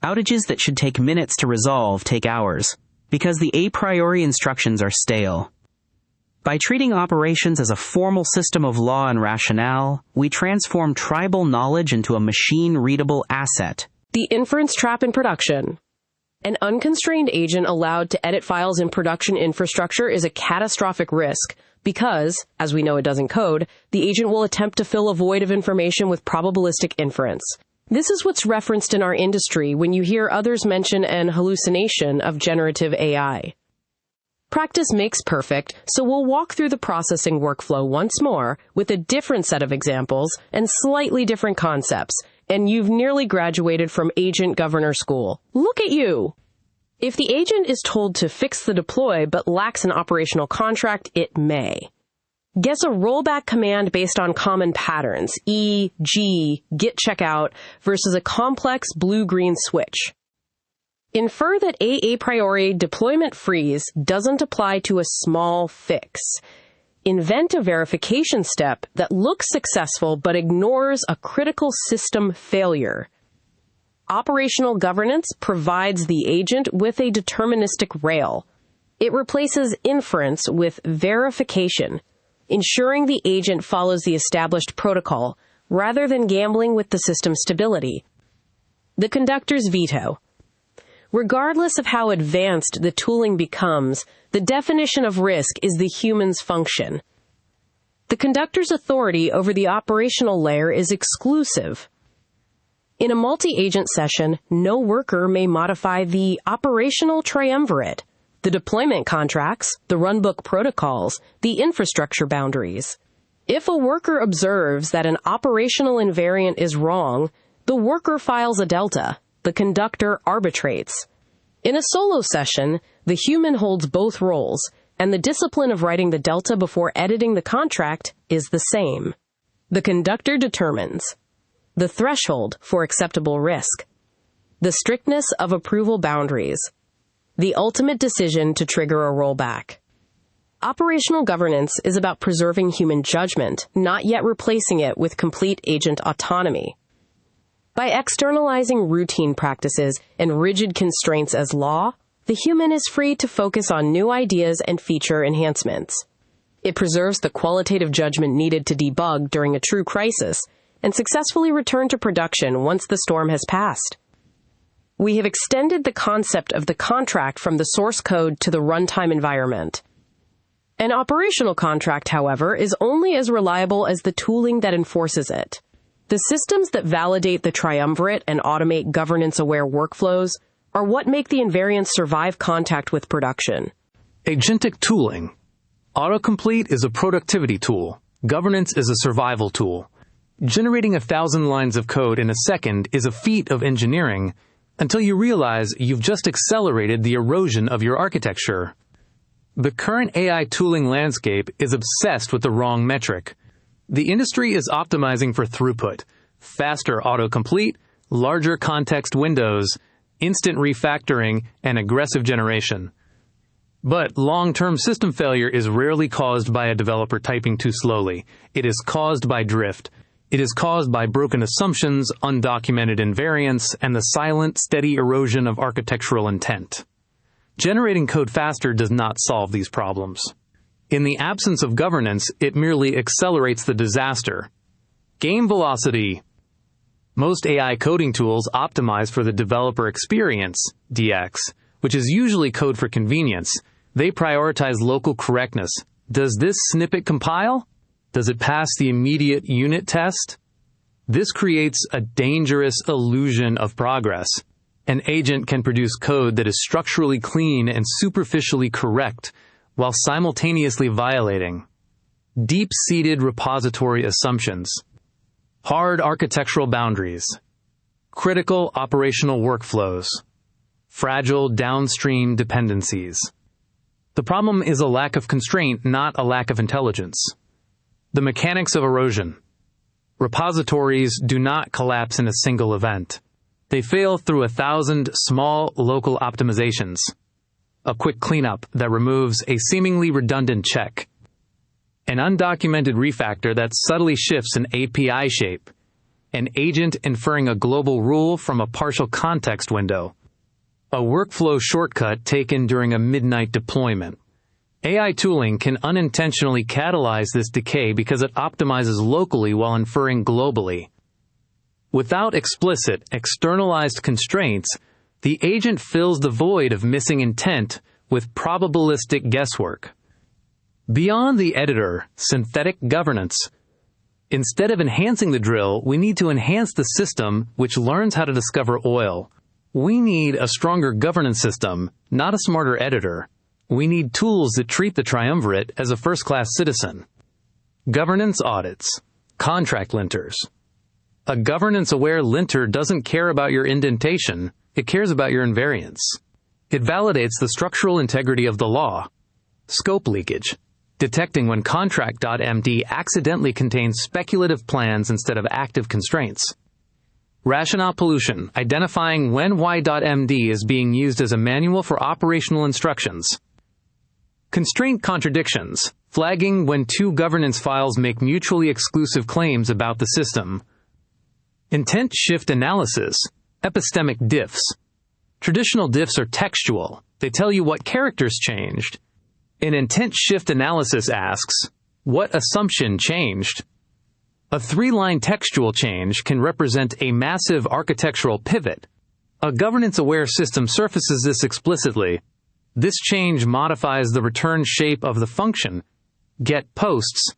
Outages that should take minutes to resolve take hours because the a priori instructions are stale. By treating operations as a formal system of law and rationale, we transform tribal knowledge into a machine-readable asset The inference trap in production. An unconstrained agent allowed to edit files in production infrastructure is a catastrophic risk because, as we know it does in code, the agent will attempt to fill a void of information with probabilistic inference. This is what's referenced in our industry when you hear others mention an hallucination of generative AI. Practice makes perfect, so we'll walk through the processing workflow once more with a different set of examples and slightly different concepts, and you've nearly graduated from agent governor school. Look at you! If the agent is told to fix the deploy but lacks an operational contract, it may. Guess a rollback command based on common patterns, E, G, get checkout, versus a complex blue-green switch. Infer that a priori deployment freeze doesn't apply to a small fix. Invent a verification step that looks successful but ignores a critical system failure. Operational governance provides the agent with a deterministic rail. It replaces inference with verification, ensuring the agent follows the established protocol rather than gambling with the system's stability. The conductor's veto. Regardless of how advanced the tooling becomes, the definition of risk is the human's function. The conductor's authority over the operational layer is exclusive. In a multi-agent session, no worker may modify the operational triumvirate, the deployment contracts, the runbook protocols, the infrastructure boundaries. If a worker observes that an operational invariant is wrong, the worker files a delta. The conductor arbitrates. In a solo session, the human holds both roles, and the discipline of writing the delta before editing the contract is the same. The conductor determines the threshold for acceptable risk, the strictness of approval boundaries, the ultimate decision to trigger a rollback. Operational governance is about preserving human judgment, not yet replacing it with complete agent autonomy. By externalizing routine practices and rigid constraints as law, the human is free to focus on new ideas and feature enhancements. It preserves the qualitative judgment needed to debug during a true crisis and successfully return to production once the storm has passed. We have extended the concept of the contract from the source code to the runtime environment. An operational contract, however, is only as reliable as the tooling that enforces it. The systems that validate the triumvirate and automate governance-aware workflows are what make the invariants survive contact with production. Agentic tooling. Autocomplete is a productivity tool. Governance is a survival tool. Generating 1,000 lines of code in a second is a feat of engineering until you realize you've just accelerated the erosion of your architecture. The current AI tooling landscape is obsessed with the wrong metric. The industry is optimizing for throughput, faster autocomplete, larger context windows, instant refactoring, and aggressive generation. But long-term system failure is rarely caused by a developer typing too slowly. It is caused by drift. It is caused by broken assumptions, undocumented invariance, and the silent, steady erosion of architectural intent. Generating code faster does not solve these problems. In the absence of governance, it merely accelerates the disaster. Game velocity. Most AI coding tools optimize for the developer experience, DX, which is usually code for convenience. They prioritize local correctness. Does this snippet compile? Does it pass the immediate unit test? This creates a dangerous illusion of progress. An agent can produce code that is structurally clean and superficially correct, while simultaneously violating deep-seated repository assumptions, hard architectural boundaries, critical operational workflows, fragile downstream dependencies. The problem is a lack of constraint, not a lack of intelligence. The mechanics of erosion. Repositories do not collapse in a single event. They fail through 1,000 small local optimizations. A quick cleanup that removes a seemingly redundant check. An undocumented refactor that subtly shifts an API shape. An agent inferring a global rule from a partial context window. A workflow shortcut taken during a midnight deployment. AI tooling can unintentionally catalyze this decay because it optimizes locally while inferring globally. Without explicit, externalized constraints, the agent fills the void of missing intent with probabilistic guesswork. Beyond the editor, synthetic governance. Instead of enhancing the drill, we need to enhance the system which learns how to discover oil. We need a stronger governance system, not a smarter editor. We need tools that treat the Triumvirate as a first-class citizen. Governance audits. Contract linters. A governance-aware linter doesn't care about your indentation, it cares about your invariance. It validates the structural integrity of the law. Scope leakage. Detecting when contract.md accidentally contains speculative plans instead of active constraints. Rationale pollution. Identifying when y.md is being used as a manual for operational instructions. Constraint contradictions. Flagging when two governance files make mutually exclusive claims about the system. Intent shift analysis. Epistemic diffs. Traditional diffs are textual. They tell you what characters changed. An intent shift analysis asks, what assumption changed? A three-line textual change can represent a massive architectural pivot. A governance-aware system surfaces this explicitly. This change modifies the return shape of the function, getPosts,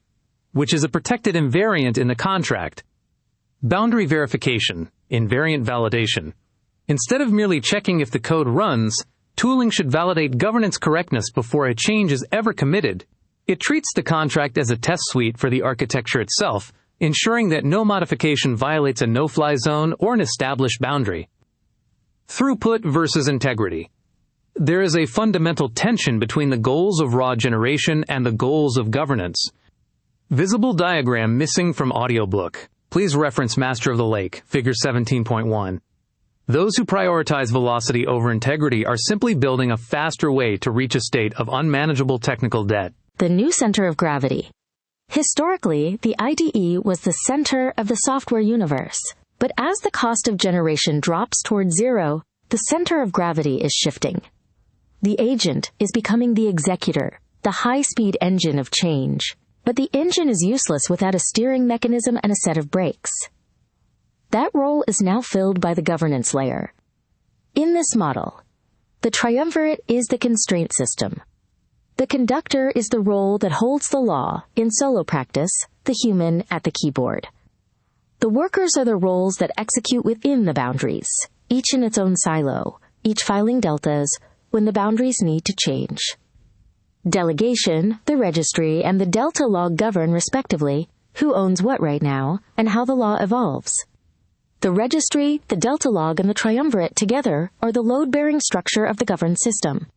which is a protected invariant in the contract. Boundary verification, invariant validation. Instead of merely checking if the code runs, tooling should validate governance correctness before a change is ever committed. It treats the contract as a test suite for the architecture itself, ensuring that no modification violates a no-fly zone or an established boundary. Throughput versus integrity. There is a fundamental tension between the goals of raw generation and the goals of governance. Visible diagram missing from audiobook. Please reference Master of the Lake, Figure 17.1. Those who prioritize velocity over integrity are simply building a faster way to reach a state of unmanageable technical debt. The new center of gravity. Historically, the IDE was the center of the software universe. But as the cost of generation drops toward zero, the center of gravity is shifting. The agent is becoming the executor, the high-speed engine of change. But the engine is useless without a steering mechanism and a set of brakes. That role is now filled by the governance layer. In this model, the Triumvirate is the constraint system. The conductor is the role that holds the law, in solo practice, the human at the keyboard. The workers are the roles that execute within the boundaries, each in its own silo, each filing deltas when the boundaries need to change. Delegation, the registry, and the delta log govern, respectively, who owns what right now, and how the law evolves. The registry, the delta log, and the triumvirate together are the load-bearing structure of the governed system.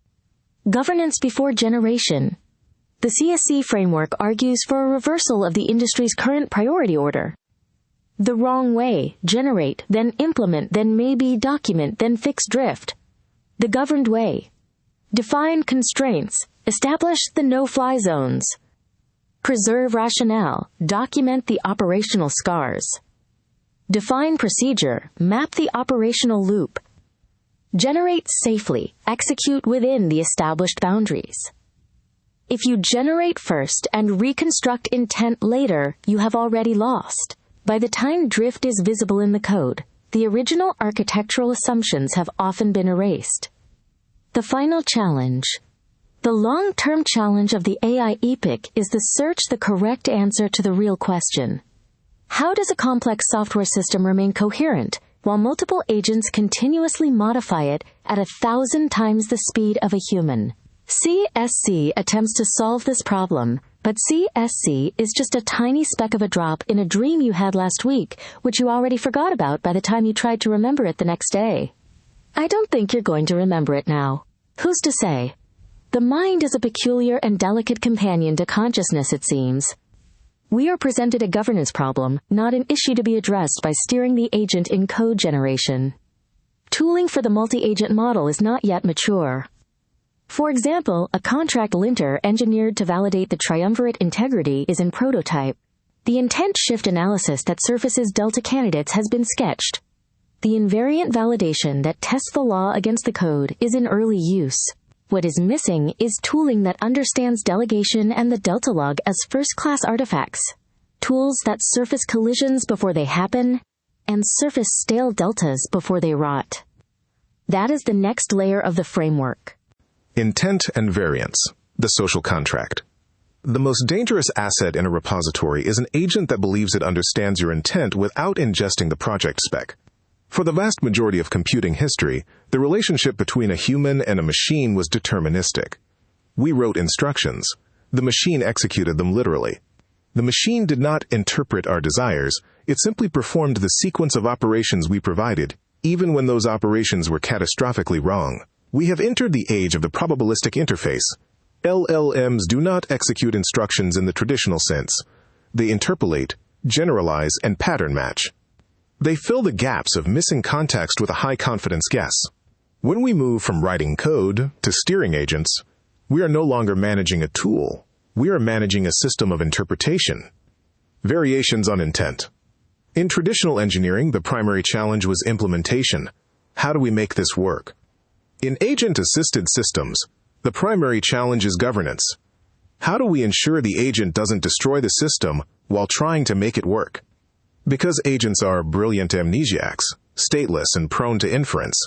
Governance before generation. The CSC framework argues for a reversal of the industry's current priority order. The wrong way, generate, then implement, then maybe document, then fix drift. The governed way. Define constraints. Establish the no-fly zones. Preserve rationale. Document the operational scars. Define procedure. Map the operational loop. Generate safely. Execute within the established boundaries. If you generate first and reconstruct intent later, you have already lost. By the time drift is visible in the code, the original architectural assumptions have often been erased. The final challenge. The long-term challenge of the AI epoch is to search the correct answer to the real question. How does a complex software system remain coherent while multiple agents continuously modify it at 1,000 times the speed of a human? CSC attempts to solve this problem, but CSC is just a tiny speck of a drop in a dream you had last week, which you already forgot about by the time you tried to remember it the next day. I don't think you're going to remember it now. Who's to say? The mind is a peculiar and delicate companion to consciousness, it seems. We are presented a governance problem, not an issue to be addressed by steering the agent in code generation. Tooling for the multi-agent model is not yet mature. For example, a contract linter engineered to validate the triumvirate integrity is in prototype. The intent shift analysis that surfaces delta candidates has been sketched. The invariant validation that tests the law against the code is in early use. What is missing is tooling that understands delegation and the delta log as first-class artifacts. Tools that surface collisions before they happen, and surface stale deltas before they rot. That is the next layer of the framework. Intent and variance, the social contract. The most dangerous asset in a repository is an agent that believes it understands your intent without ingesting the project spec. For the vast majority of computing history, the relationship between a human and a machine was deterministic. We wrote instructions. The machine executed them literally. The machine did not interpret our desires. It simply performed the sequence of operations we provided, even when those operations were catastrophically wrong. We have entered the age of the probabilistic interface. LLMs do not execute instructions in the traditional sense. They interpolate, generalize, and pattern match. They fill the gaps of missing context with a high-confidence guess. When we move from writing code to steering agents, we are no longer managing a tool. We are managing a system of interpretation. Variations on intent. In traditional engineering, the primary challenge was implementation. How do we make this work? In agent-assisted systems, the primary challenge is governance. How do we ensure the agent doesn't destroy the system while trying to make it work? Because agents are brilliant amnesiacs, stateless and prone to inference,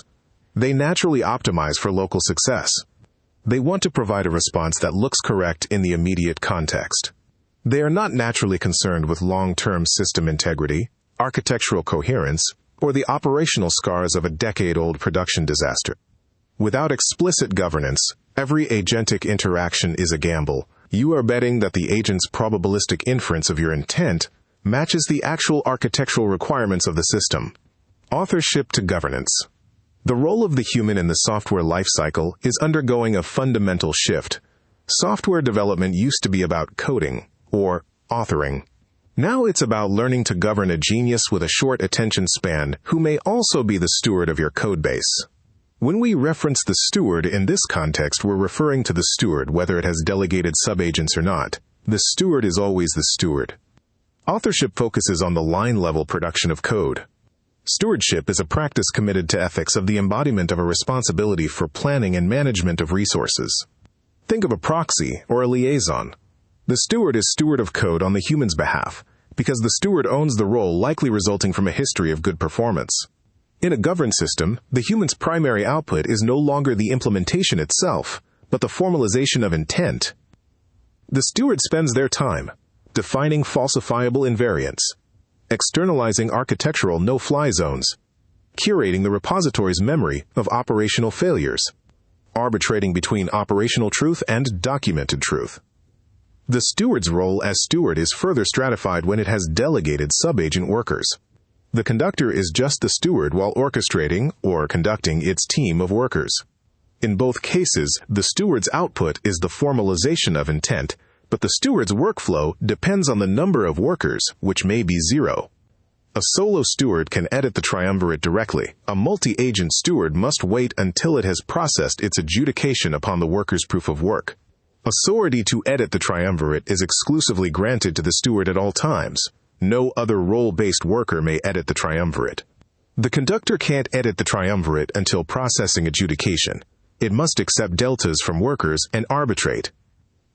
they naturally optimize for local success. They want to provide a response that looks correct in the immediate context. They are not naturally concerned with long-term system integrity, architectural coherence, or the operational scars of a decade-old production disaster. Without explicit governance, every agentic interaction is a gamble. You are betting that the agent's probabilistic inference of your intent matches the actual architectural requirements of the system. Authorship to governance. The role of the human in the software lifecycle is undergoing a fundamental shift. Software development used to be about coding, or authoring. Now it's about learning to govern a genius with a short attention span who may also be the steward of your codebase. When we reference the steward in this context, we're referring to the steward whether it has delegated subagents or not. The steward is always the steward. Authorship focuses on the line-level production of code. Stewardship is a practice committed to ethics of the embodiment of a responsibility for planning and management of resources. Think of a proxy or a liaison. The steward is steward of code on the human's behalf, because the steward owns the role likely resulting from a history of good performance. In a governed system, the human's primary output is no longer the implementation itself, but the formalization of intent. The steward spends their time defining falsifiable invariance, externalizing architectural no-fly zones, curating the repository's memory of operational failures, arbitrating between operational truth and documented truth. The steward's role as steward is further stratified when it has delegated subagent workers. The conductor is just the steward while orchestrating or conducting its team of workers. In both cases, the steward's output is the formalization of intent, but the steward's workflow depends on the number of workers, which may be 0. A solo steward can edit the triumvirate directly. A multi-agent steward must wait until it has processed its adjudication upon the worker's proof of work. Authority to edit the triumvirate is exclusively granted to the steward at all times. No other role-based worker may edit the triumvirate. The conductor can't edit the triumvirate until processing adjudication. It must accept deltas from workers and arbitrate.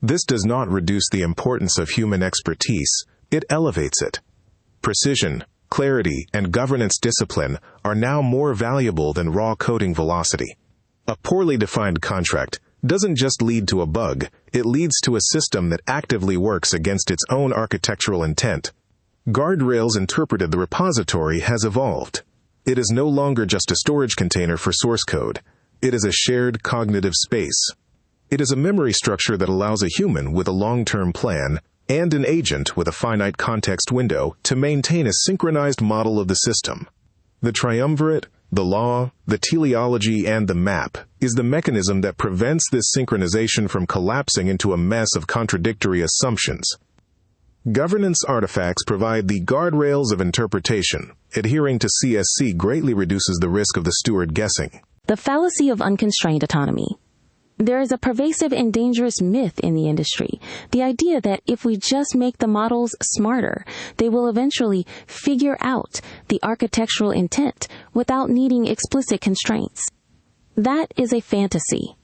This does not reduce the importance of human expertise, it elevates it. Precision, clarity, and governance discipline are now more valuable than raw coding velocity. A poorly defined contract doesn't just lead to a bug, it leads to a system that actively works against its own architectural intent. Guardrails interpreted the repository has evolved. It is no longer just a storage container for source code. It is a shared cognitive space. It is a memory structure that allows a human with a long-term plan and an agent with a finite context window to maintain a synchronized model of the system. The triumvirate, the law, the teleology, and the map is the mechanism that prevents this synchronization from collapsing into a mess of contradictory assumptions. Governance artifacts provide the guardrails of interpretation. Adhering to CSC greatly reduces the risk of the steward guessing. The fallacy of unconstrained autonomy. There is a pervasive and dangerous myth in the industry, the idea that if we just make the models smarter, they will eventually figure out the architectural intent without needing explicit constraints. That is a fantasy.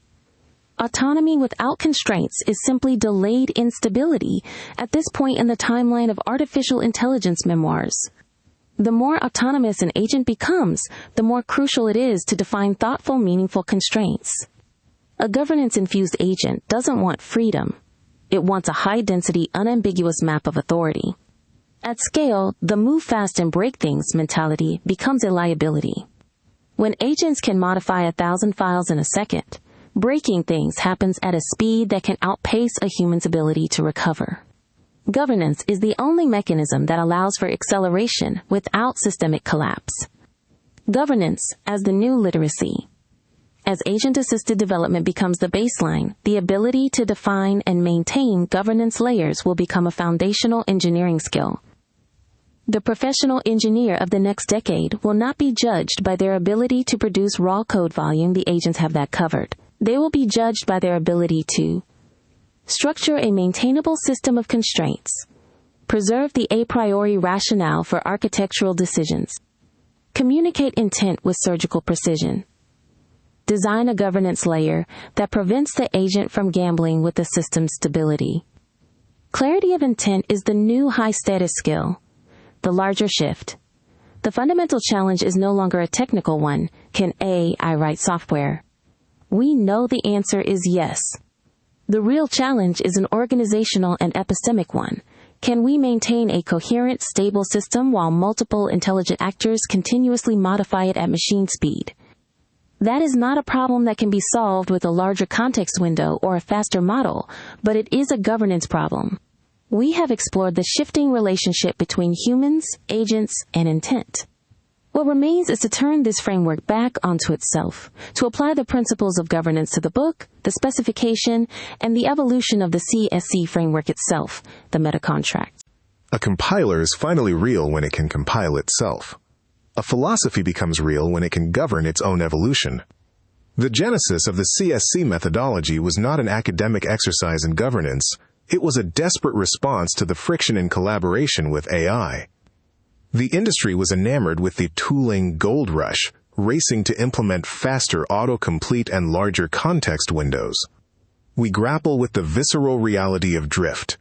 Autonomy without constraints is simply delayed instability at this point in the timeline of artificial intelligence memoirs. The more autonomous an agent becomes, the more crucial it is to define thoughtful, meaningful constraints. A governance-infused agent doesn't want freedom. It wants a high-density, unambiguous map of authority. At scale, the move fast and break things mentality becomes a liability. When agents can modify 1,000 files in a second, breaking things happens at a speed that can outpace a human's ability to recover. Governance is the only mechanism that allows for acceleration without systemic collapse. Governance as the new literacy. As agent-assisted development becomes the baseline, the ability to define and maintain governance layers will become a foundational engineering skill. The professional engineer of the next decade will not be judged by their ability to produce raw code volume. The agents have that covered. They will be judged by their ability to structure a maintainable system of constraints, preserve the a priori rationale for architectural decisions, communicate intent with surgical precision, design a governance layer that prevents the agent from gambling with the system's stability. Clarity of intent is the new high-status skill. The larger shift. The fundamental challenge is no longer a technical one. Can AI write software? We know the answer is yes. The real challenge is an organizational and epistemic one. Can we maintain a coherent, stable system while multiple intelligent actors continuously modify it at machine speed? That is not a problem that can be solved with a larger context window or a faster model, but it is a governance problem. We have explored the shifting relationship between humans, agents, and intent. What remains is to turn this framework back onto itself, to apply the principles of governance to the book, the specification, and the evolution of the CSC framework itself, the metacontract. A compiler is finally real when it can compile itself. A philosophy becomes real when it can govern its own evolution. The genesis of the CSC methodology was not an academic exercise in governance. It was a desperate response to the friction in collaboration with AI. The industry was enamored with the tooling gold rush, racing to implement faster autocomplete and larger context windows. We grapple with the visceral reality of drift.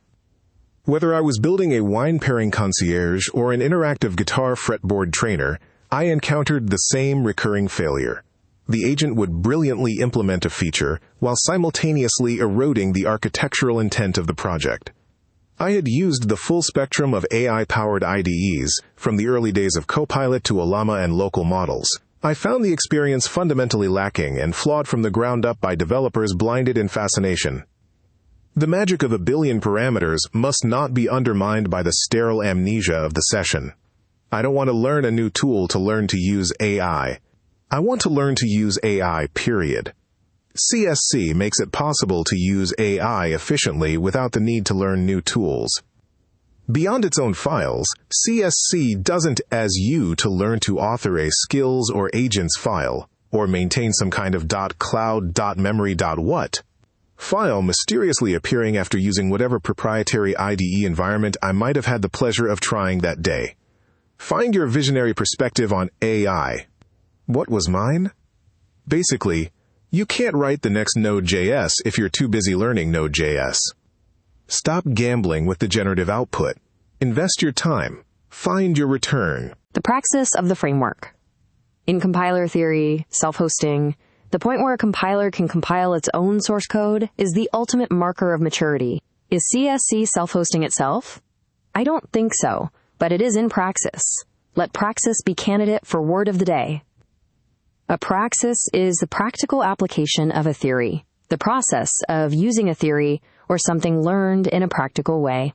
Whether I was building a wine-pairing concierge or an interactive guitar fretboard trainer, I encountered the same recurring failure. The agent would brilliantly implement a feature while simultaneously eroding the architectural intent of the project. I had used the full spectrum of AI-powered IDEs, from the early days of Copilot to Llama and local models. I found the experience fundamentally lacking and flawed from the ground up by developers blinded in fascination. The magic of a billion parameters must not be undermined by the sterile amnesia of the session. I don't want to learn a new tool to learn to use AI. I want to learn to use AI, period. CSC makes it possible to use AI efficiently without the need to learn new tools. Beyond its own files, CSC doesn't ask you to learn to author a skills or agents file, or maintain some kind of .cloud.memory.what file mysteriously appearing after using whatever proprietary IDE environment I might have had the pleasure of trying that day. Find your visionary perspective on AI. What was mine? Basically, you can't write the next Node.js if you're too busy learning Node.js. Stop gambling with the generative output. Invest your time. Find your return. The praxis of the framework. In compiler theory, self-hosting, the point where a compiler can compile its own source code is the ultimate marker of maturity. Is CSC self-hosting itself? I don't think so, but it is in praxis. Let praxis be candidate for word of the day. A praxis is the practical application of a theory, the process of using a theory or something learned in a practical way.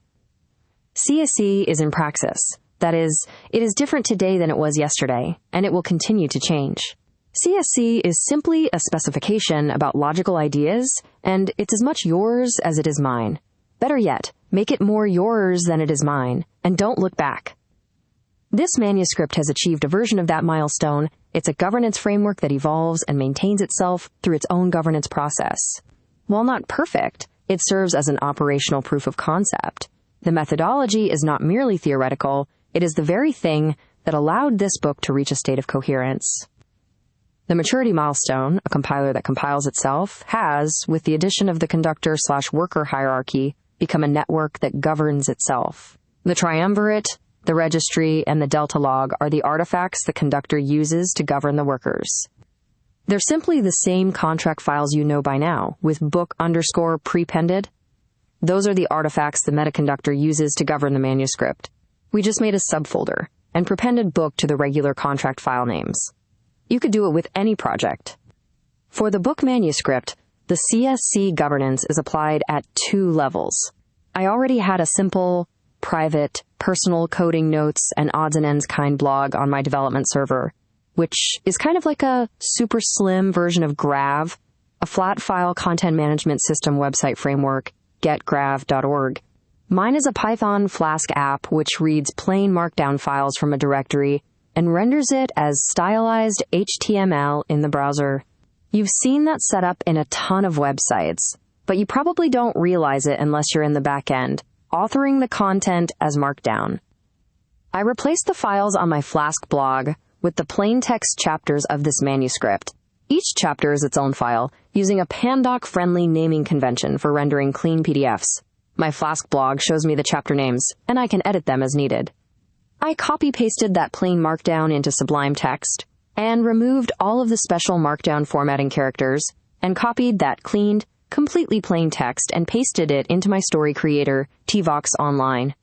CSC is in praxis. That is, it is different today than it was yesterday, and it will continue to change. CSC is simply a specification about logical ideas, and it's as much yours as it is mine. Better yet, make it more yours than it is mine, and don't look back. This manuscript has achieved a version of that milestone. It's a governance framework that evolves and maintains itself through its own governance process. While not perfect, it serves as an operational proof of concept. The methodology is not merely theoretical, it is the very thing that allowed this book to reach a state of coherence. The maturity milestone, a compiler that compiles itself, has, with the addition of the conductor/worker hierarchy, become a network that governs itself. The triumvirate, the registry, and the delta log are the artifacts the conductor uses to govern the workers. They're simply the same contract files you know by now, with book underscore prepended. Those are the artifacts the metaconductor uses to govern the manuscript. We just made a subfolder and prepended book to the regular contract file names. You could do it with any project. For the book manuscript, the CSC governance is applied at 2 levels. I already had a simple, private, personal coding notes and odds and ends kind blog on my development server, which is kind of like a super slim version of Grav, a flat file content management system website framework, getgrav.org. Mine is a Python Flask app which reads plain markdown files from a directory and renders it as stylized HTML in the browser. You've seen that setup in a ton of websites, but you probably don't realize it unless you're in the back end, authoring the content as markdown. I replaced the files on my Flask blog with the plain text chapters of this manuscript. Each chapter is its own file, using a Pandoc-friendly naming convention for rendering clean PDFs. My Flask blog shows me the chapter names, and I can edit them as needed. I copy-pasted that plain markdown into Sublime Text, and removed all of the special markdown formatting characters, and copied that cleaned, completely plain text and pasted it into my story creator, tVOX Online.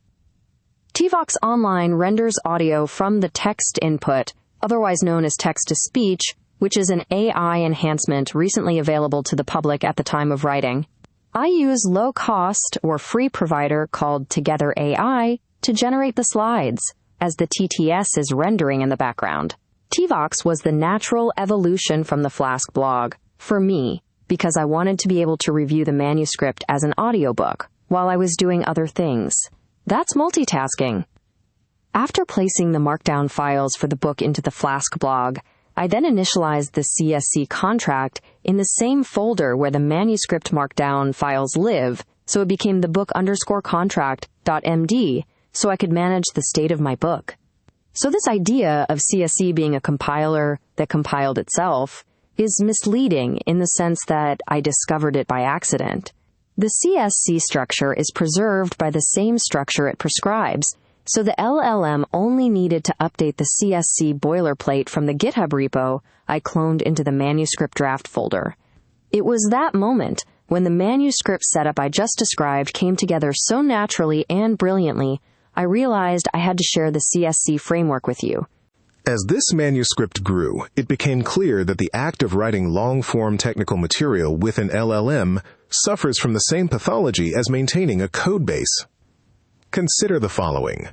tVOX Online renders audio from the text input, otherwise known as text-to-speech, which is an AI enhancement recently available to the public at the time of writing. I use low-cost or free provider called Together AI to generate the slides, as the TTS is rendering in the background. tVOX was the natural evolution from the Flask blog, for me, because I wanted to be able to review the manuscript as an audiobook while I was doing other things. That's multitasking. After placing the markdown files for the book into the Flask blog, I then initialized the CSC contract in the same folder where the manuscript markdown files live, so it became the book_contract.md, so I could manage the state of my book. So this idea of CSC being a compiler that compiled itself is misleading in the sense that I discovered it by accident. The CSC structure is preserved by the same structure it prescribes, so the LLM only needed to update the CSC boilerplate from the GitHub repo I cloned into the manuscript draft folder. It was that moment when the manuscript setup I just described came together so naturally and brilliantly, I realized I had to share the CSC framework with you. As this manuscript grew, it became clear that the act of writing long-form technical material with an LLM suffers from the same pathology as maintaining a codebase. Consider the following: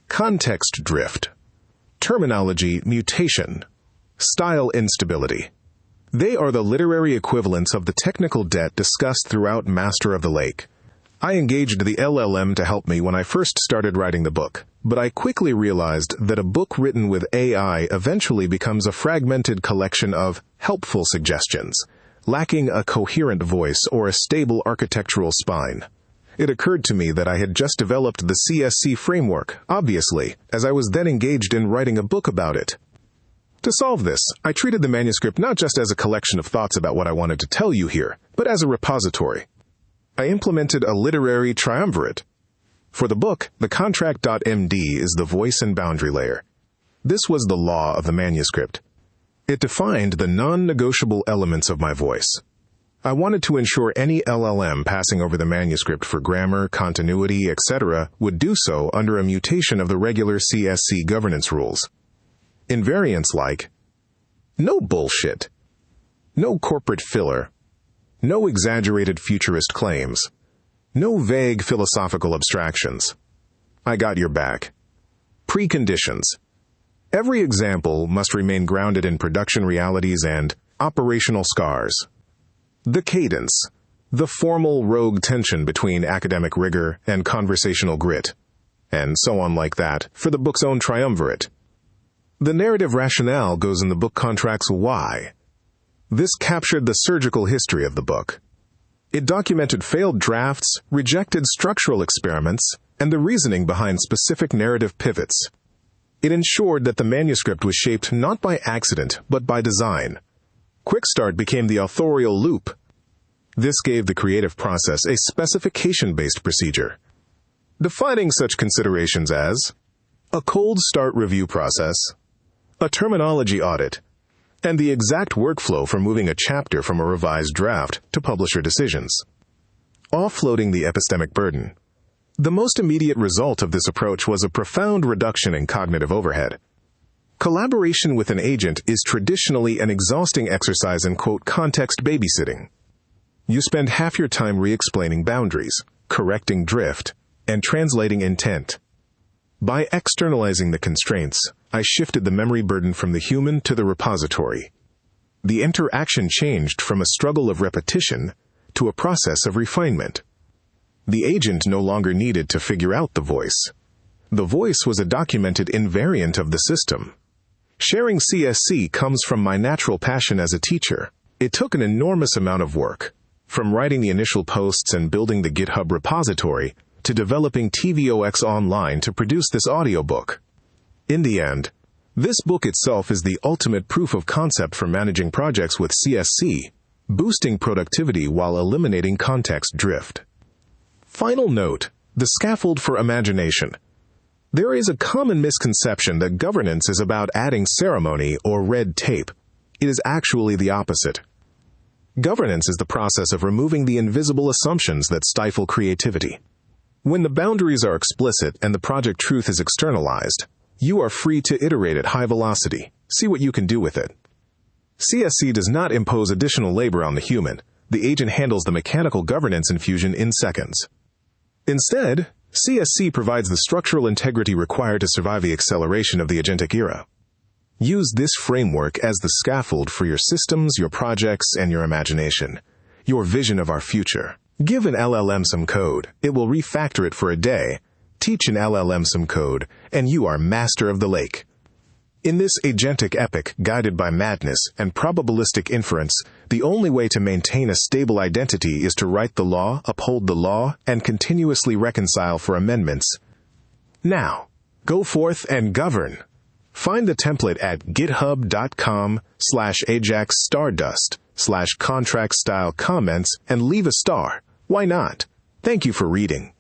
context drift, terminology mutation, style instability. They are the literary equivalents of the technical debt discussed throughout Master of the Lake. I engaged the LLM to help me when I first started writing the book, but I quickly realized that a book written with AI eventually becomes a fragmented collection of helpful suggestions, lacking a coherent voice or a stable architectural spine. It occurred to me that I had just developed the CSC framework, obviously, as I was then engaged in writing a book about it. To solve this, I treated the manuscript not just as a collection of thoughts about what I wanted to tell you here, but as a repository. I implemented a literary triumvirate. For the book, the contract.md is the voice and boundary layer. This was the law of the manuscript. It defined the non-negotiable elements of my voice. I wanted to ensure any LLM passing over the manuscript for grammar, continuity, etc. would do so under a mutation of the regular CSC governance rules. Invariance like, no bullshit, no corporate filler, no exaggerated futurist claims, no vague philosophical abstractions. I got your back. Preconditions. Every example must remain grounded in production realities and operational scars. The cadence, the formal rogue tension between academic rigor and conversational grit, and so on like that for the book's own triumvirate. The narrative rationale goes in the book contract's why. This captured the surgical history of the book. It documented failed drafts, rejected structural experiments, and the reasoning behind specific narrative pivots. It ensured that the manuscript was shaped not by accident, but by design. Quickstart became the authorial loop. This gave the creative process a specification-based procedure, defining such considerations as a cold start review process, a terminology audit, and the exact workflow for moving a chapter from a revised draft to publisher decisions. Offloading the epistemic burden. The most immediate result of this approach was a profound reduction in cognitive overhead. Collaboration with an agent is traditionally an exhausting exercise in, quote, context babysitting. You spend half your time re-explaining boundaries, correcting drift, and translating intent. By externalizing the constraints, I shifted the memory burden from the human to the repository. The interaction changed from a struggle of repetition to a process of refinement. The agent no longer needed to figure out the voice. The voice was a documented invariant of the system. Sharing CSC comes from my natural passion as a teacher. It took an enormous amount of work, from writing the initial posts and building the GitHub repository to developing tVOX online to produce this audiobook. In the end, this book itself is the ultimate proof of concept for managing projects with CSC, boosting productivity while eliminating context drift. Final note, the scaffold for imagination. There is a common misconception that governance is about adding ceremony or red tape. It is actually the opposite. Governance is the process of removing the invisible assumptions that stifle creativity. When the boundaries are explicit and the project truth is externalized, you are free to iterate at high velocity. See what you can do with it. CSC does not impose additional labor on the human. The agent handles the mechanical governance infusion in seconds. Instead, CSC provides the structural integrity required to survive the acceleration of the agentic era. Use this framework as the scaffold for your systems, your projects, and your imagination, your vision of our future. Give an LLM some code, it will refactor it for a day. Teach an LLM some code, and you are master of the lake. In this agentic epoch guided by madness and probabilistic inference, the only way to maintain a stable identity is to write the law, uphold the law, and continuously reconcile for amendments. Now, go forth and govern. Find the template at github.com/ajaxstardust/contract style comments and leave a star. Why not? Thank you for reading.